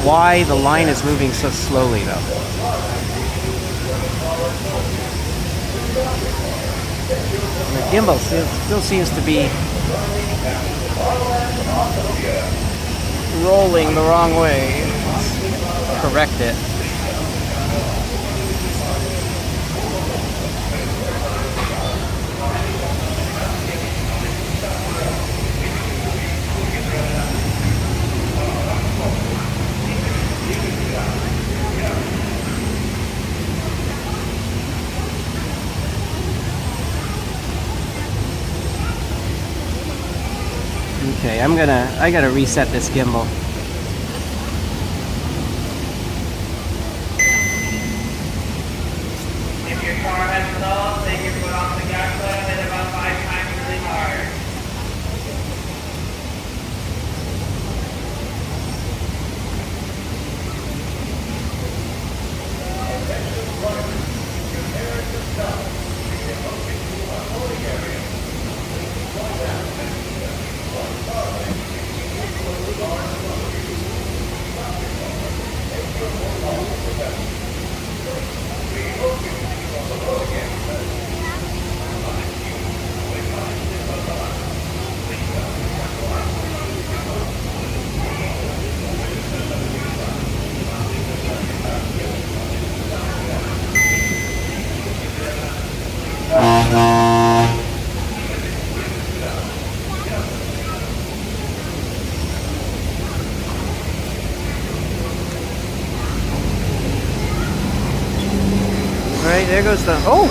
why the line is moving so slowly though. And the gimbal still seems to be rolling the wrong way. Let's correct it. Okay, I gotta reset this gimbal. If your car has stalled, take your foot off the gas pedal and hit about 5 times really hard. Right, there goes the... Oh!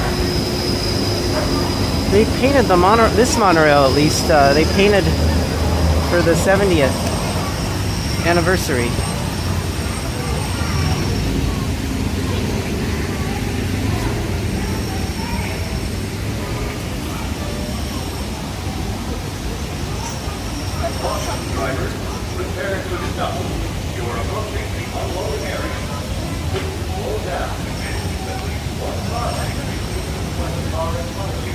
They painted the this monorail at least. They painted for the 70th anniversary. Drivers, prepare to stop. You are approaching the unloading area. Slow down and keep at least one car when the car in front of you.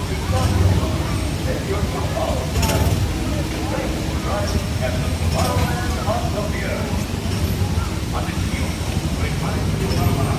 To stop your car, take your foot off the pedal. Safe driving at the bottom of the earth. Attention, prepare to stop.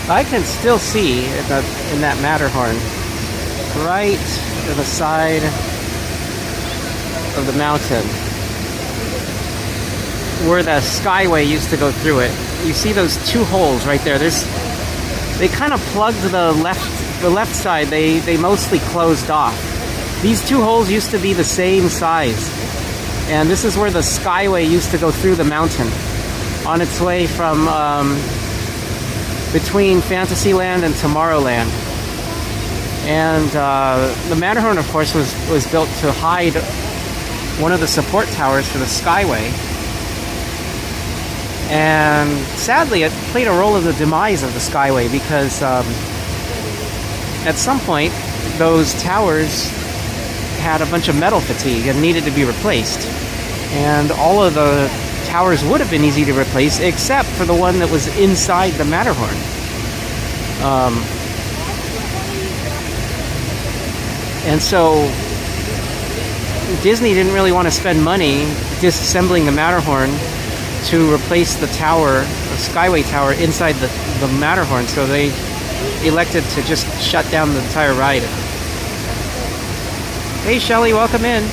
I can still see in that Matterhorn, right to the side of the mountain, where the skyway used to go through it. You see those two holes right there. They kind of plugged the left side. They mostly closed off. These two holes used to be the same size, And this is where the Skyway used to go through the mountain on its way from between Fantasyland and Tomorrowland. And the Matterhorn, of course, was built to hide one of the support towers for the Skyway. And sadly, it played a role in the demise of the Skyway because at some point, those towers had a bunch of metal fatigue and needed to be replaced. And all of the towers would have been easy to replace, except for the one that was inside the Matterhorn. And so Disney didn't really want to spend money disassembling the Matterhorn to replace the tower, the Skyway tower, inside the Matterhorn, so they elected to just shut down the entire ride. Hey Shelly, welcome in.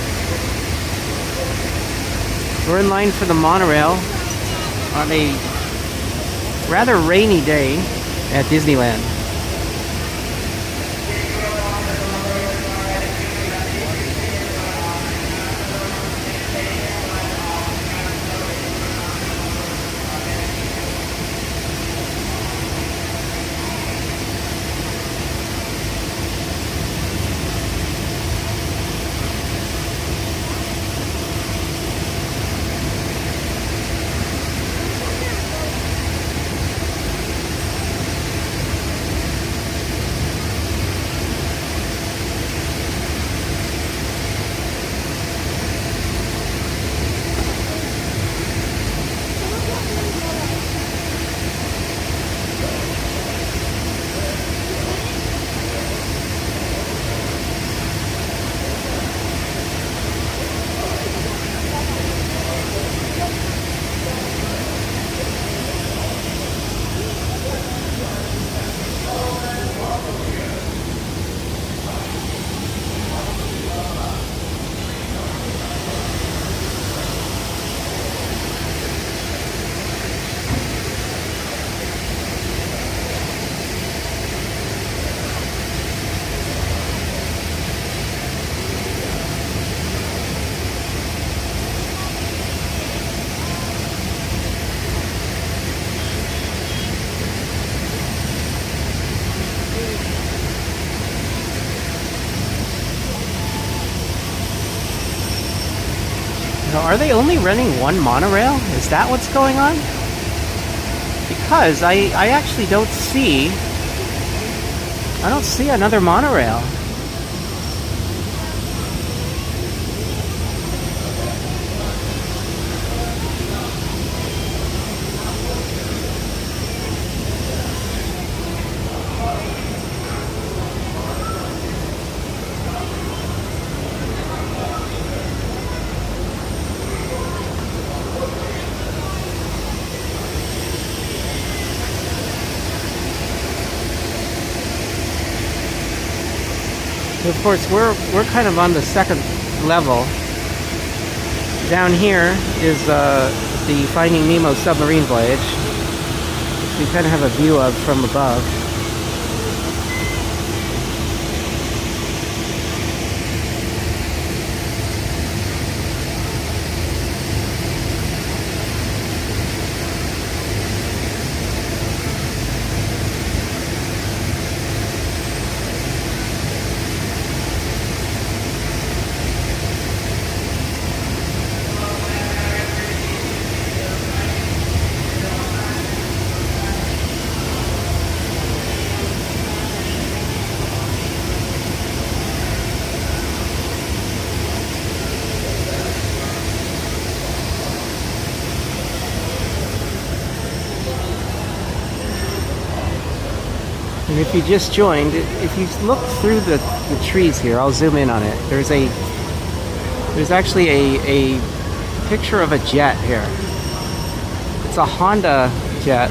We're in line for the monorail on a rather rainy day at Disneyland. Are they only running one monorail? Is that what's going on? Because I actually don't see another monorail. Of course, we're kind of on the second level. Down here is the Finding Nemo submarine voyage, which we kind of have a view of from above. And if you just joined, if you look through the trees here, I'll zoom in on it. There's actually a picture of a jet here. It's a Honda jet,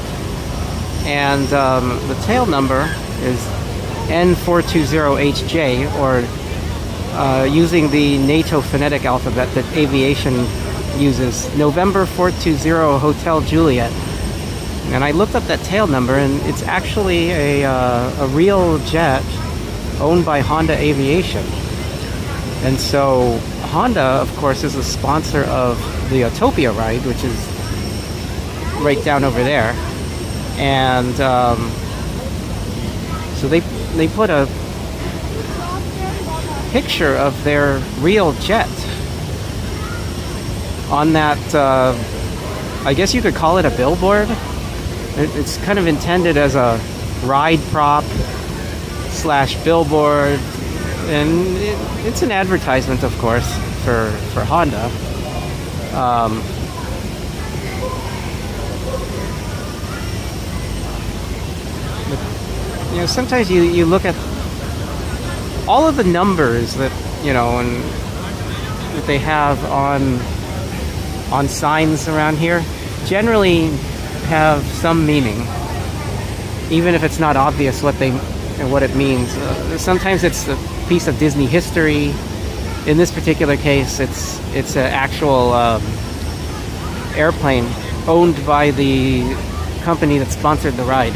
and the tail number is N420HJ, or using the NATO phonetic alphabet that aviation uses, November 420 Hotel Juliet. And I looked up that tail number, and it's actually a real jet owned by Honda Aviation. And so Honda, of course, is a sponsor of the Autopia ride, which is right down over there. And so they put a picture of their real jet on that, I guess you could call it a billboard. It's kind of intended as a ride prop / billboard, and it's an advertisement, of course, for Honda. But, sometimes you look at all of the numbers that and that they have on signs around here. Generally, have some meaning, even if it's not obvious what it means. Sometimes it's a piece of Disney history. In this particular case, it's an actual airplane owned by the company that sponsored the ride.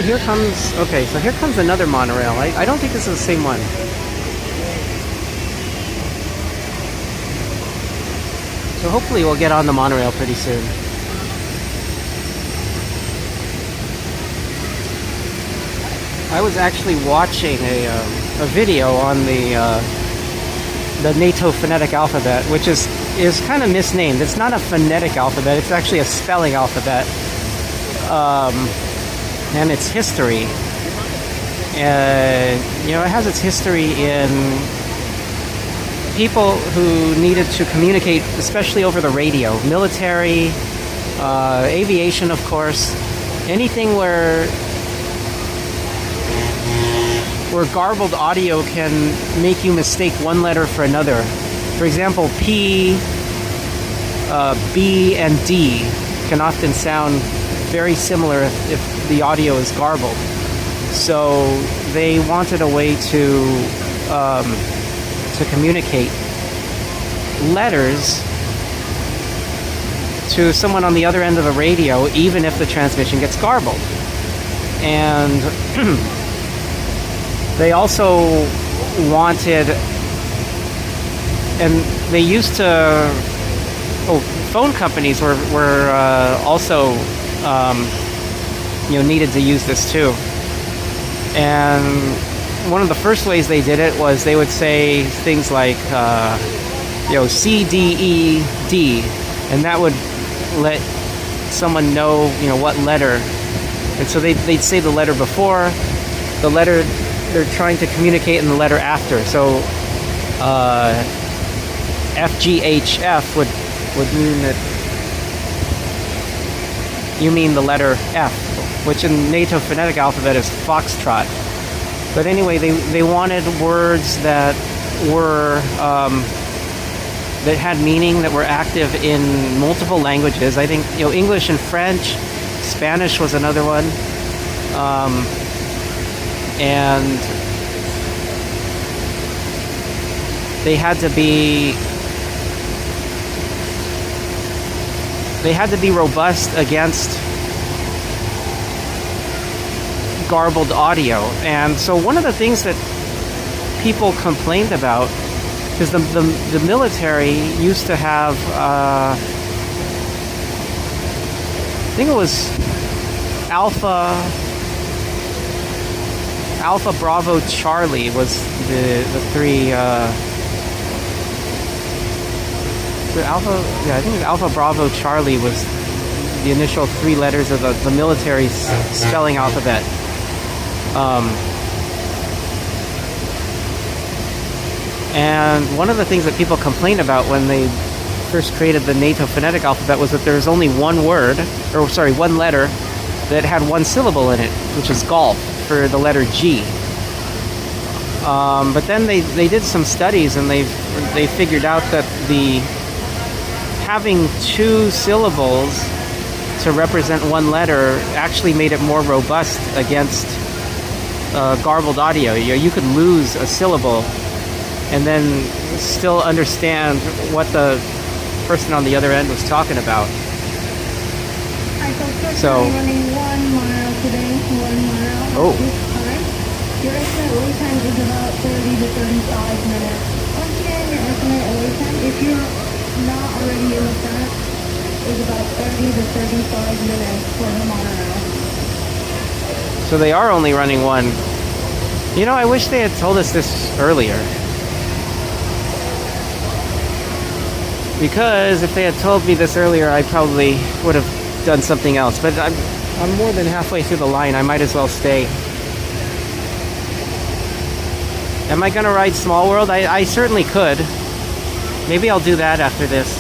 Here comes another monorail. I don't think this is the same one. So hopefully we'll get on the monorail pretty soon. I was actually watching a video on the NATO phonetic alphabet, which is kind of misnamed. It's not a phonetic alphabet, it's actually a spelling alphabet. And its history. It has its history in people who needed to communicate, especially over the radio. Military, aviation, of course. Anything where garbled audio can make you mistake one letter for another. For example, P, B, and D can often sound very similar if the audio is garbled. So they wanted a way to communicate letters to someone on the other end of the radio, even if the transmission gets garbled. And they also wanted, and they used to, phone companies were also needed to use this too. And one of the first ways they did it was they would say things like C, D, E, D, and that would let someone know what letter. And so they'd say the letter before, the letter they're trying to communicate, and the letter after. So FGHF would mean that you mean the letter F, which in NATO phonetic alphabet is foxtrot. But anyway, they wanted words that were that had meaning, that were active in multiple languages. I think English and French, Spanish was another one, and they had to be robust against garbled audio. And so one of the things that people complained about is the military used to have I think it was Alpha Alpha Bravo Charlie was the three. I think Alpha Bravo Charlie was the initial three letters of the military spelling alphabet. And one of the things that people complained about when they first created the NATO phonetic alphabet was that there was only one letter that had one syllable in it, which is golf, for the letter G. But then they did some studies and they figured out that having two syllables to represent one letter actually made it more robust against garbled audio. You could lose a syllable and then still understand what the person on the other end was talking about. So, running 1 mile today, 1 mile. Oh. Your estimate wait time is about 30 to 35 minutes. Once again, your estimate wait time, if you're not already in the front, is about 30 to 35 minutes for the monorail. So they are only running one. You know, I wish they had told us this earlier. Because if they had told me this earlier, I probably would have done something else. But I'm more than halfway through the line. I might as well stay. Am I going to ride Small World? I certainly could. Maybe I'll do that after this.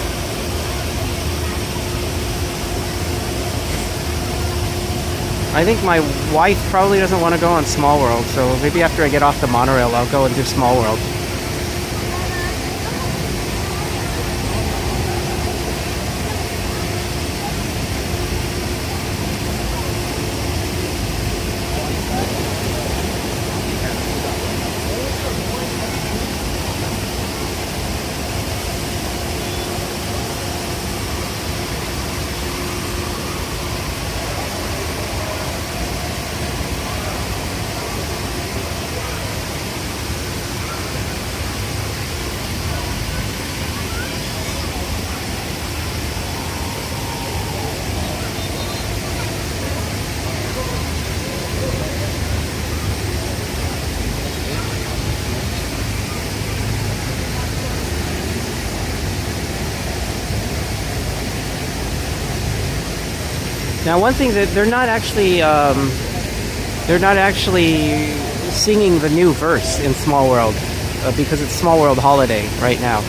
I think my wife probably doesn't want to go on Small World, so maybe after I get off the monorail, I'll go and do Small World. Now, one thing that they're not actually singing the new verse in Small World because it's Small World Holiday right now.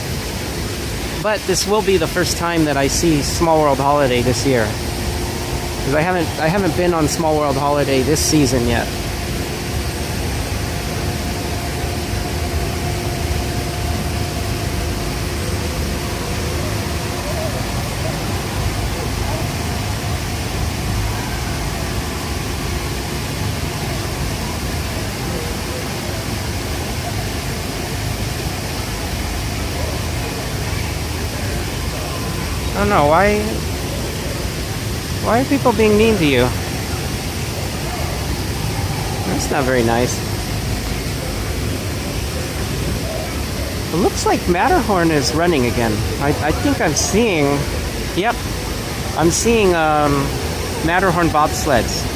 But this will be the first time that I see Small World Holiday this year, because I haven't been on Small World Holiday this season yet. I don't know, why are people being mean to you? That's not very nice. It looks like Matterhorn is running again. I think I'm seeing... Yep. I'm seeing Matterhorn Bobsleds.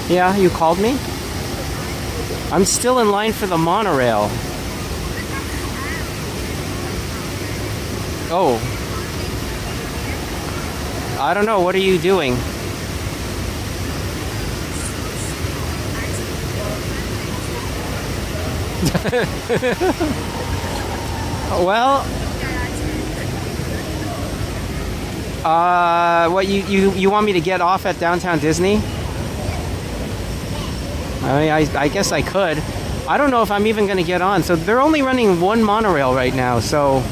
Yeah, you called me? I'm still in line for the monorail. Oh. I don't know, what are you doing? Well, what you want me to get off at Downtown Disney? I guess I could. I don't know if I'm even going to get on. So they're only running one monorail right now, so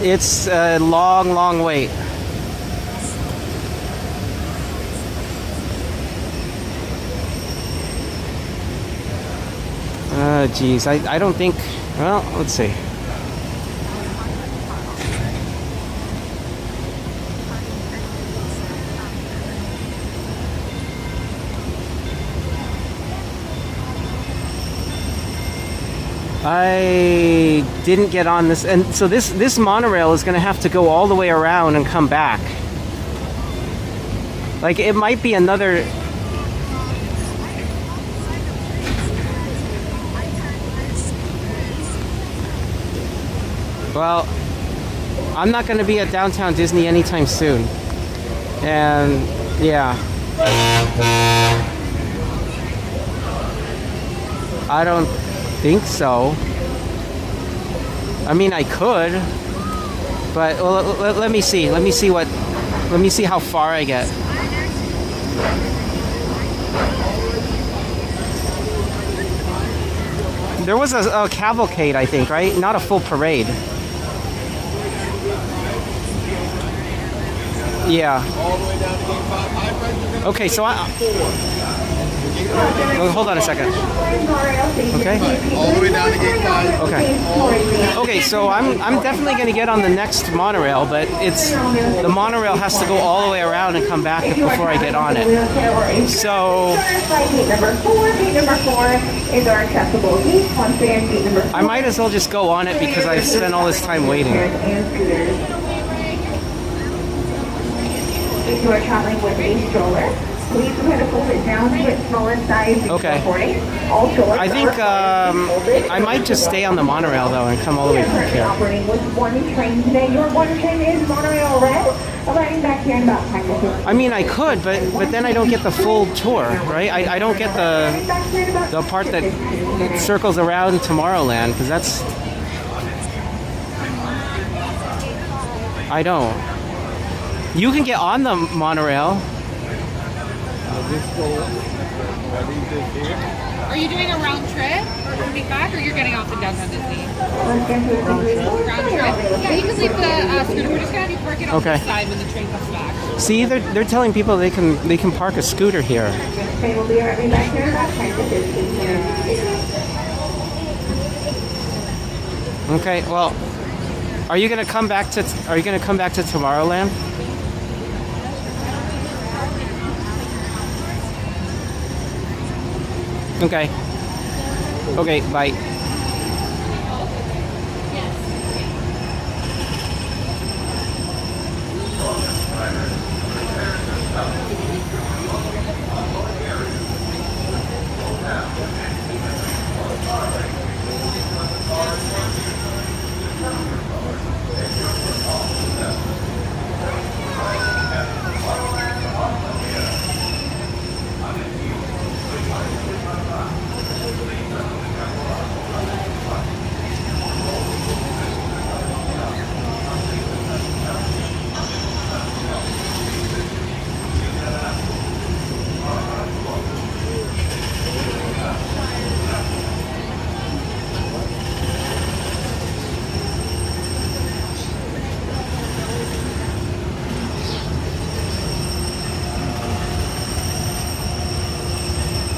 it's a long, long wait. Geez, I don't think. Well, let's see. I didn't get on this, and so this monorail is going to have to go all the way around and come back. Like, it might be another. Well, I'm not going to be at Downtown Disney anytime soon, and yeah, I don't think so. I mean, I could, but well, let me see. Let me see how far I get. There was a cavalcade, I think, right? Not a full parade. Yeah. Okay, so well, hold on a second. Okay. All the way down to gate 5. Okay. Okay, so I'm definitely going to get on the next monorail, but the monorail has to go all the way around and come back before I get on it. So Gate number 4 is our accessible gate. Once again, gate number 4. I might as well just go on it because I've spent all this time waiting. If you are traveling with a stroller, please try to fold it down to its smallest size. Okay. All strollers I think I might just stay on the monorail though and come all the way back here. Operating with one train today. Your one train is Monorail Red. Arriving back here in about 10 minutes. I mean, I could, but then I don't get the full tour, right? I don't get the part that circles around Tomorrowland, because that's. I don't. You can get on the monorail. Are you doing a round trip or coming back, or you're getting off in Downtown Disney? Round trip. Yeah, you can leave the scooter. We're just gonna have you park it on the side when the train comes back. See, they're telling people they can park a scooter here. Train will be arriving back here in about 10 to 15 minutes. Okay. Well, are you gonna come back to Tomorrowland? Okay. Okay, bye.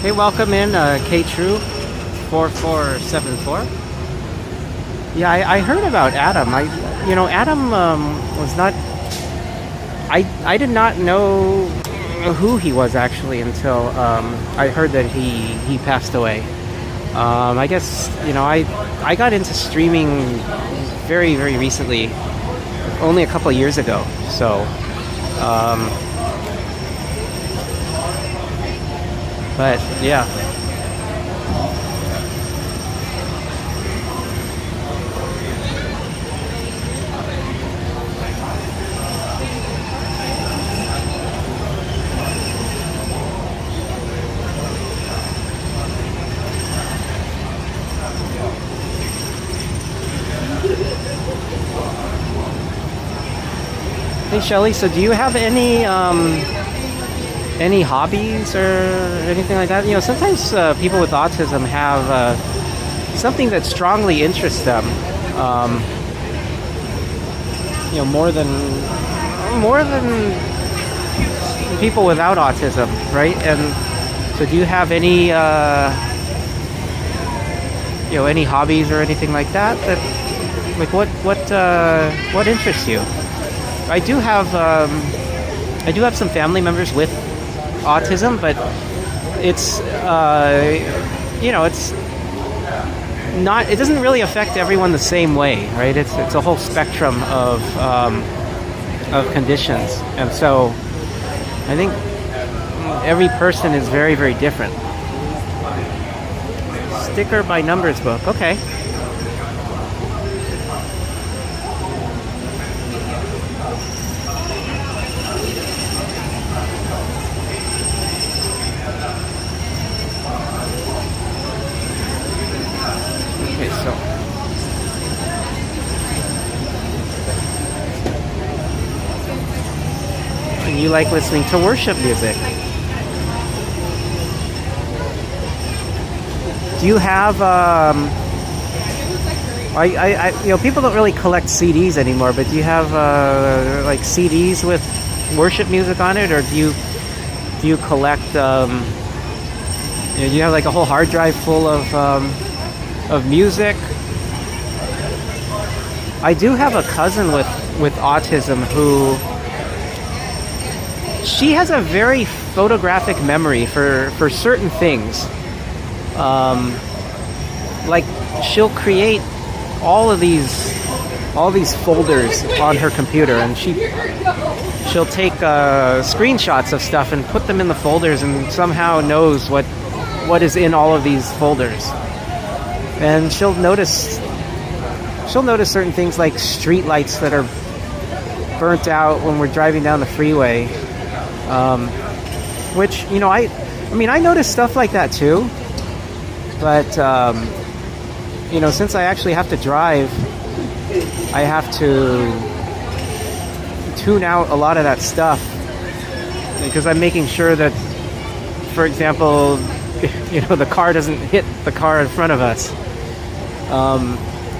Hey, welcome in, K-True 4474. Yeah, I heard about Adam. Adam was not. I did not know who he was actually until I heard that he passed away. I guess I got into streaming very, very recently, only a couple of years ago. So. But yeah. Hey Shelly, so do you have any hobbies or anything like that? Sometimes people with autism have something that strongly interests them. More than people without autism, right? And so, do you have any any hobbies or anything like that? Like what interests you? I do have some family members with autism, but it's it's not. It doesn't really affect everyone the same way, right? It's a whole spectrum of conditions, and so I think every person is very, very different. Sticker by numbers book. Okay. Okay, so and you like listening to worship music. Do you have people don't really collect CDs anymore, but do you have like CDs with worship music on it, or do you collect do you have like a whole hard drive full of music? I do have a cousin with autism who she has a very photographic memory for certain things. Like she'll create all these folders on her computer, and she'll take screenshots of stuff and put them in the folders, and somehow knows what is in all of these folders. And she'll notice certain things like street lights that are burnt out when we're driving down the freeway, which I notice stuff like that too. But, since I actually have to drive, I have to tune out a lot of that stuff because I'm making sure that, for example, the car doesn't hit the car in front of us.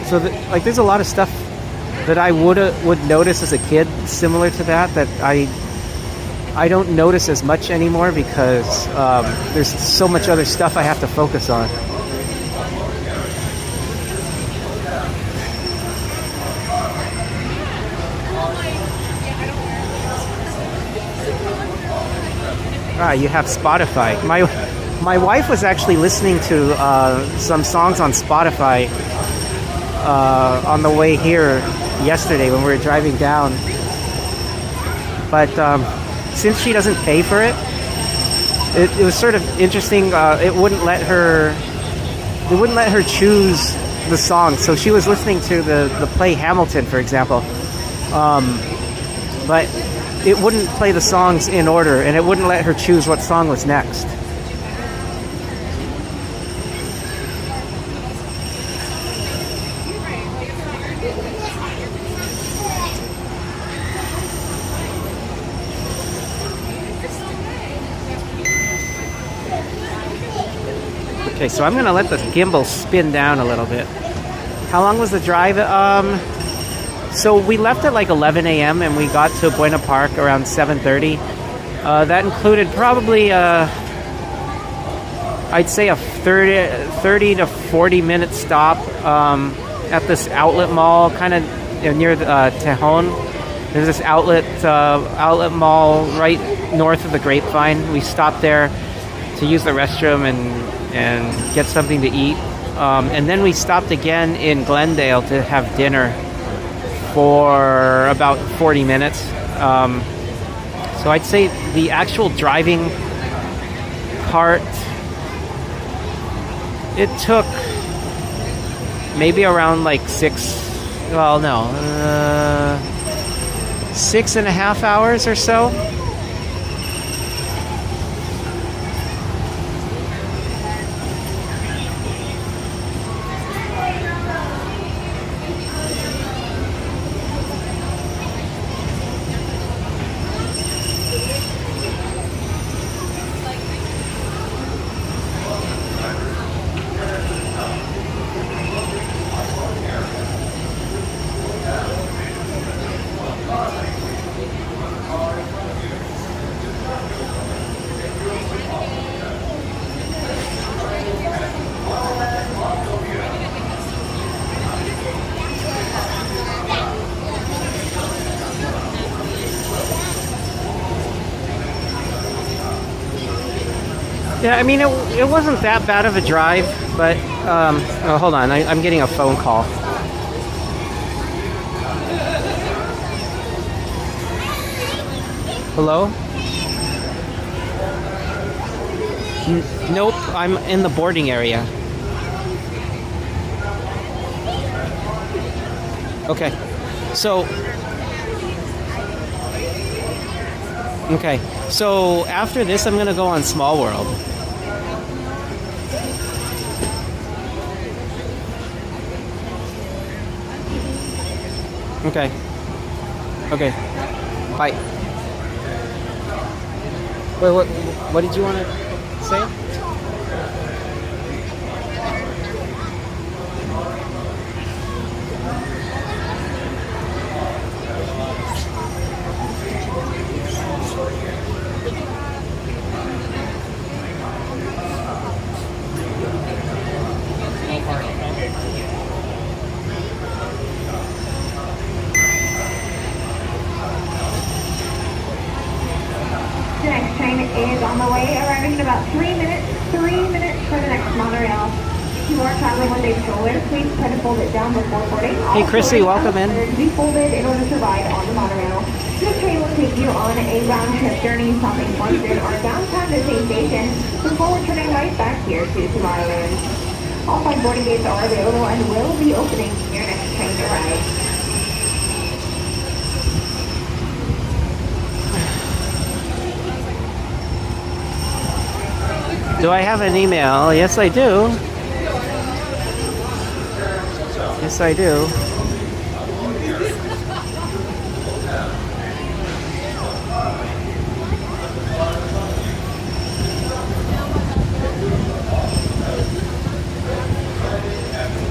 There's a lot of stuff that I would notice as a kid similar to that I don't notice as much anymore because there's so much other stuff I have to focus on. You have Spotify. My wife was actually listening to some songs on Spotify on the way here yesterday when we were driving down. But since she doesn't pay for it, it was sort of interesting. It wouldn't let her choose the song. So she was listening to the play Hamilton, for example. But it wouldn't play the songs in order, and it wouldn't let her choose what song was next. Okay, so I'm going to let the gimbal spin down a little bit. How long was the drive? So we left at like 11 a.m. and we got to Buena Park around 7:30. That included probably, I'd say a 30 to 40 minute stop at this outlet mall, kind of near Tejon. There's this outlet mall right north of the Grapevine. We stopped there to use the restroom and get something to eat. And then we stopped again in Glendale to have dinner for about 40 minutes. So I'd say the actual driving part, it took maybe around like 6.5 hours or so. Yeah, I mean, it wasn't that bad of a drive, but, oh, hold on, I'm getting a phone call. Hello? Nope, I'm in the boarding area. Okay, so... Okay, so after this, I'm gonna go on Small World. Okay. Okay. Bye. Wait, what did you want to say? The next train is on the way, arriving in about 3 minutes. 3 minutes for the next monorail. If you are traveling with a stroller, please try to fold it down before boarding. Hey, Chrissy, welcome in. To be folded in order to ride on the monorail. This train will take you on a round-trip journey, stopping once in our downtown Disney station before returning right back here to Tomorrowland. All 5 boarding gates are available and will be opening your next train to ride. Do I have an email? Yes, I do. Yes, I do.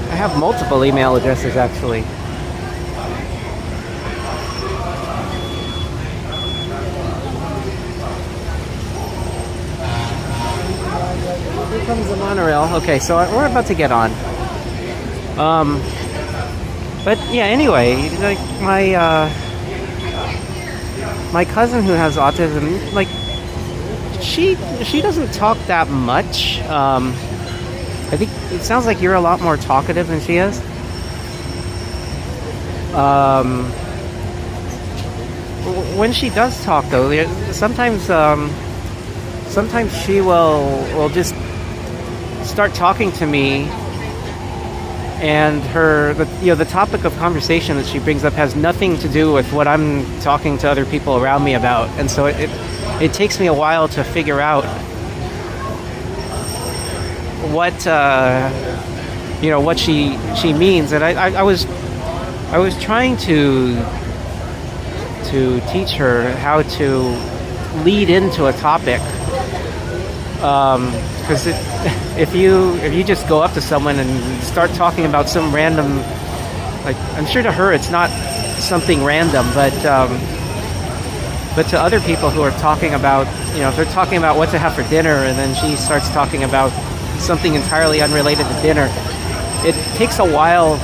I have multiple email addresses, actually. Here comes the monorail. Okay, so we're about to get on. But yeah, anyway, like my cousin who has autism, like she doesn't talk that much. I think it sounds like you're a lot more talkative than she is. When she does talk, though, sometimes she will just start talking to me, and the topic of conversation that she brings up has nothing to do with what I'm talking to other people around me about, and so it takes me a while to figure out what she means, and I was trying to teach her how to lead into a topic, because if you just go up to someone and start talking about some random, like, I'm sure to her it's not something random, but to other people who are talking about, if they're talking about what to have for dinner, and then she starts talking about something entirely unrelated to dinner, it takes a while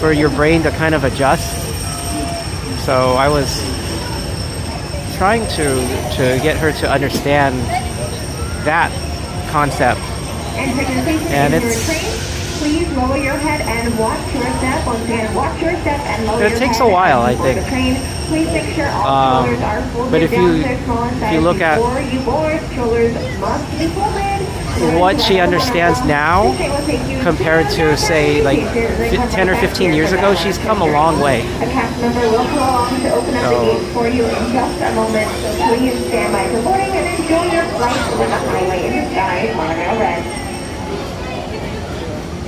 for your brain to kind of adjust. So I was trying to get her to understand that concept, and please lower your head and watch your step. Once again, watch your step and lower your head. It takes a while, I think. Please make sure all strollers are folded but if you look at before you board, strollers must be folded. What she understands now compared to, say, like 10 or 15 years ago, she's come a long way. A cast member will come along to open up the gates for you in just a moment, so please stand by for boarding and enjoy your flight over the highway in the sky, Monorail Red.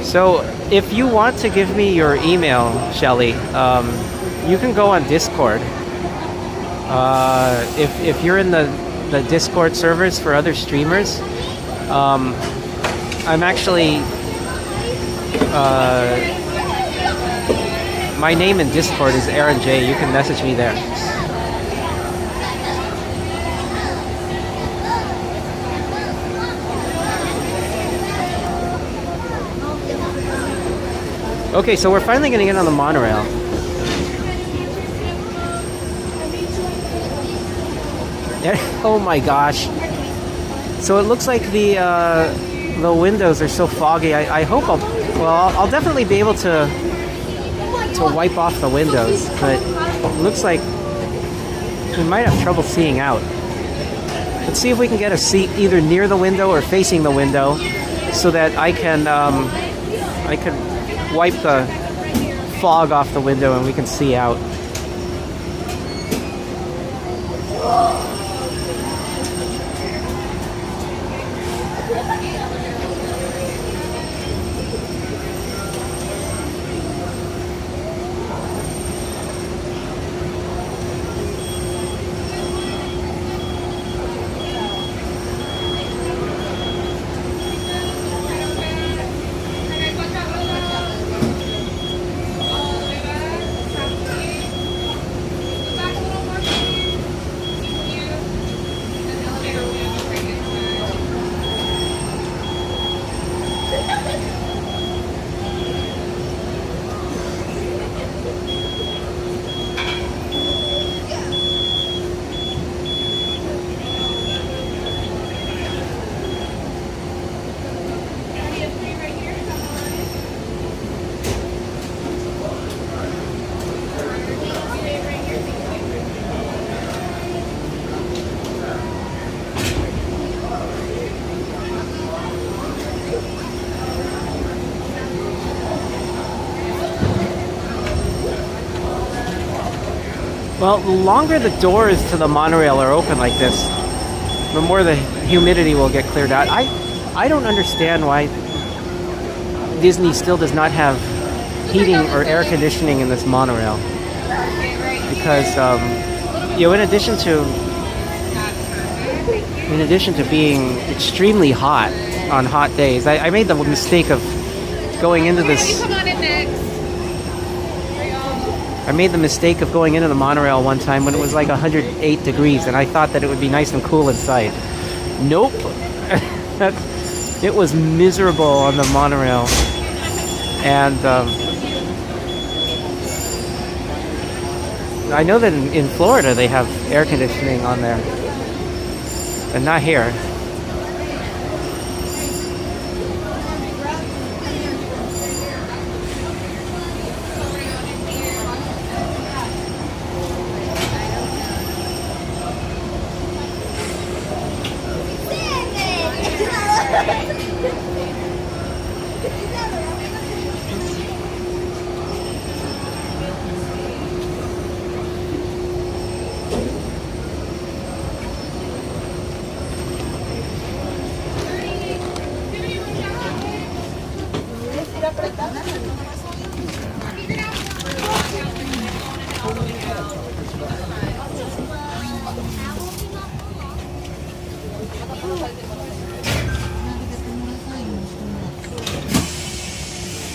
So, if you want to give me your email, Shelly, you can go on Discord. If you're in the Discord servers for other streamers, I'm actually, my name in Discord is Aaron J. You can message me there. Okay, so we're finally going to get on the monorail. Oh my gosh. So it looks like the windows are so foggy. I hope I'll definitely be able to wipe off the windows, but it looks like we might have trouble seeing out. Let's see if we can get a seat either near the window or facing the window, so that I can wipe the fog off the window and we can see out. Well, the longer the doors to the monorail are open like this, the more the humidity will get cleared out. I don't understand why Disney still does not have heating or air conditioning in this monorail. Because, in addition to being extremely hot on hot days, I made the mistake of going into this. I made the mistake of going into the monorail one time when it was like 108 degrees, and I thought that it would be nice and cool inside. Nope. It was miserable on the monorail. And I know that in Florida they have air conditioning on there, but not here.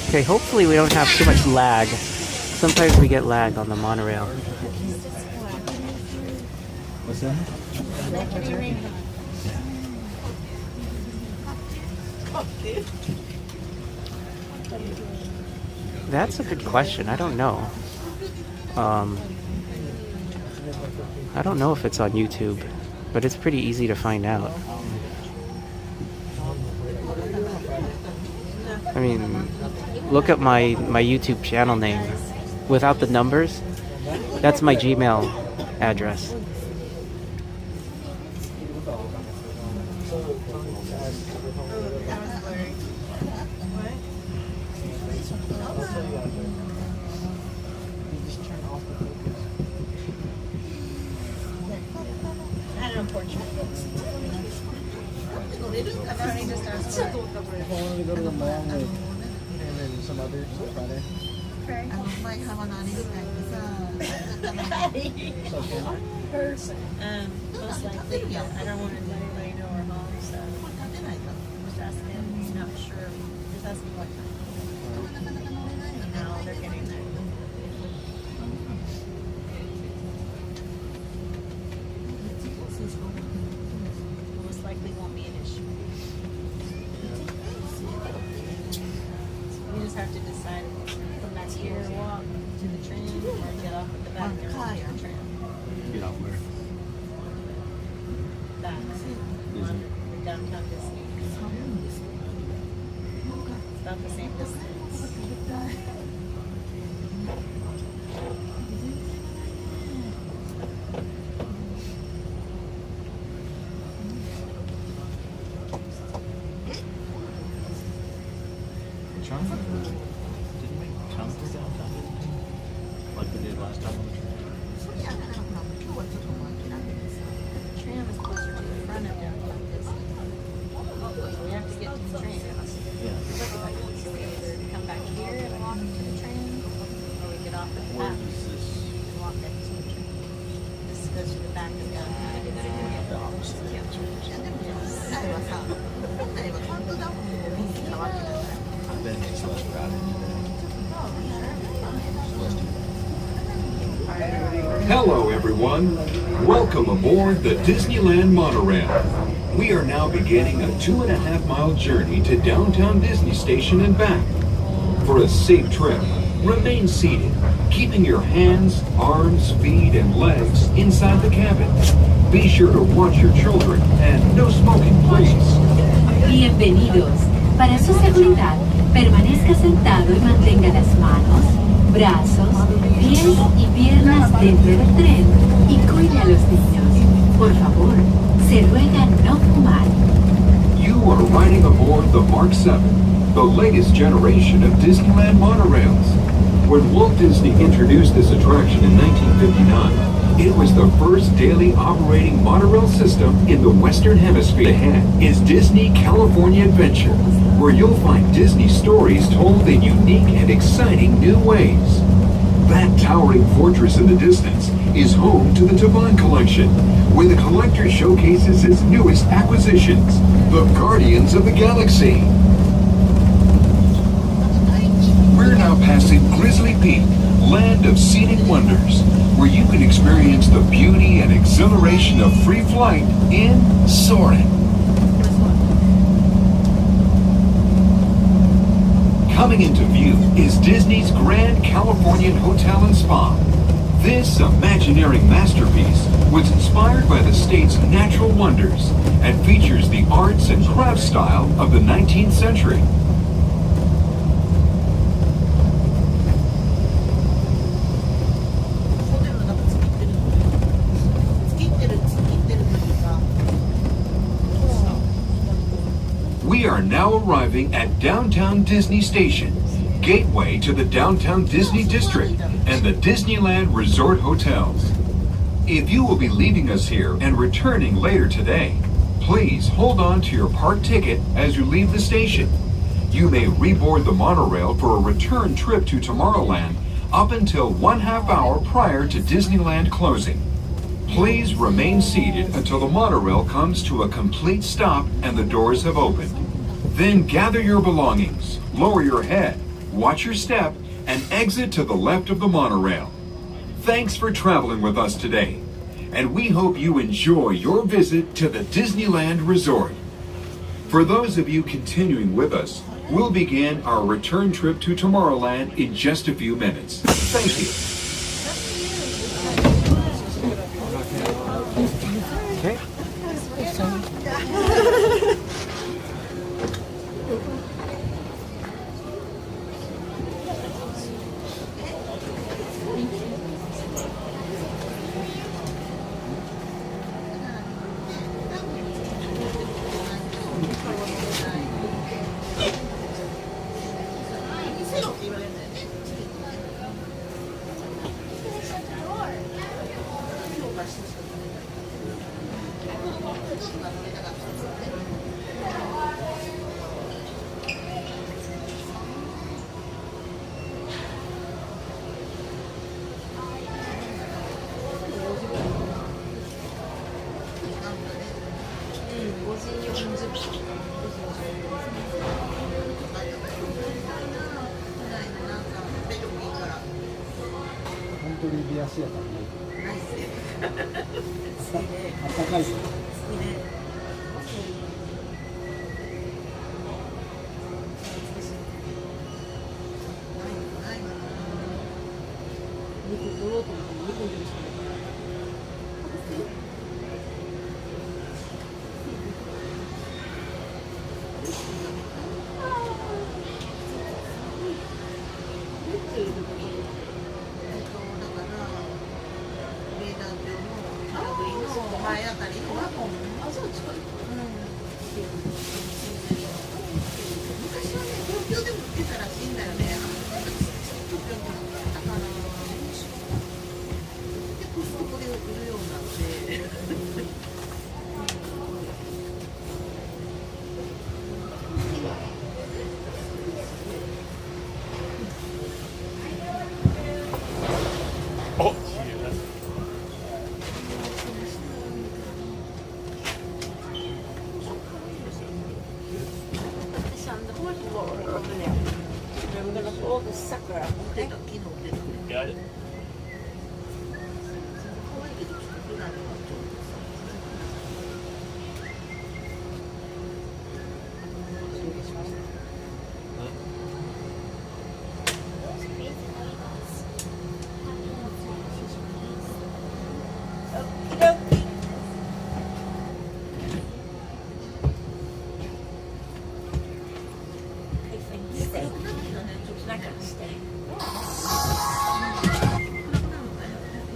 Okay, hopefully we don't have too much lag. Sometimes we get lag on the monorail. What's that? That's a good question. I don't know. I don't know if it's on YouTube, but it's pretty easy to find out. I mean, look at my YouTube channel name. Without the numbers, that's my Gmail address. Most likely, yeah. I don't want to let anybody know our home, so just asking. He's not sure. Just asking what time. No, they're getting there. Most likely won't be an issue. We just have to decide from back here, walk to the train, or get off at the back there and take the train. Get off where? Back. downtown Disney. It's about the same distance. Chunk? Didn't we chunk this downtown? Like we did last time on the train? The tram is closer to the front of downtown Disney. So we have to get to the tram. Yeah. So we either come back here and walk to the tram, or we get off at the back and walk next to the tram. This goes to the back of downtown. The opposite. I bet it's less crowded today. Hello, everyone. Welcome aboard the Disneyland Monorail. We are now beginning a 2.5-mile journey to downtown Disney Station and back. For a safe trip, remain seated, keeping your hands, arms, feet, and legs inside the cabin. Be sure to watch your children and no smoking, please. Bienvenidos. Para su seguridad, permanezca sentado y mantenga las manos, brazos, pies y piernas dentro del tren y cuide a los niños. Por favor, se ruega no fumar. You are riding aboard the Mark 7, the latest generation of Disneyland monorails. When Walt Disney introduced this attraction in 1959, it was the first daily operating monorail system in the Western Hemisphere. Ahead is Disney California Adventure, where you'll find Disney stories told in unique and exciting new ways. That towering fortress in the distance is home to the Divine Collection, where the collector showcases its newest acquisitions, the Guardians of the Galaxy. We're now passing Grizzly Peak, land of scenic wonders, where you can experience the beauty and exhilaration of free flight in Soarin'. Coming into view is Disney's Grand Californian Hotel and Spa. This imaginary masterpiece was inspired by the state's natural wonders and features the arts and crafts style of the 19th century. We are now arriving at Downtown Disney Station, gateway to the Downtown Disney District and the Disneyland Resort Hotels. If you will be leaving us here and returning later today, please hold on to your park ticket as you leave the station. You may reboard the monorail for a return trip to Tomorrowland up until 1/2 hour prior to Disneyland closing. Please remain seated until the monorail comes to a complete stop and the doors have opened. Then gather your belongings, lower your head, watch your step, and exit to the left of the monorail. Thanks for traveling with us today, and we hope you enjoy your visit to the Disneyland Resort. For those of you continuing with us, we'll begin our return trip to Tomorrowland in just a few minutes. Thank you. Okay. Got it.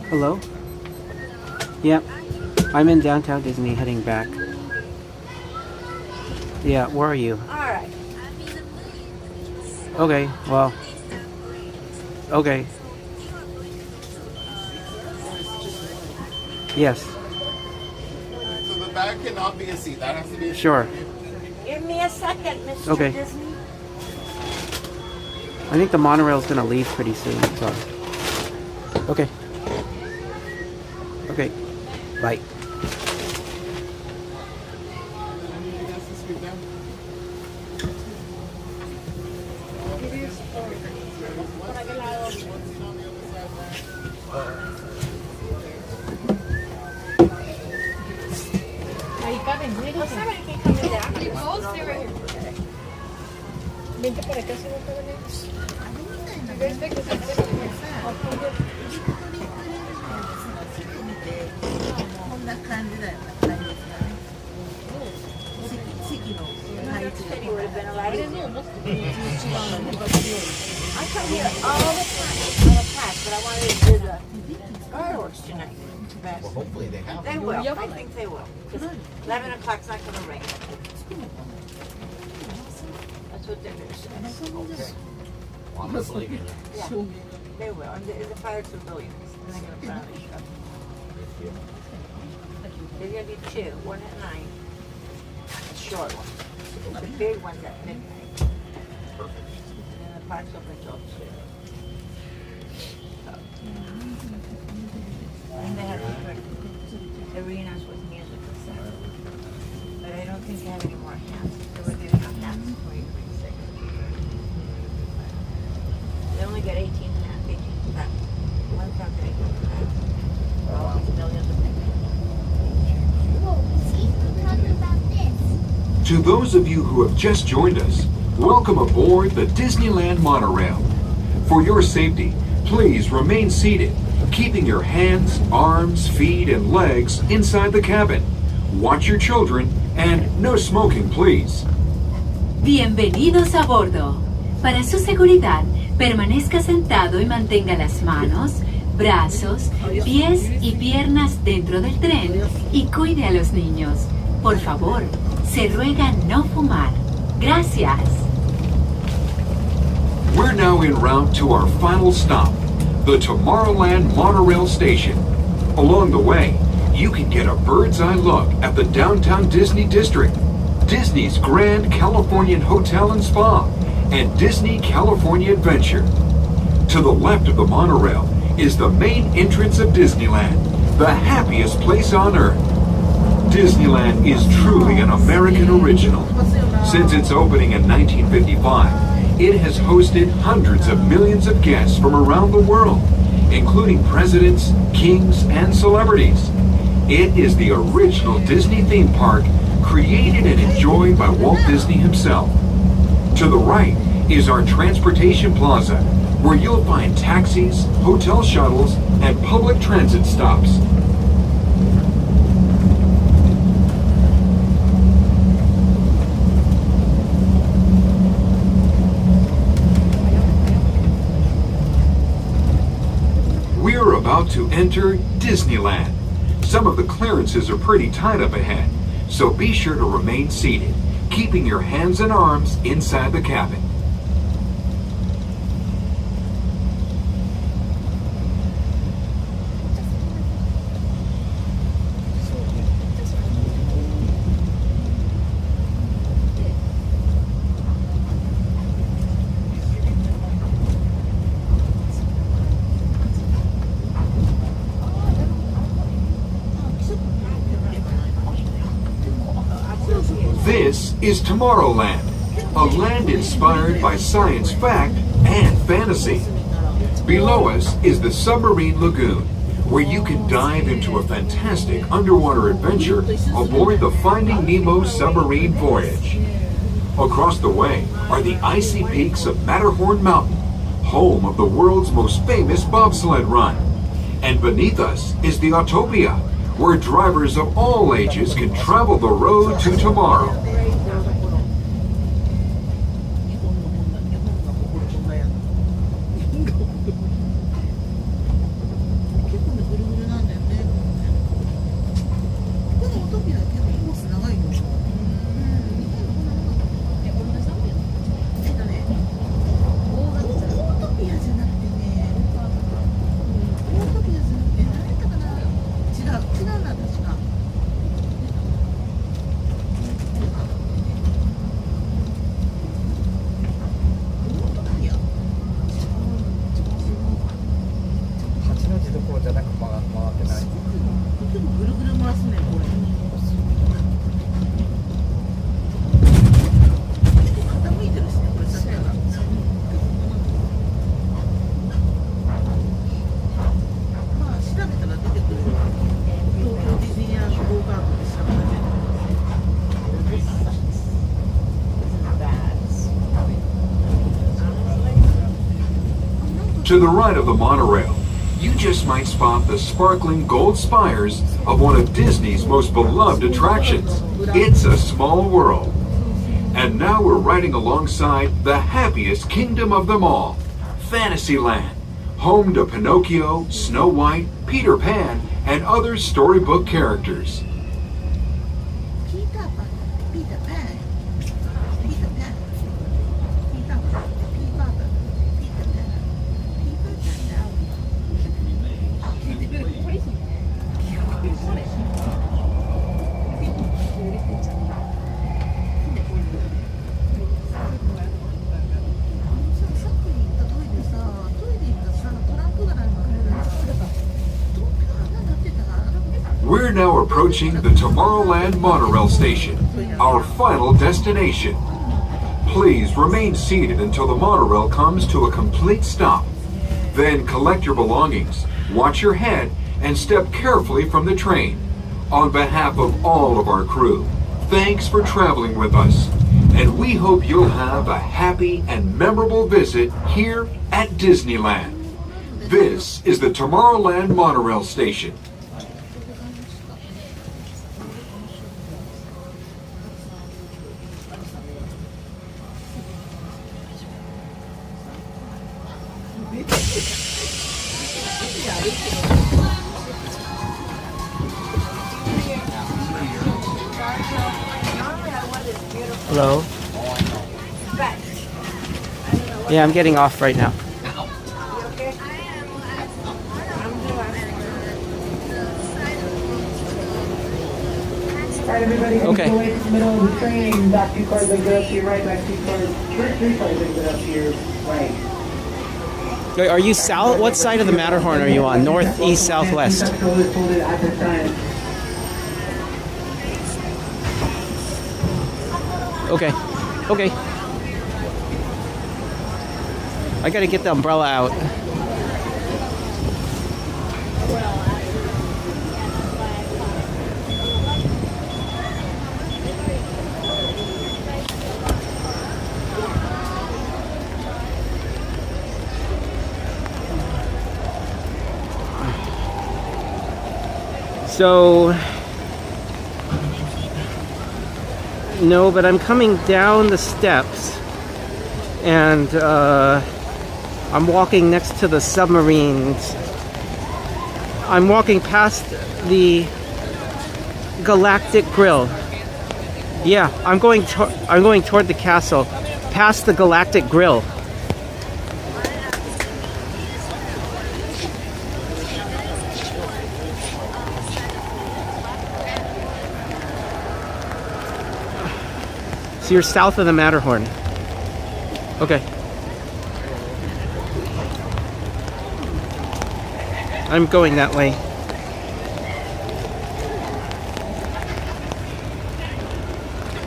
Hello? Yep. I'm in downtown Disney heading back. Yeah, where are you? Alright. Okay, well. Okay. Yes. So the back cannot be a seat. That has to be a Sure. Give me a second, Mr. Okay. Disney. I think the monorail's gonna leave pretty soon, so. Okay. Okay. Bye. Ahí caben, miren. No saben que cambie de agua. Oh, stay right here. Vente para acá si no caben ellos. You guys take this exit. I'll come here. こんな感じだよ。席の配置が。I come here all the time on a pass, but I wanted to do the fireworks tonight. Well, hopefully they have. They will. I think they will. 11 o'clock's not going to rain. That's what they're going to say. Okay. Well, I'm just leaving. Yeah, they will. And the fire civilians. And they're going to put on a show. There's going to be two. One at 9. A short one. The big one's at midnight. Perfect. And then the park's open till 2. So. And they have different arenas with music and stuff. But I don't think they have any more hats. So we're giving out hats for you for your sake. They only get 18 hats, 18 hats. One company gets hats. For all these millions of people. To those of you who have just joined us, welcome aboard the Disneyland Monorail. For your safety, please remain seated, keeping your hands, arms, feet, and legs inside the cabin. Watch your children, and no smoking, please. Bienvenidos a bordo. Para su seguridad, permanezca sentado y mantenga las manos, brazos, pies y piernas dentro del tren y cuide a los niños. Por favor, se ruega no fumar. Gracias. We're now en route to our final stop, the Tomorrowland Monorail Station. Along the way, you can get a bird's eye look at the downtown Disney District, Disney's Grand Californian Hotel and Spa, and Disney California Adventure. To the left of the monorail is the main entrance of Disneyland, the happiest place on earth. Disneyland is truly an American original. Since its opening in 1955, it has hosted hundreds of millions of guests from around the world, including presidents, kings, and celebrities. It is the original Disney theme park created and enjoyed by Walt Disney himself. To the right is our transportation plaza, where you'll find taxis, hotel shuttles, and public transit stops. We're about to enter Disneyland, Some of the clearances are pretty tight up ahead, so be sure to remain seated, keeping your hands and arms inside the cabin. This is Tomorrowland, a land inspired by science fact and fantasy. Below us is the Submarine Lagoon, where you can dive into a fantastic underwater adventure aboard the Finding Nemo submarine voyage. Across the way are the icy peaks of Matterhorn Mountain, home of the world's most famous bobsled run. And beneath us is the Autopia, where drivers of all ages can travel the road to tomorrow. To the right of the monorail, you just might spot the sparkling gold spires of one of Disney's most beloved attractions. It's a small world. And now we're riding alongside the happiest kingdom of them all, Fantasyland, home to Pinocchio, Snow White, Peter Pan, and other storybook characters. We're now approaching the Tomorrowland Monorail station, our final destination. Please remain seated until the monorail comes to a complete stop. Then collect your belongings, watch your head, and step carefully from the train. On behalf of all of our crew, thanks for traveling with us, and we hope you'll have a happy and memorable visit here at Disneyland. This is the Tomorrowland Monorail station. Hello? Yeah, I'm getting off right now. Alright, everybody, okay. Away from the middle of the train. Back 2 cars, then get up to your right. Back 2 cars, 3 cars, then get up to your right. Wait, are you south? What side of the Matterhorn are you on? North, east, southwest? Okay. Okay. I gotta get the umbrella out. So, no, but I'm coming down the steps, and I'm walking next to the submarines. I'm walking past the Galactic Grill. Yeah, I'm going toward the castle, past the Galactic Grill. So you're south of the Matterhorn. Okay. I'm going that way.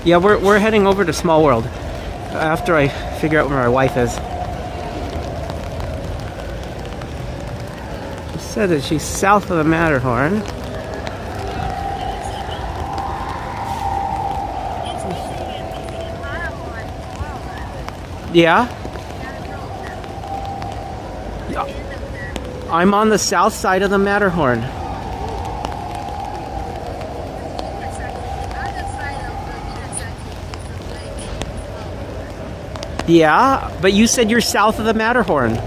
Yeah, we're heading over to Small World after I figure out where my wife is. She said that she's south of the Matterhorn. Yeah? I'm on the south side of the Matterhorn. Yeah, but you said you're south of the Matterhorn.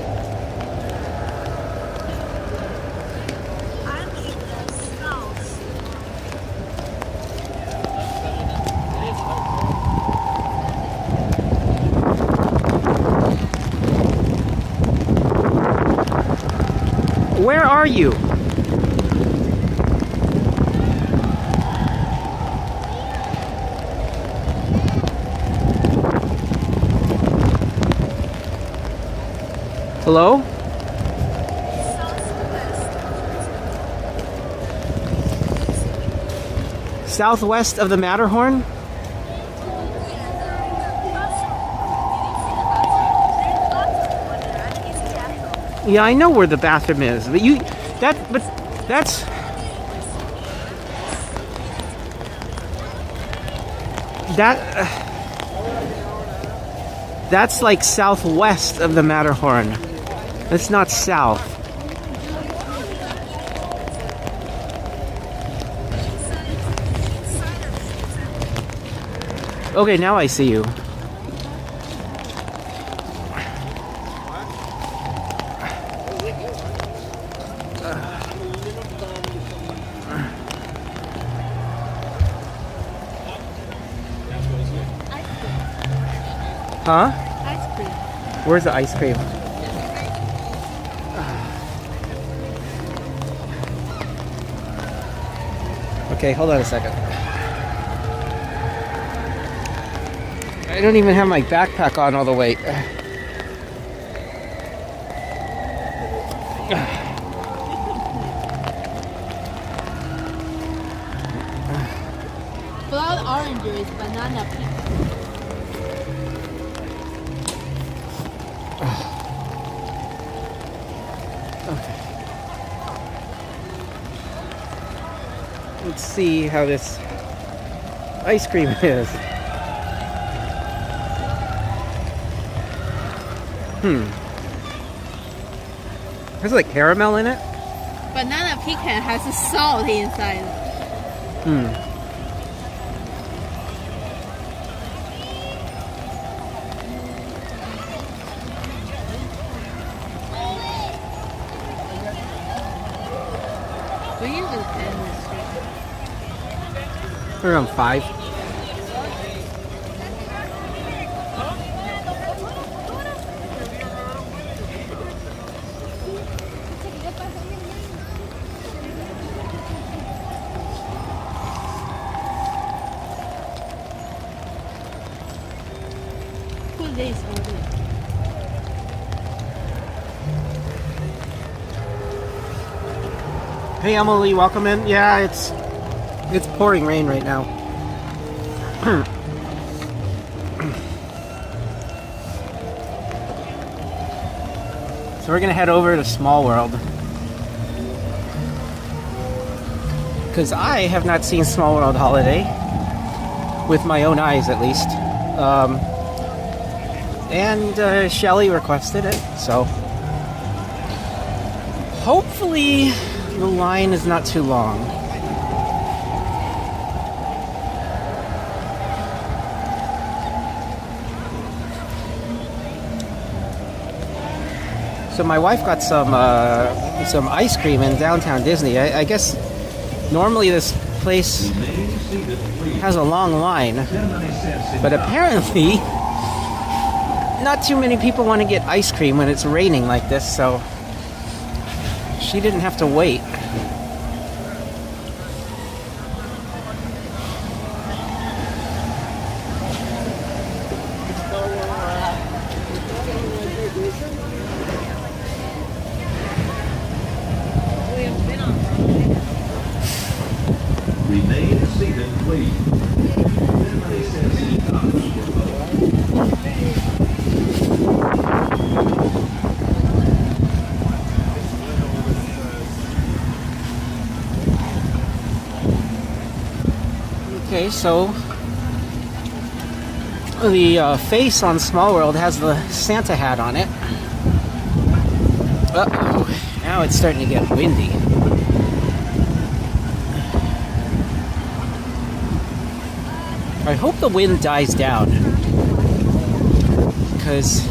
Where are you? Hello? Southwest of the Matterhorn? Yeah, I know where the bathroom is, but that's like southwest of the Matterhorn. That's not south. Okay, now I see you. Huh? Ice cream. Where's the ice cream? Okay, hold on a second. I don't even have my backpack on all the way. Blood orange is banana pink. Let's see how this ice cream is. There's like caramel in it. Banana pecan has a salt inside. We usually end the street. Around 5. Cool days already. Hey Emily, welcome in. Yeah, it's pouring rain right now. So we're gonna head over to Small World. Because I have not seen Small World Holiday. With my own eyes, at least. And Shelly requested it, so hopefully the line is not too long. So my wife got some ice cream in downtown Disney. I guess normally this place has a long line, but apparently not too many people want to get ice cream when it's raining like this, so she didn't have to wait. Remain seated, please. Okay, so the face on Small World has the Santa hat on it. Uh-oh, now it's starting to get windy. I hope the wind dies down, because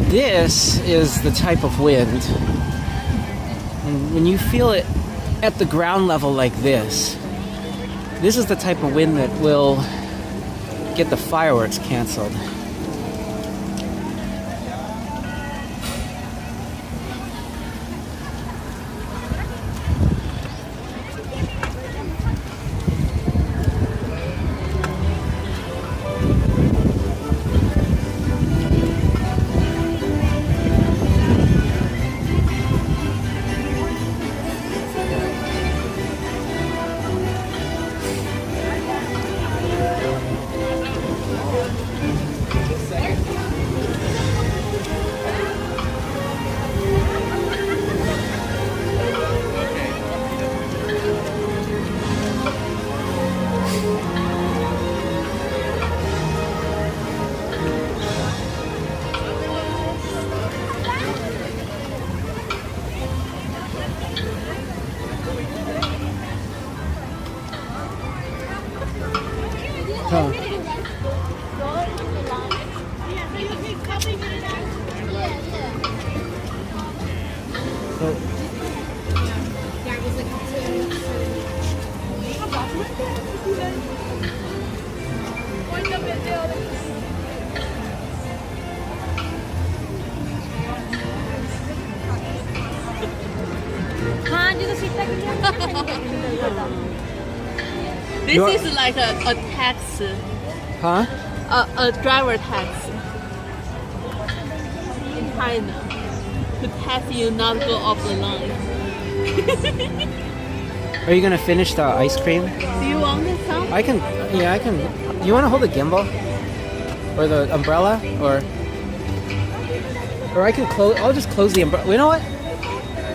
this is the type of wind, and when you feel it at the ground level like this is the type of wind that will get the fireworks canceled. Huh. This is like a taxi. Huh? A driver taxi in China to tax you not go off the line. Are you gonna finish the ice cream? Do you want some? I can. You want to hold the gimbal or the umbrella, or I can close. I'll just close the umbrella. You know what?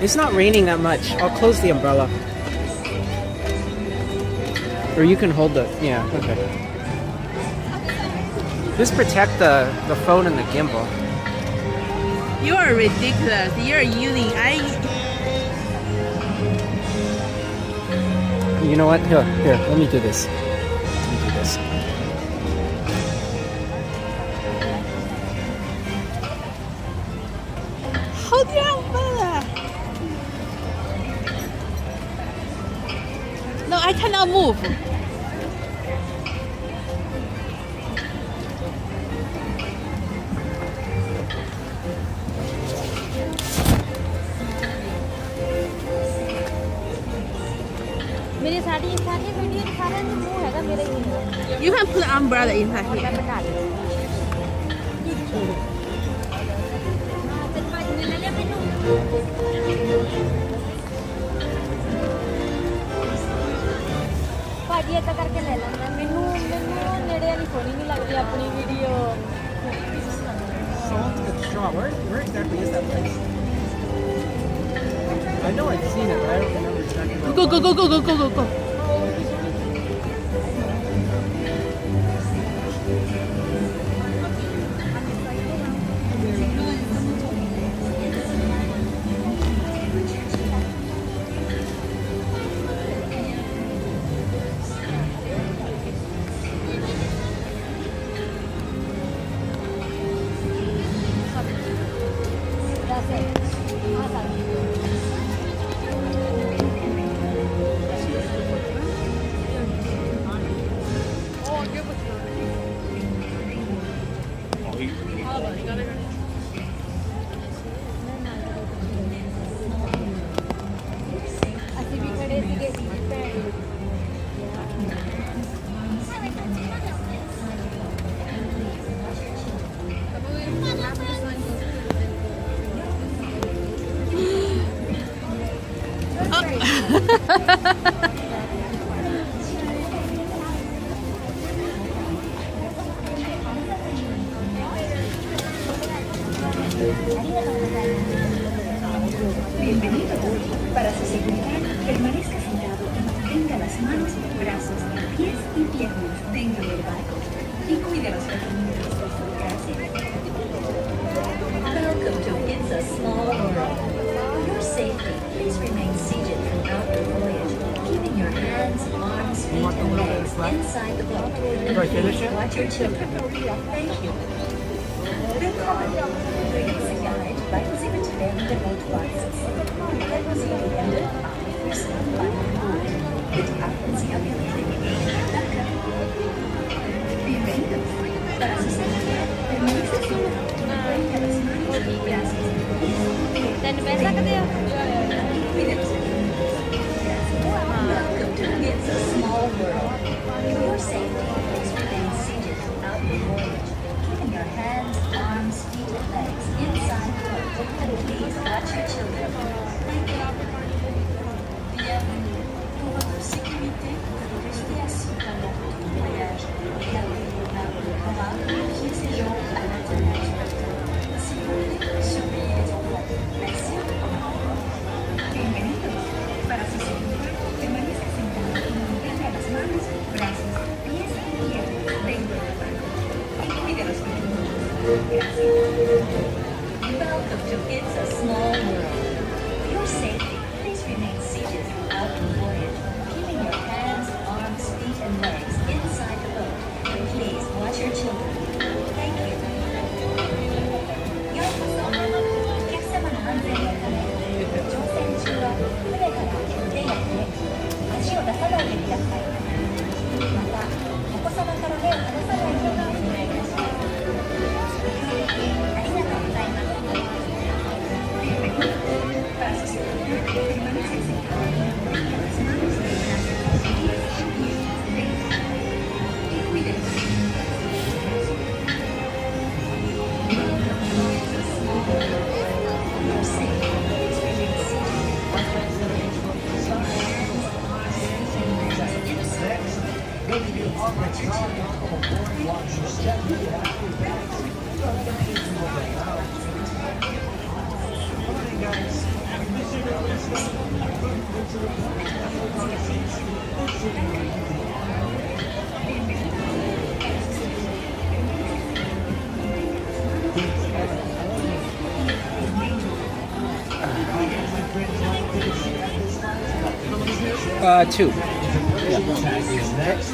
It's not raining that much. I'll close the umbrella. Or you can hold the. Yeah. Okay. Just protect the phone and the gimbal. You are ridiculous. You're using You know what? Here, let me do this. Let me do this. Hold your umbrella. No, I cannot move. You can put an umbrella inside here. ਭਾਜੀ ਏਦਾਂ ਕਰਕੇ ਲੈ ਲੈਂਦਾ ਮੈਨੂੰ ਨੇੜੇ ਵਾਲੀ ਸੋਹਣੀ ਨਹੀਂ ਲੱਗਦੀ ਆਪਣੀ video Salt and straw. Where exactly is that place? I know I've seen it, but I don't remember exactly. Go. Así भी खड़े थे पे Bienvenido. Para su seguridad, permanezca sentado y mantenga las manos, brazos, pies y piernas dentro del barco. Y cuide los requerimientos de su casa. Welcome to It's a Small World. For your safety, please remain seated throughout the voyage, keeping your hands, arms, feet, and legs inside the boat. And please watch your children. Thank you. Willkommen. Übrigens Sicherheit bleiben Sie bitte während der Notfahrt sitzen. Halten Sie die Hände auf die Füße und Beine an. Bitte achten Sie auf Ihre Pflege. Danke. Bienvenidos. Para su seguridad, permanezca sentado y mantenga las manos y brazos. Dan besa ka dia. Y cuide los requerimientos. Welcome to It's a Small World. For your safety, please remain seated throughout the voyage, keeping your hands, arms, feet, and legs inside the boat. And please watch your children. Thank you. Bienvenue. Pour votre sécurité, restez assis pendant tout le voyage et avez-vous un courage, pieds et jambes à l'intérieur du bateau. S'il vous plaît, surveillez les enfants. Merci. Bienvenidos. Para su seguridad, permanezca sentado y mantenga las manos, brazos, pies y piernas dentro del barco. Y cuide los requerimientos. Gracias. Welcome to It's a Small World. For your safety, please remain seated throughout the voyage, keeping your hands, arms, feet, and legs inside the boat. And please watch your children. Thank you. ようこそ。お客様の安全のため、乗船中は船から手や手、足を出さないでください。また、お子様から目を離さないようにお願いいたします。ありがとうございます。Para su seguridad, permanece sentado y mantenga las manos, brazos, pies y piernas dentro del barco. Y cuide los requerimientos. It's a small world. For your safety, please remain seated throughout the voyage, keeping your hands, arms, feet, and legs inside the boat. And please watch your children. Watch your step. Two. Next.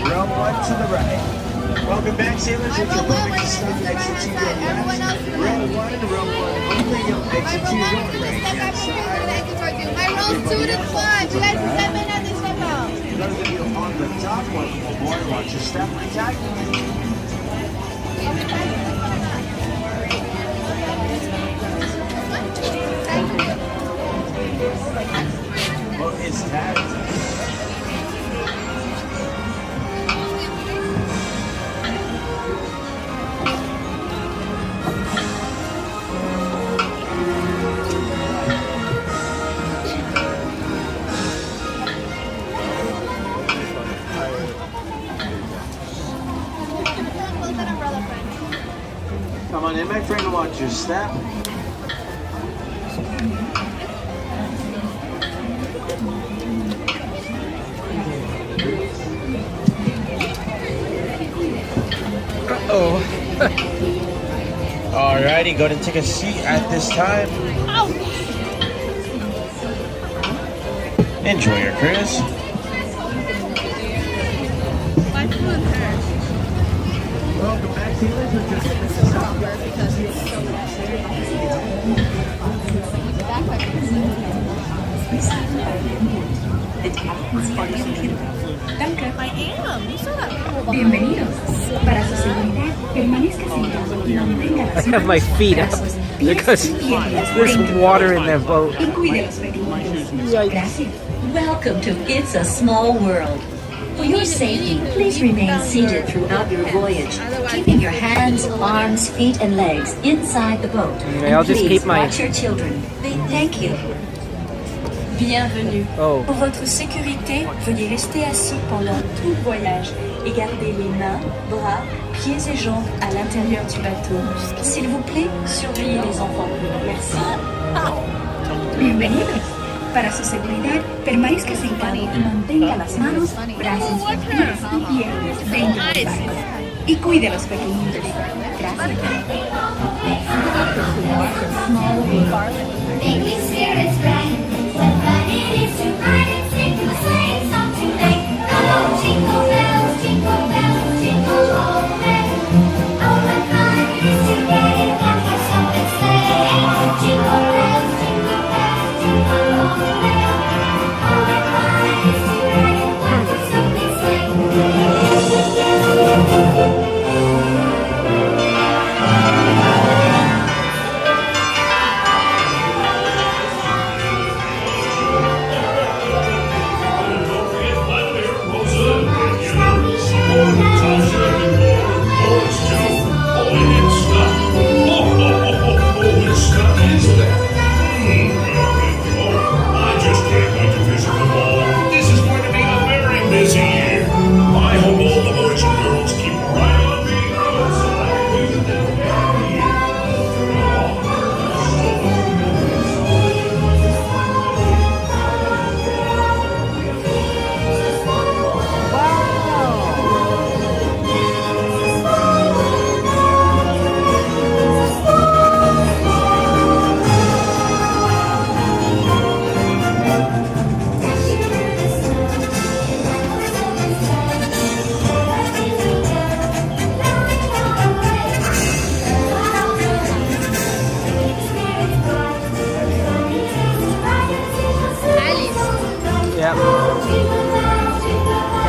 Row one to the right. Welcome back, sailors. It's your perfect stop. Exit 2 going left. Row 1 only. Exit 2 going right hand side. My roll's 2 to 5. You guys can step in at this level. Those of you on the top, welcome aboard. Watch your step. Tag. Well, it's tagged. Come on in, my friend, watch your step. Uh-oh. Alrighty, go and take a seat at this time. Enjoy your cruise. My foot hurts. Welcome back, sailors. We're just at the stop. Because it's so Bienvenidos. Para su seguridad, permanezca sentado y mantenga las I have my feet up because there's water in that boat. y cuide los pequeñitos. Gracias. Welcome to It's a Small World. For your safety, please remain seated throughout your voyage, keeping your hands, arms, feet, and legs inside the boat. Okay, I'll just Please keep my... watch your children. Thank you. Bienvenue. Oh. Pour votre sécurité, veuillez rester assis pendant tout le voyage et garder les mains, bras, pieds et jambes à l'intérieur du bateau. S'il vous plaît, surveillez les enfants. Merci. Bienvenidos. Para su seguridad, permanezca sentado y mantenga las manos, brazos, pies y piernas dentro del barco. Y cuide a los pequeñitos. Gracias. Making spirits bright. Somebody needs to ride and sing the same song tonight. Come on, jingle bells, jingle all the way. Oh, what fun it is to ride on horse open sleigh. Jingle bells, jingle all the way. Oh, what fun it is to ride on horse open sleigh.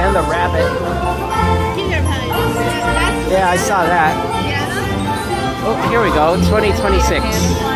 And the rabbit. Yeah, I saw that. Oh, here we go, 2026.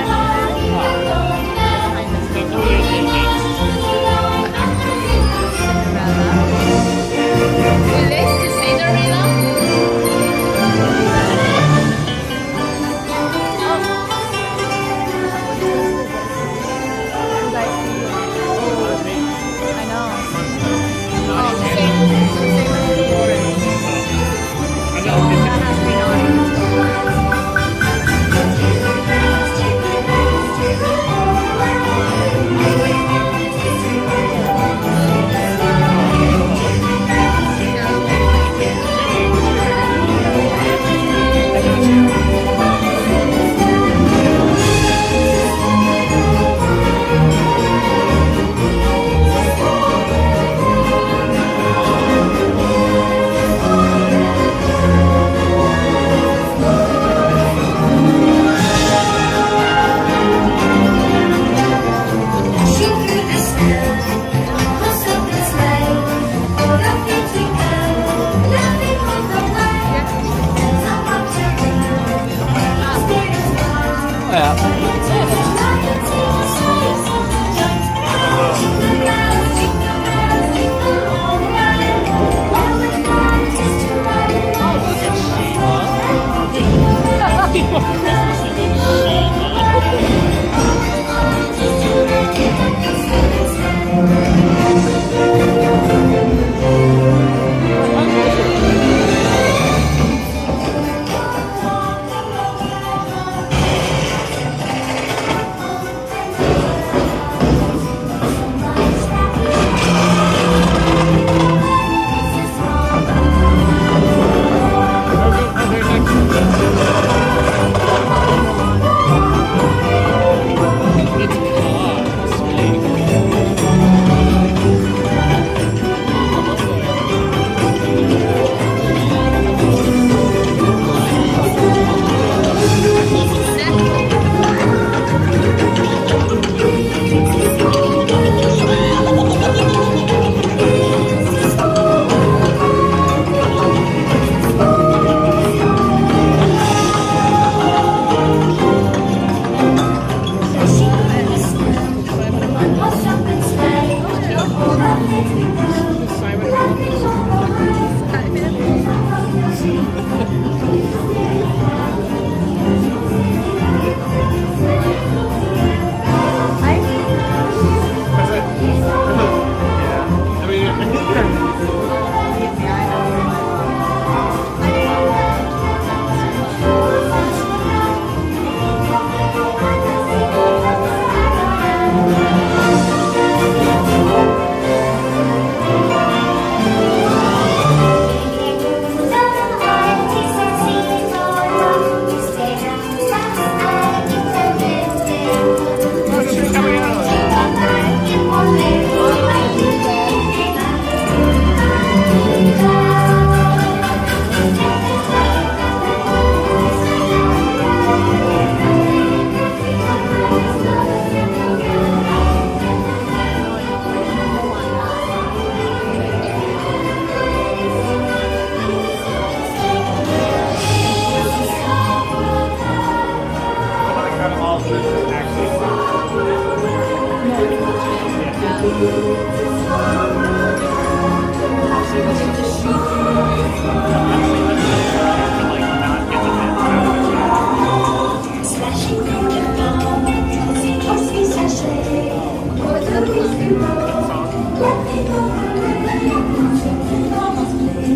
Did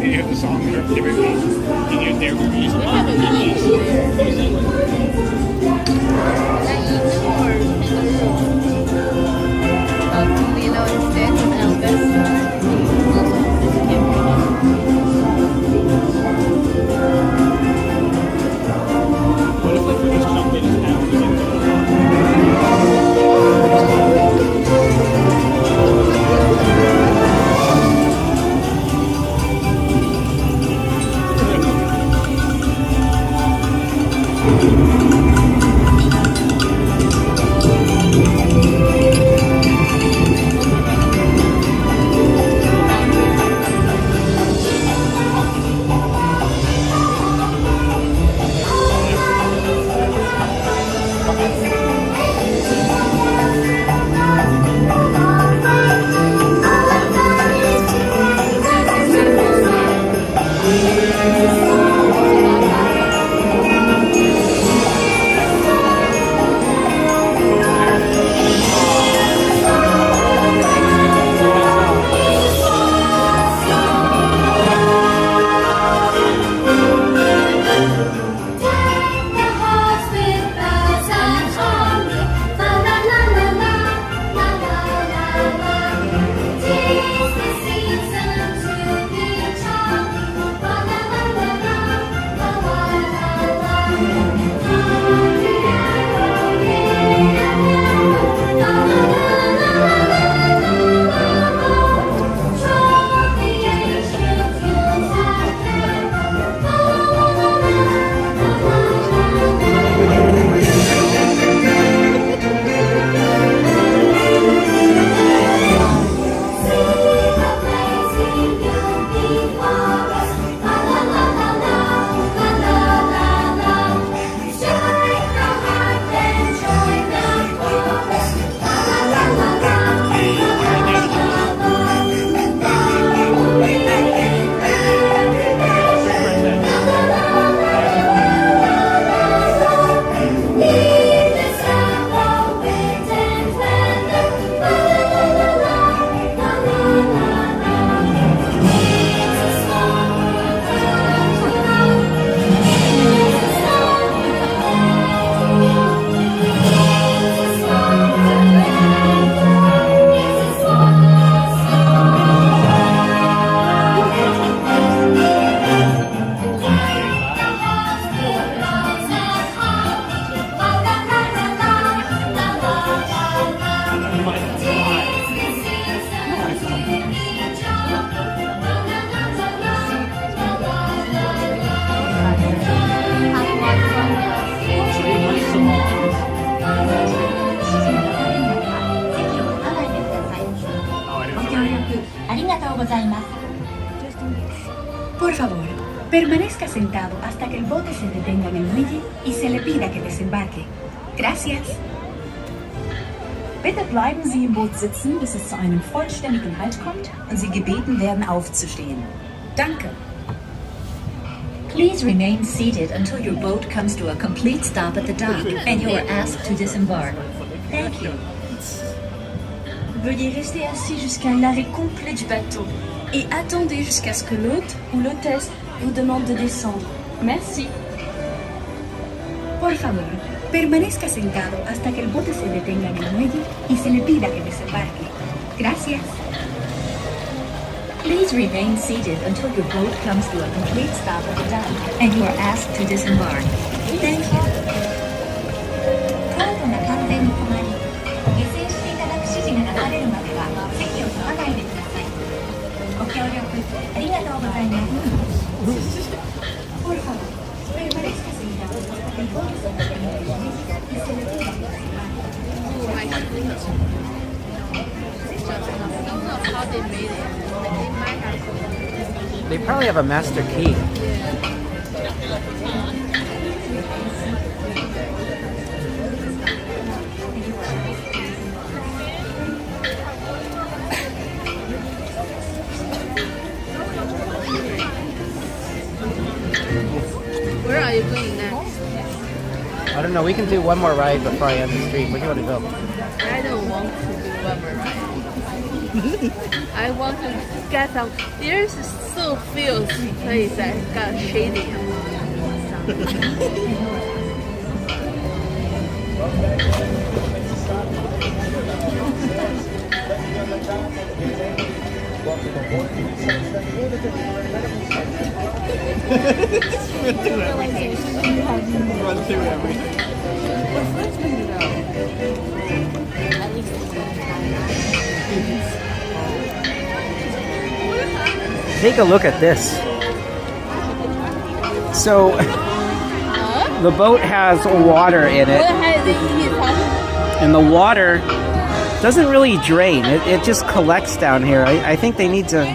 you hear the song they released? Did you release Lilo instead of Elvis. What if like we just jumped in and out? Por favor, permanezca sentado hasta que el bote se detenga en el muelle y se le pida que desembarque. Gracias. Bitte bleiben Sie im Boot sitzen, bis es zu einem vollständigen Halt kommt und Sie gebeten werden, aufzustehen. Danke. Please remain seated until your boat comes to a complete stop at the dock and you are asked to disembark. Thank you. Veuillez rester assis jusqu'à l'arrêt complet du bateau et attendez jusqu'à ce que l'hôte ou l'hôtesse vous demande de descendre. Merci. Por favor, permanezca sentado hasta que el bote se detenga en el muelle y se le pida que desembarque. Gracias. Please remain seated until your boat comes to a complete stop at the dock and you are asked to disembark. Thank you. コートが完全に止まり、下船していただく指示がなされるまでは席を取らないでください。ご協力ありがとうございます。Por favor, permanezca sentado hasta que el bote se detenga en el muelle y se le pida que desembarque. How they made it. They might have. They probably have a master key. No, we can do one more ride before I end the stream. Where do you want to go? I don't want to do one more ride. I want to get some. There's so few place that got shady. Run through everything. Take a look at this. So, the boat has water in it, and the water doesn't really drain. It just collects down here. I think they need to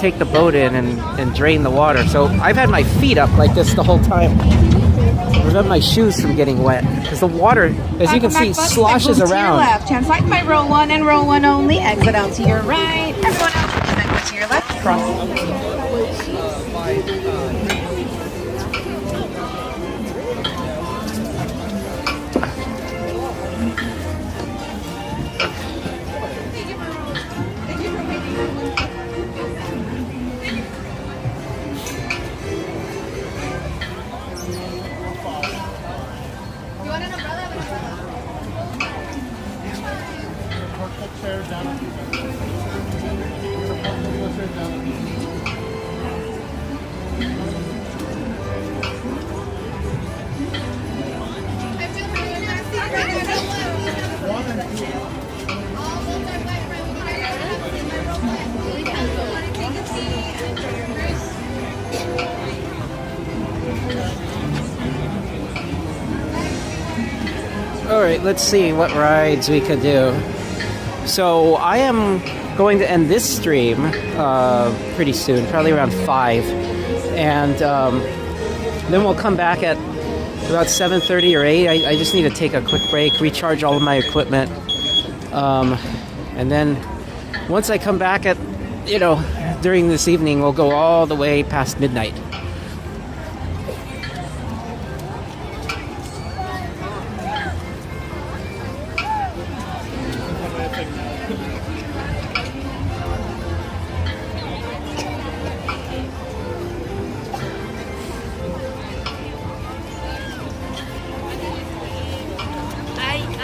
take the boat in and drain the water. So I've had my feet up like this the whole time to prevent my shoes from getting wet, because the water, as you can see, sloshes Move to your around. left. Hand side by row 1 and row 1 only. Exit out to your right. Everyone else, exit to your left. Cross. Alright, let's see what rides we could do. So I am going to end this stream pretty soon, probably around 5. And then we'll come back at about 7:30 or 8. I just need to take a quick break, recharge all of my equipment. And then once I come back at, during this evening, we'll go all the way past midnight.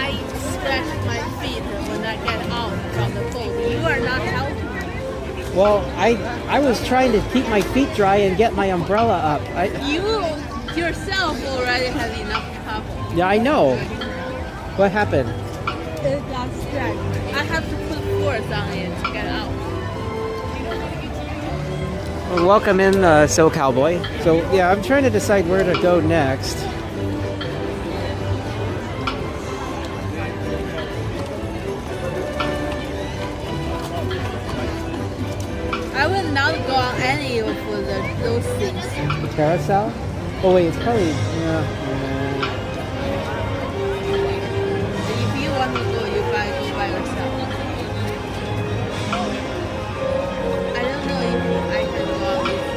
I scratch my feet when I get out from the boat. You are not helping. Well, I was trying to keep my feet dry and get my umbrella up. You yourself already have enough trouble. Yeah, I know. What happened? It got scratched. I have to put force on it to get out. Well, welcome in, So Cowboy. So, yeah, I'm trying to decide where to go next. I will not go on any of those things. The carousel? Oh, wait, it's probably... If you want to go, you go by yourself. I don't know if I can go on this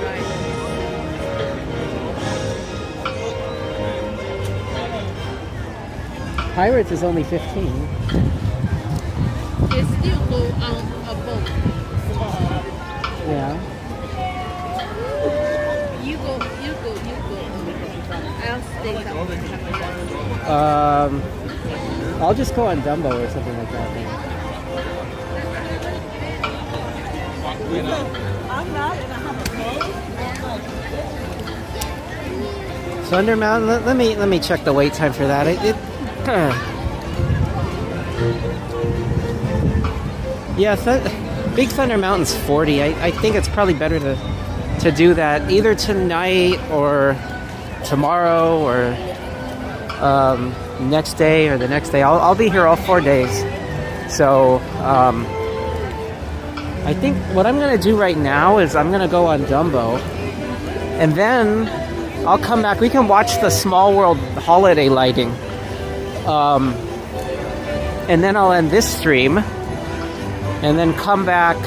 ride. Pirates is only 15. They still go on a boat. Yeah. You go. I'll stay somewhere. I'll just go on Dumbo or something like that. I'm not, and I have a boat. Thunder Mountain. Let me check the wait time for that. Big Thunder Mountain's 40. I think it's probably better to do that either tonight or tomorrow or next day or the next day. I'll be here all 4 days. So I think what I'm gonna do right now is I'm gonna go on Dumbo, and then I'll come back. We can watch the Small World holiday lighting, and then I'll end this stream, and then come back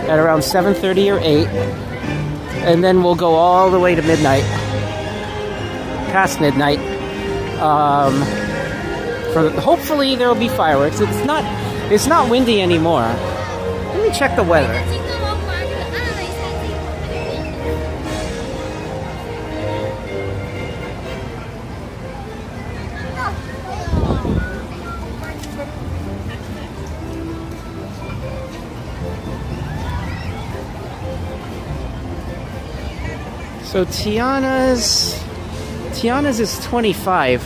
at around 7:30 or 8, and then we'll go all the way to midnight. past midnight. Hopefully there will be fireworks. It's not windy anymore. Let me check the weather. So Tiana's is 25.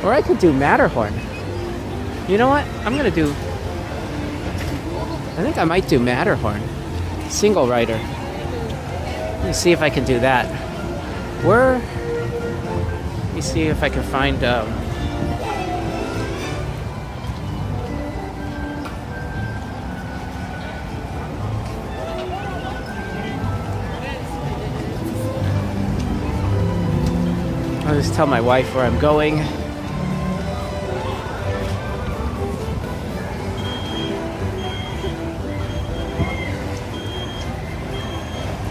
Or I could do Matterhorn. You know what? I think I might do Matterhorn. Single rider. Let me see if I can do that. Let me see if I can find I'll just tell my wife where I'm going.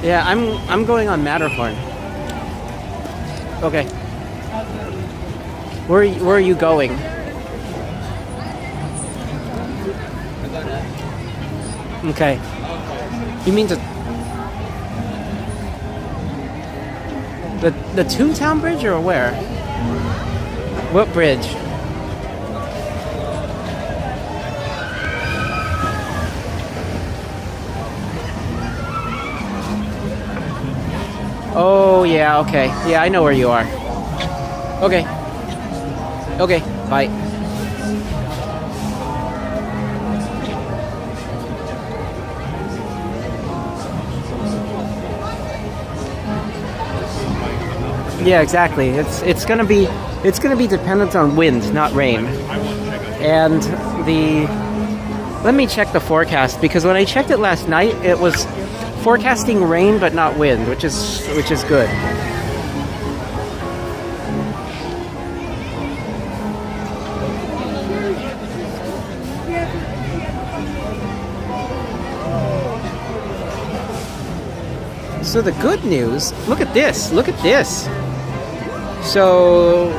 Yeah, I'm going on Matterhorn. Okay. Where are you going? Okay. You mean the Toontown Bridge or where? What bridge? Oh, yeah, okay. Yeah, I know where you are. Okay. Okay, bye. Yeah, exactly. It's gonna be dependent on wind, not rain. And let me check the forecast, because when I checked it last night, it was forecasting rain but not wind, which is good. So the good news, look at this. So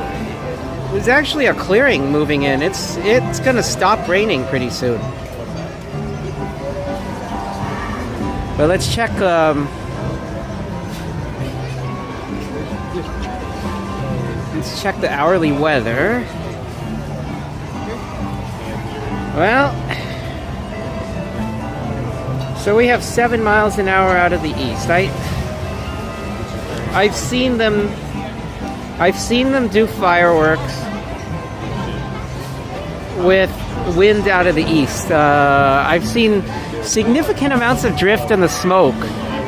there's actually a clearing moving in. It's gonna stop raining pretty soon. But let's check the hourly weather. Well, so we have 7 miles an hour out of the east. I've seen them do fireworks with wind out of the east. I've seen significant amounts of drift and the smoke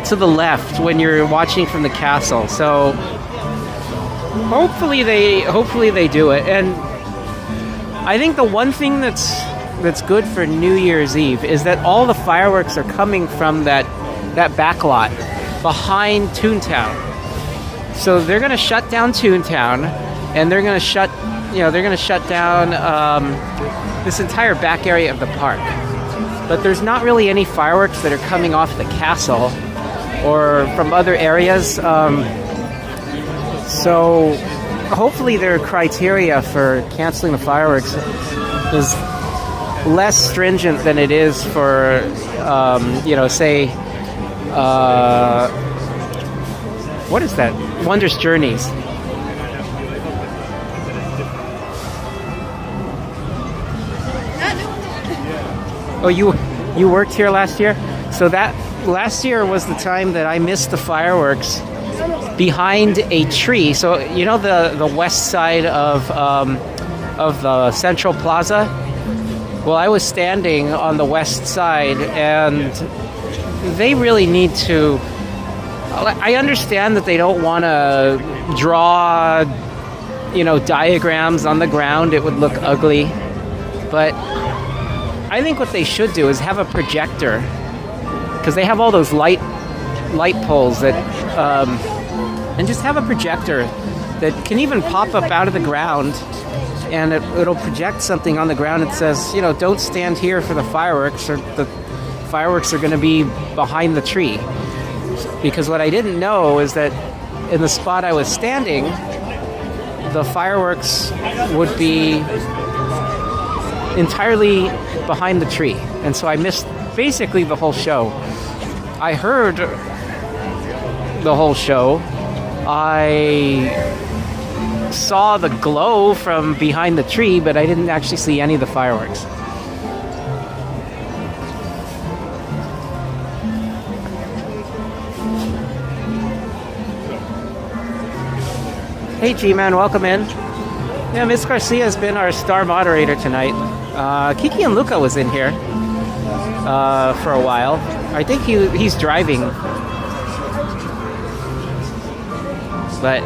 to the left when you're watching from the castle. So hopefully they do it. And I think the one thing that's good for New Year's Eve is that all the fireworks are coming from that back lot behind Toontown. So they're going to shut down Toontown, and they're going to shut down this entire back area of the park. But there's not really any fireworks that are coming off the castle or from other areas. So hopefully their criteria for canceling the fireworks is less stringent than it is for, say, what is that? Wondrous Journeys. Oh, you worked here last year? So that last year was the time that I missed the fireworks behind a tree. So you know the west side of the Central Plaza? Well, I was standing on the west side, and they really need to... I understand that they don't want to draw, diagrams on the ground. It would look ugly. But I think what they should do is have a projector, because they have all those light poles that... and just have a projector that can even pop up out of the ground, and it'll project something on the ground that says, don't stand here for the fireworks, or the fireworks are going to be behind the tree. Because what I didn't know is that in the spot I was standing, the fireworks would be entirely behind the tree. And so I missed basically the whole show. I heard the whole show. I saw the glow from behind the tree, but I didn't actually see any of the fireworks. Hey G-Man, welcome in. Yeah, Miss Garcia has been our star moderator tonight. Kiki and Luca was in here for a while. I think he's driving. But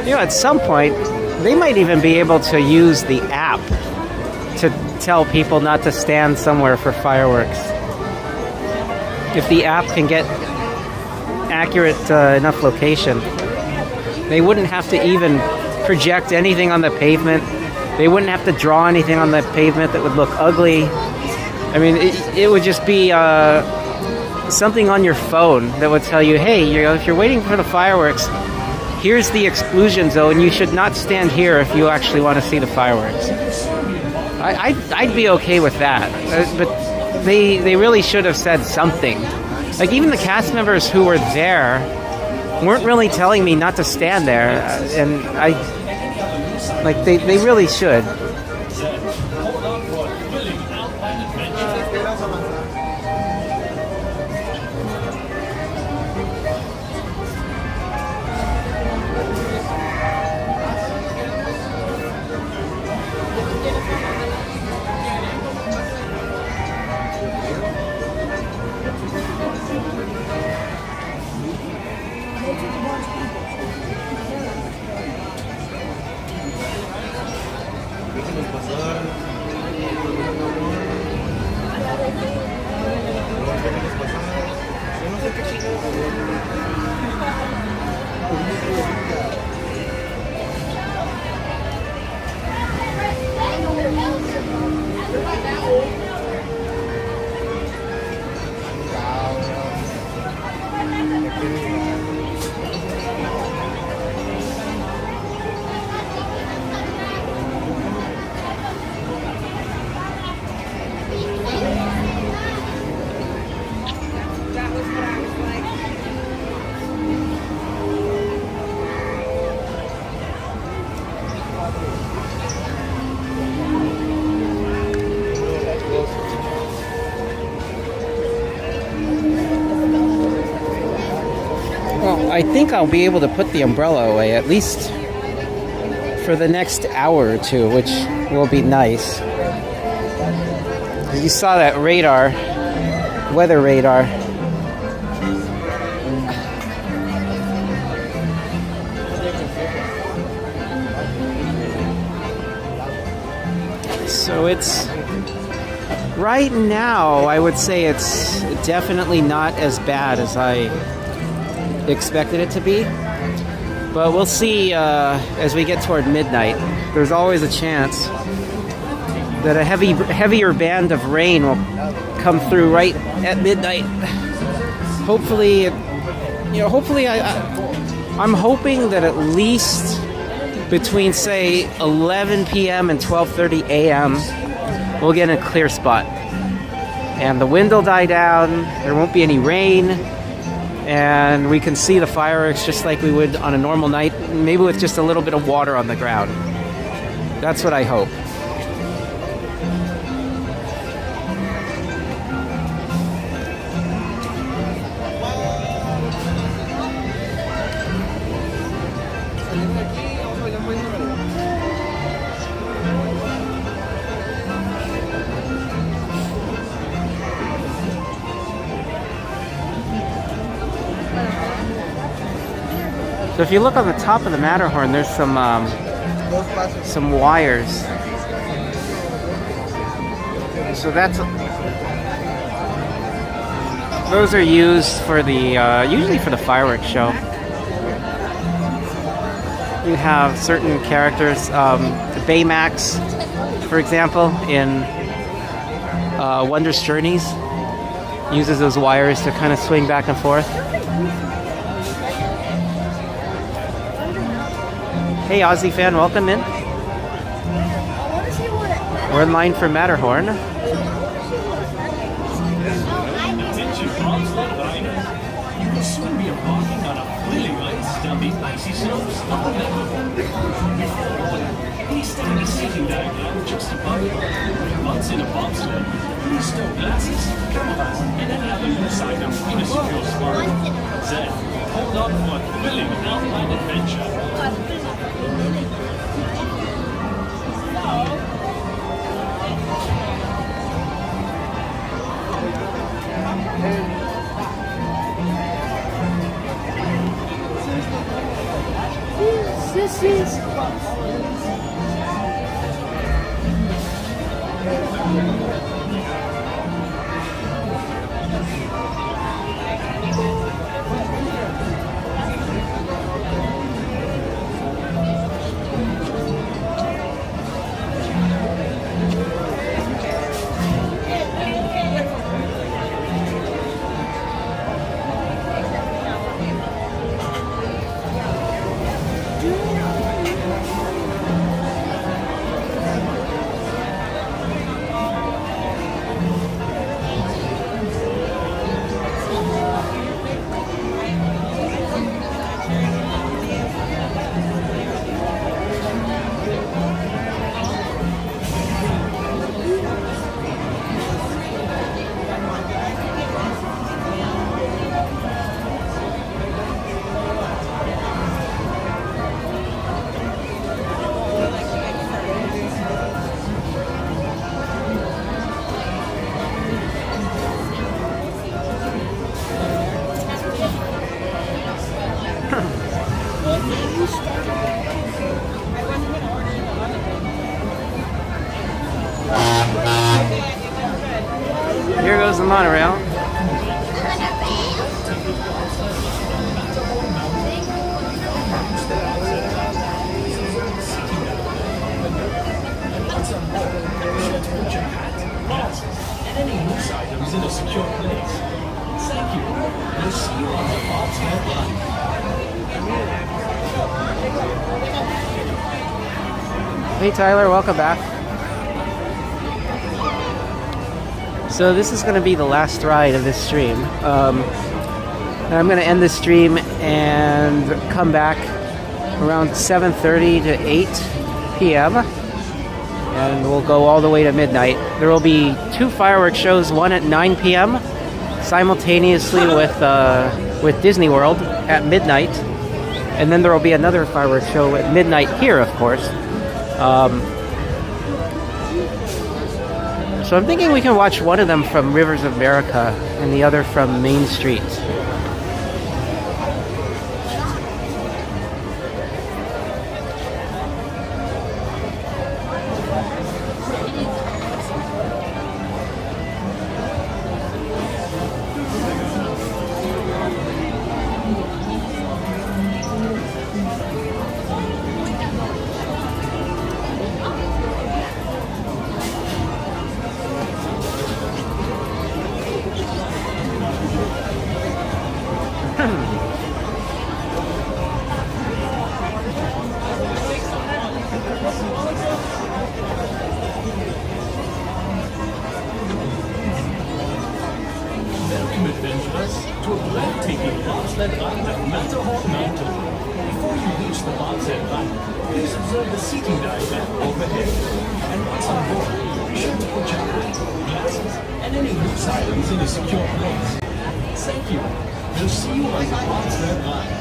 you know, at some point, they might even be able to use the app to tell people not to stand somewhere for fireworks. If the app can get accurate enough location, they wouldn't have to even project anything on the pavement. They wouldn't have to draw anything on the pavement that would look ugly. I mean, it would just be something on your phone that would tell you, hey, if you're waiting for the fireworks, here's the exclusion zone. You should not stand here if you actually want to see the fireworks. I'd be okay with that. But they really should have said something. Like, even the cast members who were there weren't really telling me not to stand there. And they really should. I think I'll be able to put the umbrella away, at least for the next hour or two, which will be nice. You saw that radar, weather radar. So it's, right now, I would say it's definitely not as bad as I expected it to be, but we'll see as we get toward midnight. There's always a chance that a heavier band of rain will come through right at midnight. hopefully, I'm hoping that at least between, say, 11 p.m. and 12:30 a.m., we'll get in a clear spot. And the wind will die down, there won't be any rain, and we can see the fireworks just like we would on a normal night, maybe with just a little bit of water on the ground. That's what I hope. So if you look on the top of the Matterhorn, there's some wires. So those are used for the usually for the fireworks show. You have certain characters, the Baymax, for example, in Wondrous Journeys, uses those wires to kind of swing back and forth. Hey Aussie fan, welcome in. We're in line for Matterhorn. You will soon be embarking on a thrilling ice down the icy slopes of the Matterhorn. Please study the seating diagram just above you. Once in a bobsled, please stow glasses, cameras, and any other loose items in a secure spot. Then, hold on for a thrilling alpine adventure. Yes. Here goes the monorail. And any loose items in a secure place. Thank you. We'll see you on the Bobsled line. Hey Tyler, welcome back. So this is going to be the last ride of this stream. And I'm going to end this stream and come back around 7:30 to 8 p.m. And we'll go all the way to midnight. There will be 2 fireworks shows, one at 9 p.m. simultaneously with Disney World at midnight. And then there will be another fireworks show at midnight here, of course. So I'm thinking we can watch one of them from Rivers of America and the other from Main Street. at Matterhorn Mountain. Before you reach the bobsled ride, please observe the seating diagram overhead. And once on board, be sure to put your hat, glasses, and any loose items in a secure place. Thank you. We'll see you on the bobsled ride.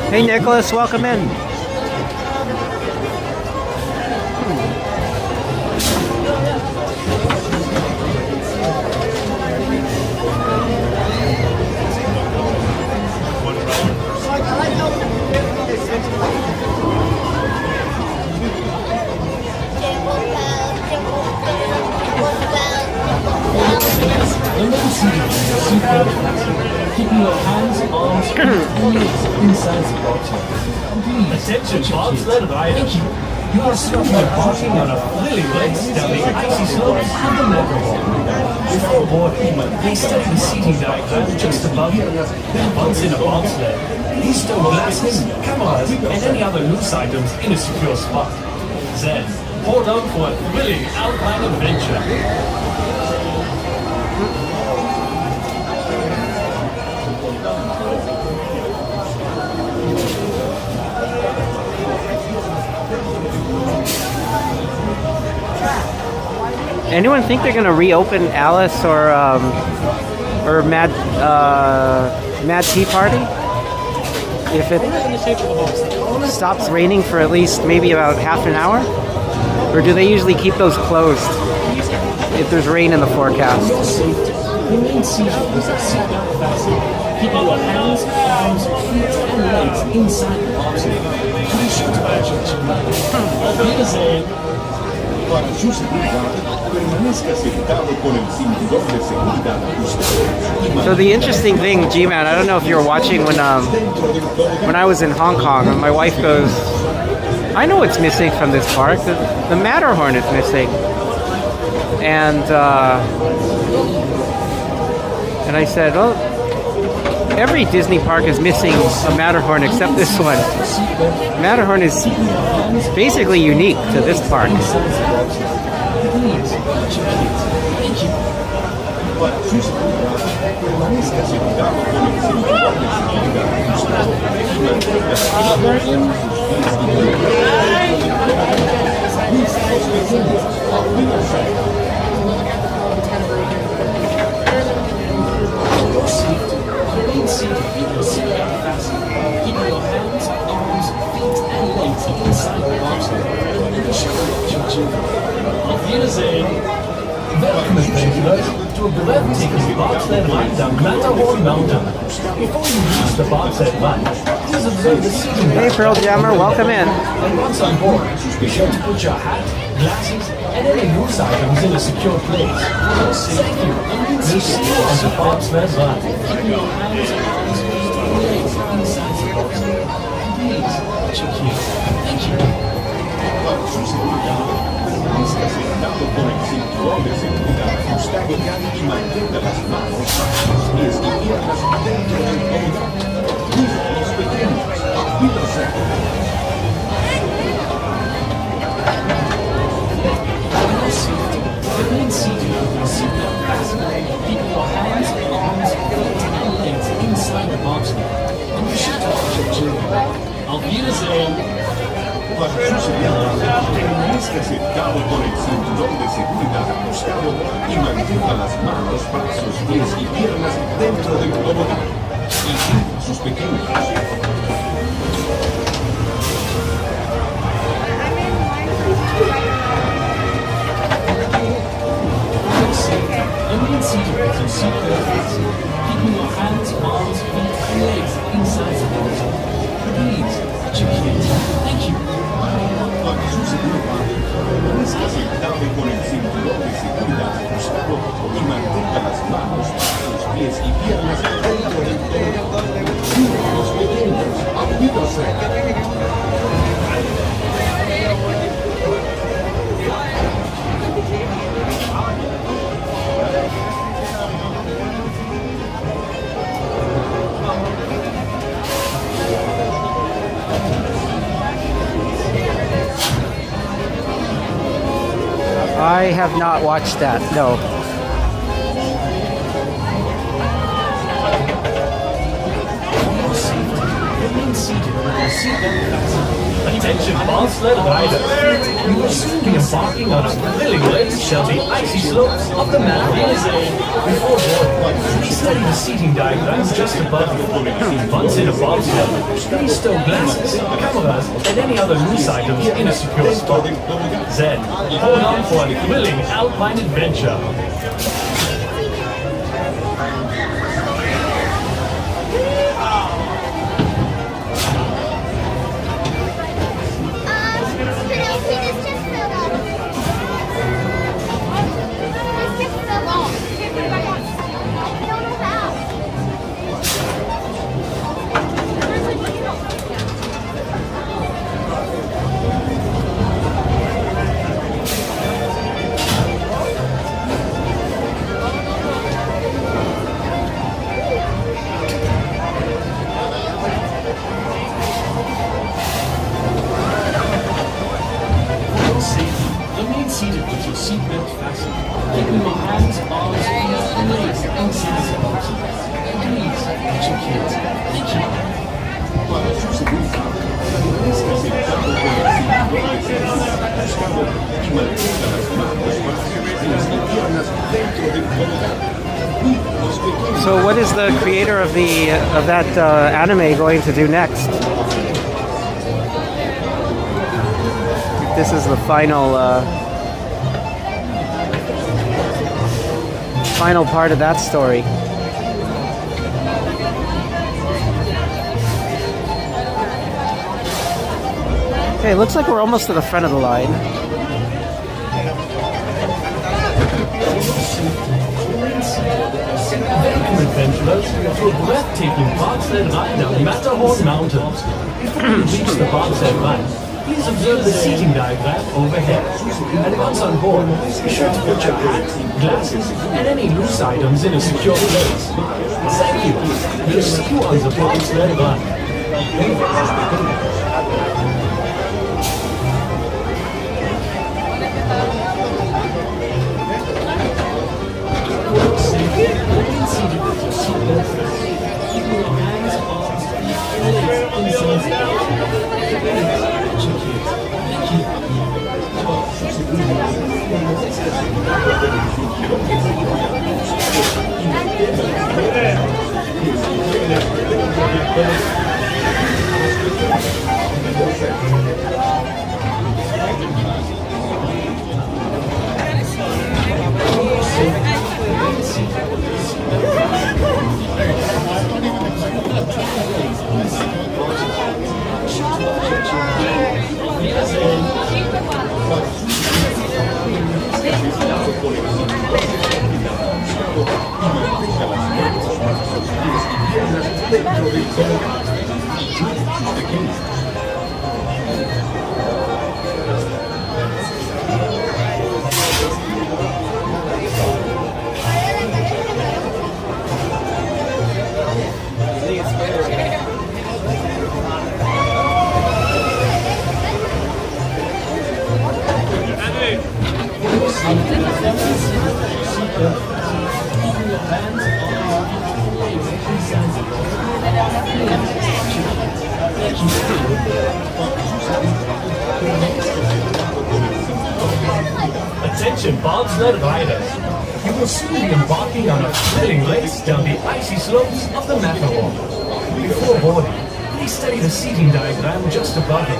Hey Nicholas, welcome in. Keeping your hands, arms, and legs inside the bobsled. Attention, bobsled riders. You are swiftly embarking on a thrilling race down the icy slopes of the Matterhorn. Before boarding, please study the seating diagram just above you. Then once in a bobsled, please stow glasses, cameras, and any other loose items in a secure spot. Then, board on for a thrilling alpine adventure. Anyone think they're gonna reopen Alice or Mad Tea Party if it stops raining for at least maybe about half an hour? Or do they usually keep those closed if there's rain in the forecast? Remain seated with your seatbelt fastened. Keeping your hands, arms, feet, and legs inside the bobsled. Be sure to match your Auf Wiedersehen. Para su seguridad, permanezca sentado con el cinturón de seguridad ajustado. So the interesting thing, G-Man, I don't know if you were watching when I was in Hong Kong, and my wife goes, I know what's missing from this park. The Matterhorn is missing. And I said, well, every Disney park is missing a Matterhorn except this one. Matterhorn is basically unique to this park. Remain seated with your seatbelt fastened. Keeping your hands, arms, feet, and legs inside the bobsled. And be sure to watch your children. Auf Wiedersehen. Welcome, adventurers, to a breathtaking bobsled ride down Matterhorn Mountain. Before you reach the bobsled ride, please observe the seating. Hey, Pearl Jammer, welcome in. And once on board, be sure to put your hat, glasses, and any loose items in a secure place. Thank you. We'll see you on the bobsled ride. Keeping your hands, arms, feet, and legs inside the bobsled. Please, watch your cue. Thank you. Para su seguridad, permanezca sentado con el cinturón de seguridad ajustado y mantenga las manos, brazos, pies y piernas dentro del tobogán. Cuida a los pequeños. Auf Wiedersehen. Remain seated with your seatbelt fastened. Keeping your hands, arms, feet, and legs inside the bobsled. And be sure to watch your children. Auf Wiedersehen. Para su seguridad, permanezca sentado con el cinturón de seguridad ajustado y mantenga las manos, brazos, pies y piernas dentro del tobogán. Y sus pequeños. Remain seated with your seatbelt keeping your hands, arms, feet, and legs inside the boat. Please, watch your kids. Thank you. Para su seguridad, permanezca sentado con el cinturón de seguridad ajustado y mantenga las manos, los pies y piernas dentro del tobogán. Los pequeños, ayúdase. I have not watched that, no. Attention, bobsled riders! You will soon be embarking on a thrilling race down the icy slopes of the Matterhorn. Before boarding, please study the seating diagrams just above you. Once in a bobsled, please stow glasses, cameras, and any other loose items in a secure spot. Then, hold on for a thrilling alpine adventure. Seated with your seatbelt fastened, keeping your hands, arms, feet, and legs inside the boat. Please, watch your kids. Thank you. Para su seguridad, permanezca sentado con el cinturón de seguridad ajustado y mantenga las manos, pies y piernas dentro del tobogán. Los pequeños. So what is the creator of that anime going to do next? This is the final part of that story. Okay, looks like we're almost to the front of the line. Welcome, adventurers, to a breathtaking bobsled ride down Matterhorn Mountains. Before you reach the bobsled ride, please observe the seating diagram overhead. And once on board, be sure to put your hat, glasses, and any loose items in a secure place. Thank you. We'll see you on the bobsled ride. Remain seated with your seatbelt fastened. Keep your hands, arms, feet, and legs inside the boat. Watch your kids. Thank you. Attention, bobsled riders! You will soon be embarking on a thrilling race down the icy slopes of the Matterhorn. Before boarding, please study the seating diagram just above you.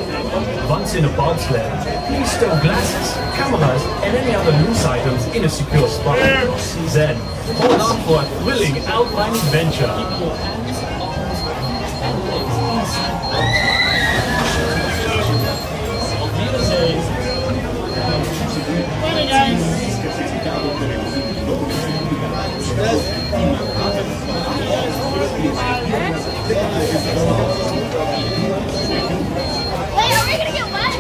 Once in a bobsled, please stow glasses, cameras, and any other loose items in a secure spot. Then, hold on for a thrilling alpine adventure. Morning, guys. Wait, are we gonna get wet?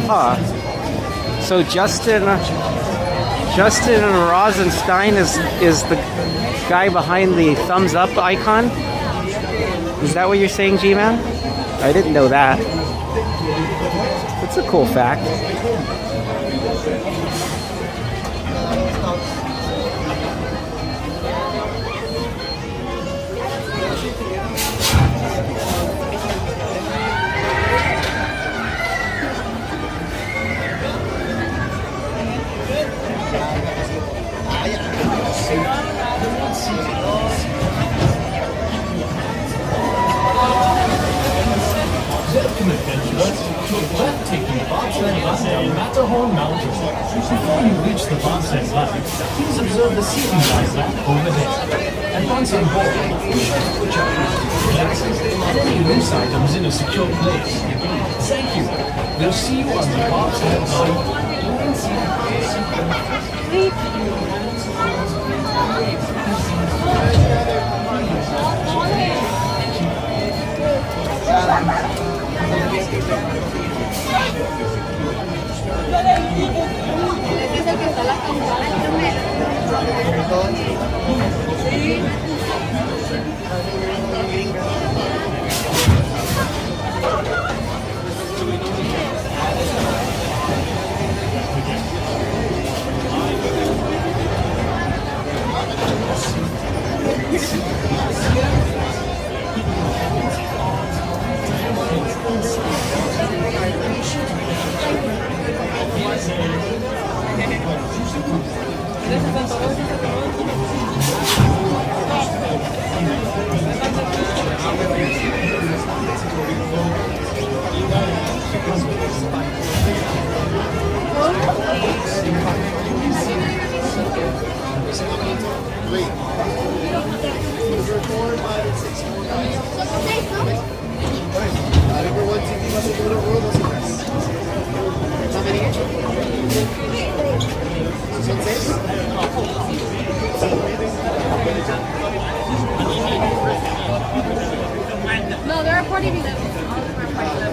Huh. So Justin Rosenstein is the guy behind the thumbs up icon? Is that what you're saying, G-Man? I didn't know that. That's a cool fact. Welcome, adventurers, to a breathtaking bobsled run down Matterhorn Mountain. Before you reach the bobsled run, please observe the seating diagram over there. And once on board, be sure to put your glasses and any loose items in a secure place. Thank you. We'll see you on the bobsled No, there are 40 levels. All of them are 40 levels.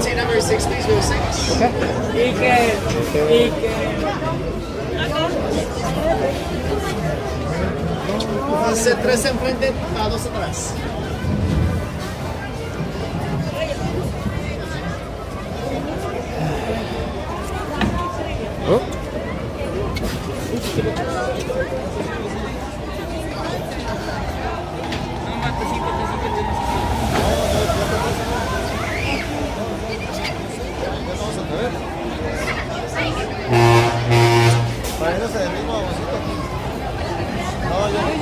Say number 6, please. We have 6. Hacer 3 enfrente, a 2 atrás. Oh.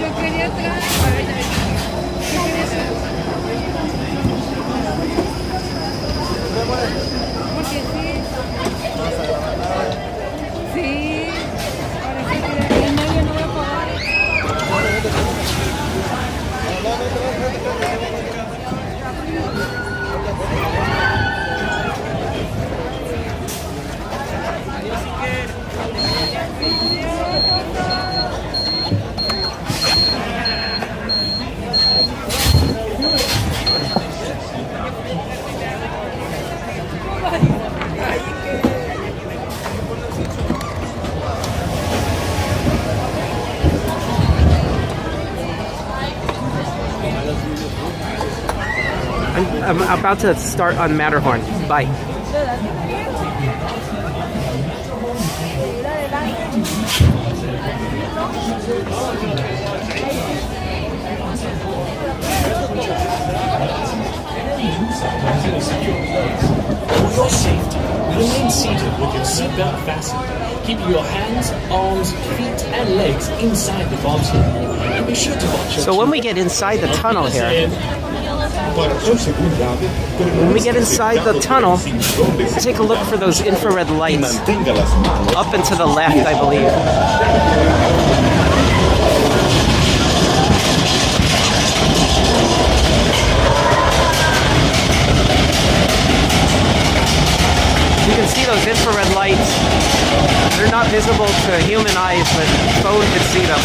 Yo quería atrás. Porque sí. Sí. Ahora sí quedaría. I'm about to start on Matterhorn. Bye. For your safety, remain seated with your seatbelt fastened, keeping your hands, arms, feet, and legs inside the bobsled. And be sure to watch your So when we get inside the tunnel here, when we get inside the tunnel, take a look for those infrared lights up and to the left, I believe. You can see those infrared lights. They're not visible to human eyes, but phone can see them.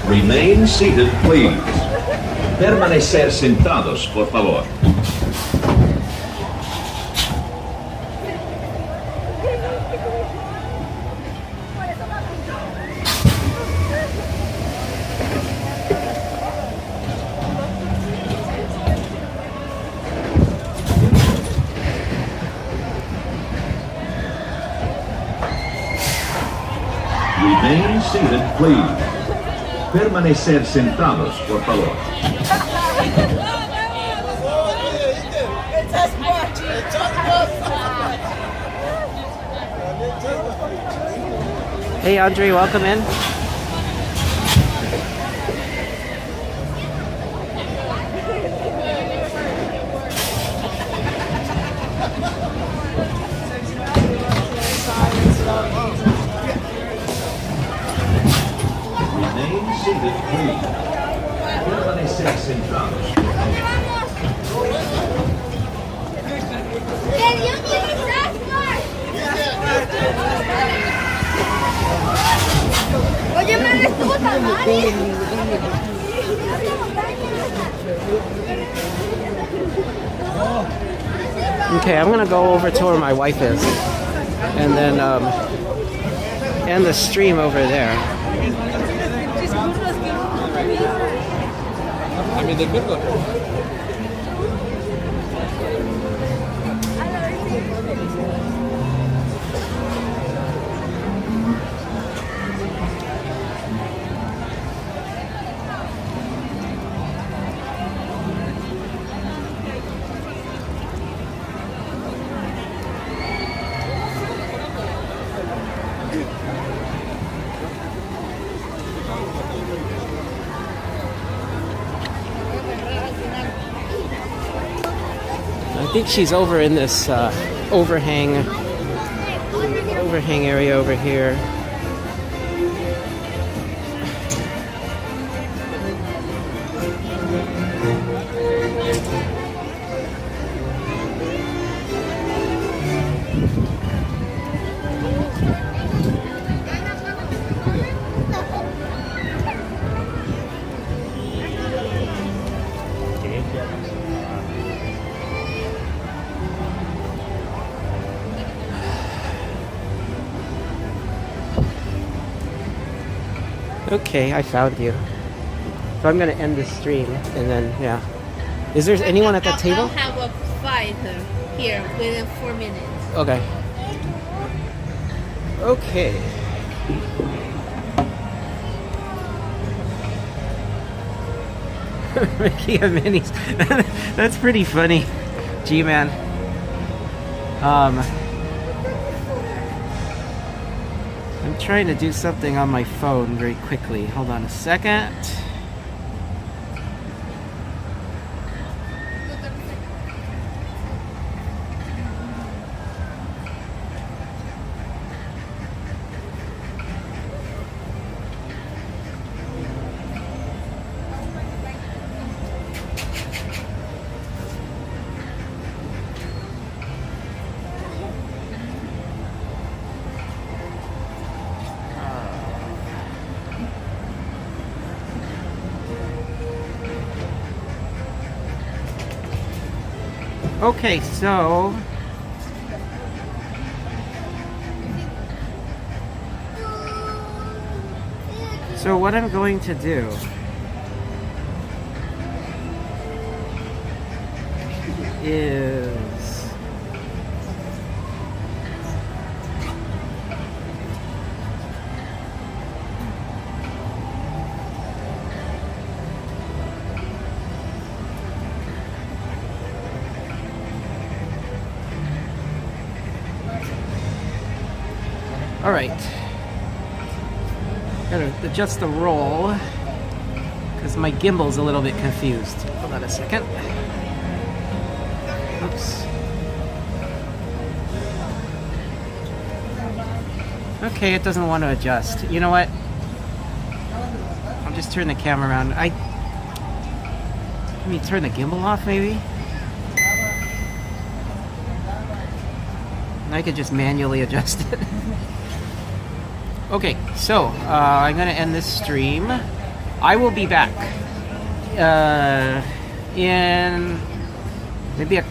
Remain seated, please. Permanecer sentados, por favor. Remain seated, please. Permanecer sentados, por favor. Hey Andre, welcome in. Remain seated, please. Permanecer sentados. Oye, me estuvo tan mal. Okay, I'm gonna go over to where my wife is, and then end the stream over there. I mean, they could go. I think she's over in this overhang overhang area over here. Okay, I found you. So I'm gonna end the stream and then, yeah. Is there anyone at that table? I'll have a fight here within 4 minutes. Okay. Okay. Mickey and Minnie's. That's pretty funny. G-Man. I'm trying to do something on my phone very quickly. Hold on a second. Okay, so what I'm going to do is alright. Gotta adjust the roll because my gimbal's a little bit confused. Hold on a second. Oops. Okay, it doesn't want to adjust. You know what? I'll just turn the camera around. Let me turn the gimbal off, maybe? I could just manually adjust it. Okay, so I'm gonna end this stream. I will be back in maybe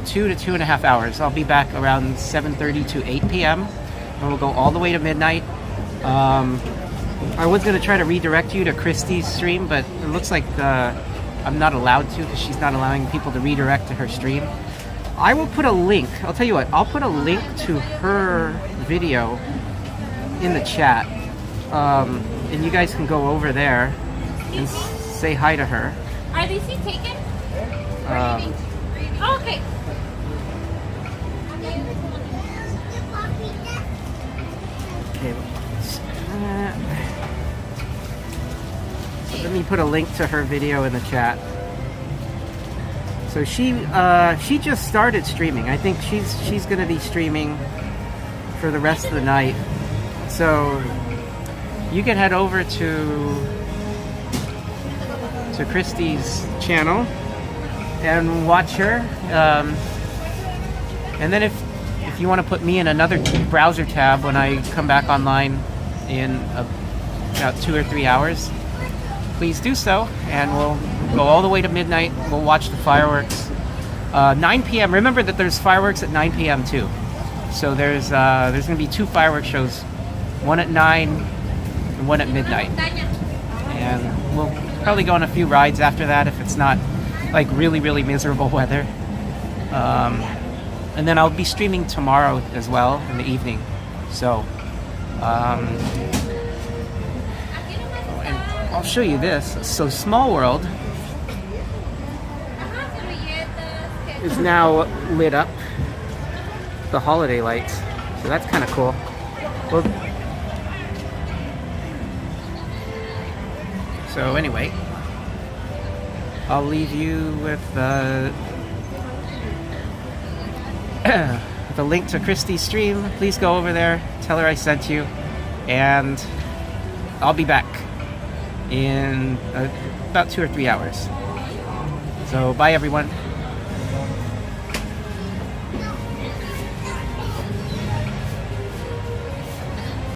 2 to 2.5 hours. I'll be back around 7:30 to 8 p.m. and we'll go all the way to midnight. I was gonna try to redirect you to Christy's stream, but it looks like I'm not allowed to because she's not allowing people to redirect to her stream. I will put a link. I'll tell you what. I'll put a link to her video in the chat, and you guys can go over there and say hi to her. Are these seats taken? Oh, okay. Okay. So let me put a link to her video in the chat. So she just started streaming. I think she's going to be streaming for the rest of the night. So you can head over to Christy's channel and watch her. And then if you want to put me in another browser tab when I come back online in about 2 or 3 hours, please do so, and we'll go all the way to midnight. We'll watch the fireworks. 9 p.m. Remember that there's fireworks at 9 p.m. too. So there's going to be 2 fireworks shows, one at 9 and one at midnight. And we'll probably go on a few rides after that if it's not like really, really miserable weather. And then I'll be streaming tomorrow as well in the evening. So, and I'll show you this. So Small World is now lit up, the holiday lights. So that's kind of cool. Well, so anyway, I'll leave you with the link to Christy's stream. Please go over there, tell her I sent you, and I'll be back in about 2 or 3 hours. So bye everyone.